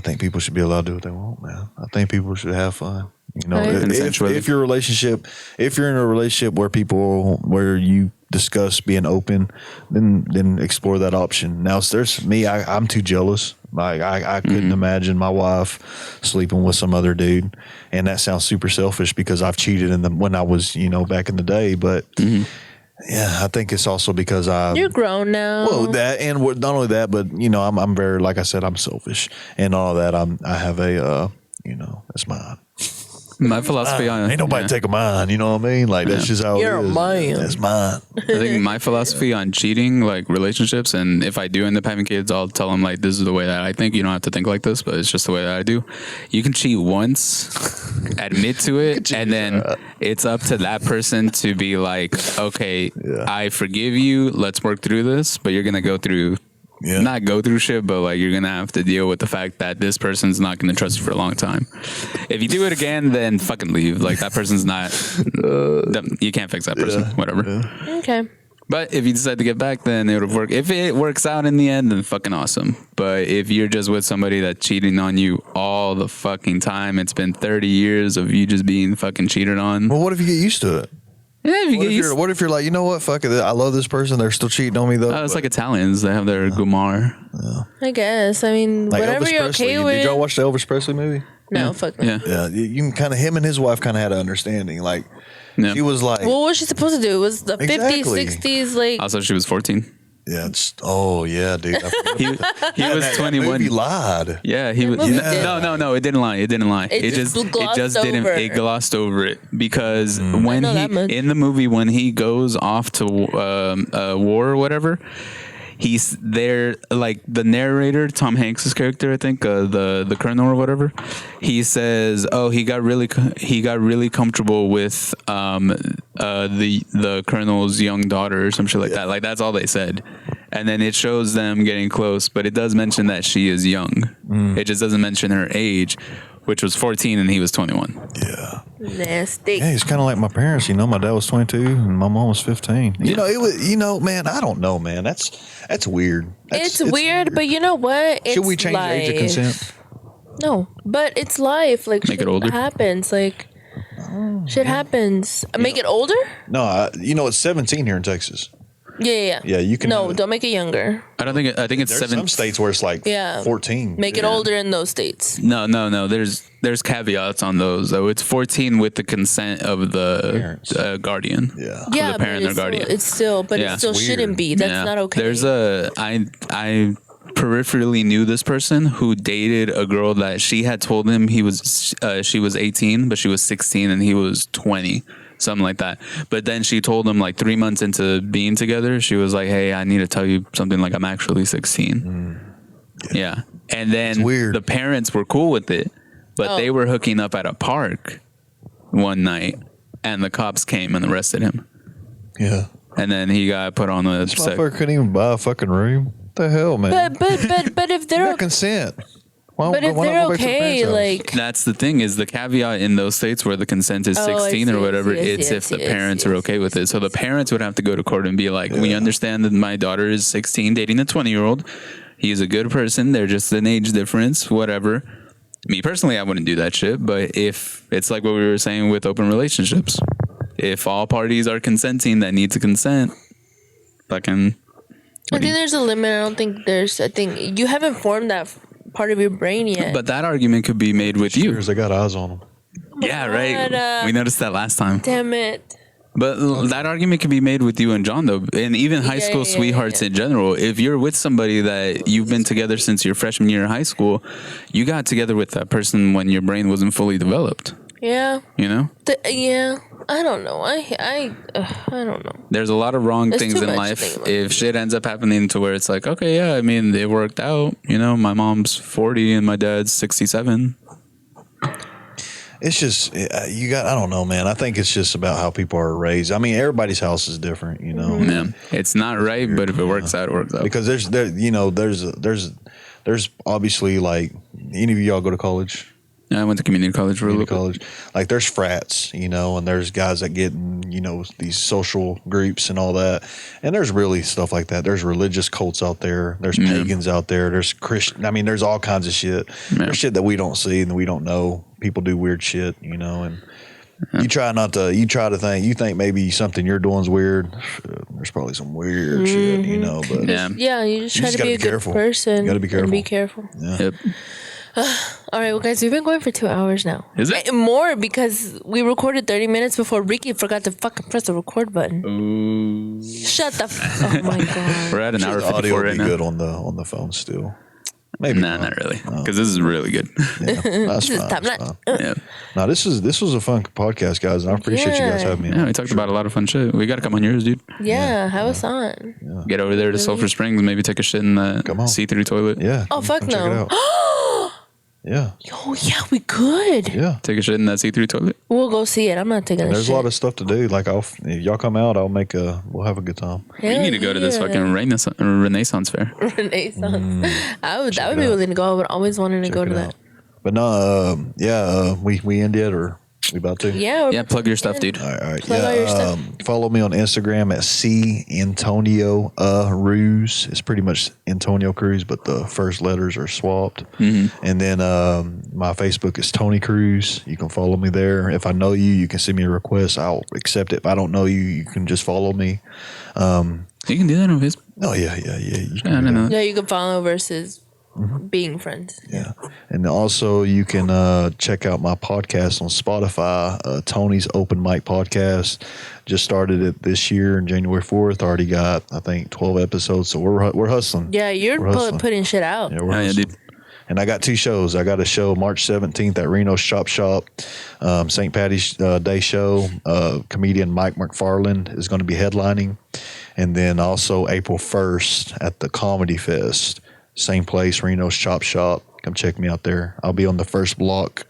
think people should be allowed to do what they want, man. I think people should have fun. Right. If your relationship, if you're in a relationship where you discuss being open, then explore that option. Now, there's me. I'm too jealous. Like I couldn't imagine my wife sleeping with some other dude, and that sounds super selfish because I've cheated when I was back in the day. But yeah, I think it's also because You're grown now. well that and not only that, but I'm very, like I said, I'm selfish and all that. I have a that's mine. My philosophy on Ain't nobody taking mine. You know what I mean? Like that's just how You're it is. mine. That's mine. I think my philosophy on cheating, like relationships, and if I do end up having kids, I'll tell them like this is the way that I think. You don't have to think like this, but it's just the way that I do. You can cheat once, admit to it, and then it's up to that person to be like, okay, I forgive you. Let's work through this, but you're gonna go through. Not go through shit, but like you're gonna have to deal with the fact that this person's not gonna trust you for a long time. If you do it again, then fucking leave. Like that person's not. You can't fix that person. Whatever. Okay. But if you decide to get back, then it'll work. If it works out in the end, then fucking awesome. But if you're just with somebody that's cheating on you all the fucking time, it's been 30 years of you just being fucking cheated on. Well, what if you get used to it? Yeah, if you get used. What if you're like, you know what? Fuck it. I love this person. They're still cheating on me though. Oh, it's like Italians. They have their gumar. I guess. I mean, Like whatever Elvis you're Presley. okay with. Did y'all watch the Elvis Presley movie? No, fuck no. Yeah. Yeah, you can kind of him and his wife kind of had an understanding. Like Yeah. she was like, Well, what was she supposed to do? It was the Exactly. 50s, 60s, like. Also, she was 14. yeah, yeah, dude. I forgot. He was That 21. movie lied. Yeah, he was. movie did. No, it didn't lie. It didn't lie. It just glossed didn't. over. It glossed over it because when know that much. in the movie when he goes off to war or whatever, he's there. Like the narrator, Tom Hanks's character, I think, the colonel or whatever. He says, "Oh, he got really comfortable with the colonel's young daughter or some shit like that." Like that's all they said. And then it shows them getting close, but it does mention that she is young. It just doesn't mention her age, which was 14 and he was 21. Yeah. Nasty. Yeah, he's kind of like my parents. My dad was 22 and my mom was 15. It was. Man, I don't know, man. That's weird. It's weird, but you know what? It's should we change the age of life. consent? No, but it's life. Like Make it shit older? happens. Like shit happens. Make it older? No, it's 17 here in Texas. Yeah. Yeah, you can. No, don't make it younger. I don't think. I think it's There's 7. some states where it's like 14. Make it older in those states. No. There's caveats on those. So it's 14 with the consent of the guardian. Yeah. Yeah, the parent or guardian. It still shouldn't be. That's not okay. There's I peripherally knew this person who dated a girl that she had told him she was 18, but she was 16 and he was 20. Something like that. But then she told him like 3 months into being together, she was like, hey, I need to tell you something, like I'm actually 16. Yeah. And then the parents were cool with it, but they were hooking up at a park one night and the cops came and arrested him. Yeah. And then he got put on the This motherfucker couldn't even buy a fucking room. What the hell, man? But if they're consent. But if they're okay, like that's the thing is the caveat in those states where the consent is 16 or whatever, it's if the parents are okay with it. So the parents would have to go to court and be like, we understand that my daughter is 16 dating a 20-year-old. He's a good person. They're just an age difference, whatever. Me personally, I wouldn't do that shit. But if it's like what we were saying with open relationships, if all parties are consenting that need to consent, fucking. I think there's a limit. I think you haven't formed that part of your brain yet. But that argument could be made with you. I got eyes on them. Yeah, right. We noticed that last time. Damn it. But that argument can be made with you and John, though, and even high school sweethearts in general. If you're with somebody that you've been together since your freshman year of high school, you got together with that person when your brain wasn't fully developed. Yeah. You know? I don't know. I don't know. There's a lot of wrong things in life. If shit ends up happening to where it's like, okay, yeah, I mean, it worked out. You know, my mom's 40 and my dad's 67. It's just, I don't know, man. I think it's just about how people are raised. I mean, everybody's house is different, you know. Yeah. It's not right, but if it works out, it works out. Because there's obviously like, any of y'all go to college? I went to community college for a little college. Like there's frats, you know, and there's guys that get in, you know, these social groups and all that. And there's really stuff like that. There's religious cults out there. There's pagans out there. There's Christian. I mean, there's all kinds of shit. Yeah. There's shit that we don't see and we don't know. People do weird shit, you know, and you try to think, you think maybe something you're doing is weird. There's probably some weird shit, you know, but you just try to be a good person. You got to be careful. And be careful. Yeah. Yep. All right, well, guys, we've been going for 2 hours now. Is it? More because we recorded 30 minutes before Ricky forgot to fucking press the record button. Ooh. Shut the oh, my God. We're at an hour 54 audio right now. Good on the phone still. Maybe not really. Because this is really good. Yeah, that's fine. Yeah. No, this was a fun podcast, guys, and I appreciate you guys having me on. Yeah, we talked about a lot of fun shit. We got to come on yours, dude. Yeah, have us on. Yeah. Get over there to Sulphur Springs, maybe take a shit in the C3 toilet. Yeah. Oh, fuck no. Check it out. Yeah. Oh, yeah, we could. Yeah. Take a shit in that C3 toilet. We'll go see it. I'm not taking a shit. There's a lot of stuff to do. Like, if y'all come out, we'll have a good time. We need to go to this fucking Renaissance fair. Renaissance. I would be willing to go. I would always wanted to go to that. But no, we end it or we about to? Yeah. Plug your stuff, dude. All right. Plug all your stuff. Follow me on Instagram at C Antonio Ruse. It's pretty much Antonio Cruz, but the first letters are swapped. Mm-hmm. And then my Facebook is Tony Cruz. You can follow me there. If I know you, you can send me a request. I'll accept it. If I don't know you, you can just follow me. You can do that on Facebook. Oh yeah. I don't know. Yeah, you can follow versus being friends. Yeah. And also you can check out my podcast on Spotify, Tony's Open Mic Podcast. Just started it this year on January 4th. Already got, I think, 12 episodes. So we're hustling. Yeah, you're putting shit out. Yeah, we're hustling. Dude. And I got 2 shows. I got a show March 17th at Reno's Chop Shop, St. Patty's Day show. Comedian Mike McFarland is going to be headlining. And then also April 1st at the Comedy Fest. Same place, Reno's Chop Shop. Come check me out there. I'll be on the first block.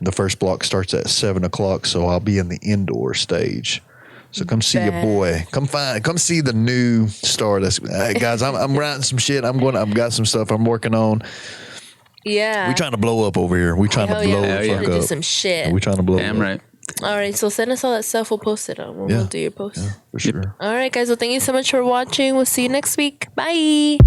The first block starts at 7:00, so I'll be in the indoor stage. So come see your boy. Come see the new star. Guys, I'm writing some shit. I've got some stuff I'm working on. Yeah. We trying to blow up over here. We trying to blow the fuck up. Do some shit. We trying to blow Damn up. right. All right, so send us all that stuff. We'll post it on. We'll do your post. Yeah, for sure. All right, guys. Well, thank you so much for watching. We'll see you next week. Bye.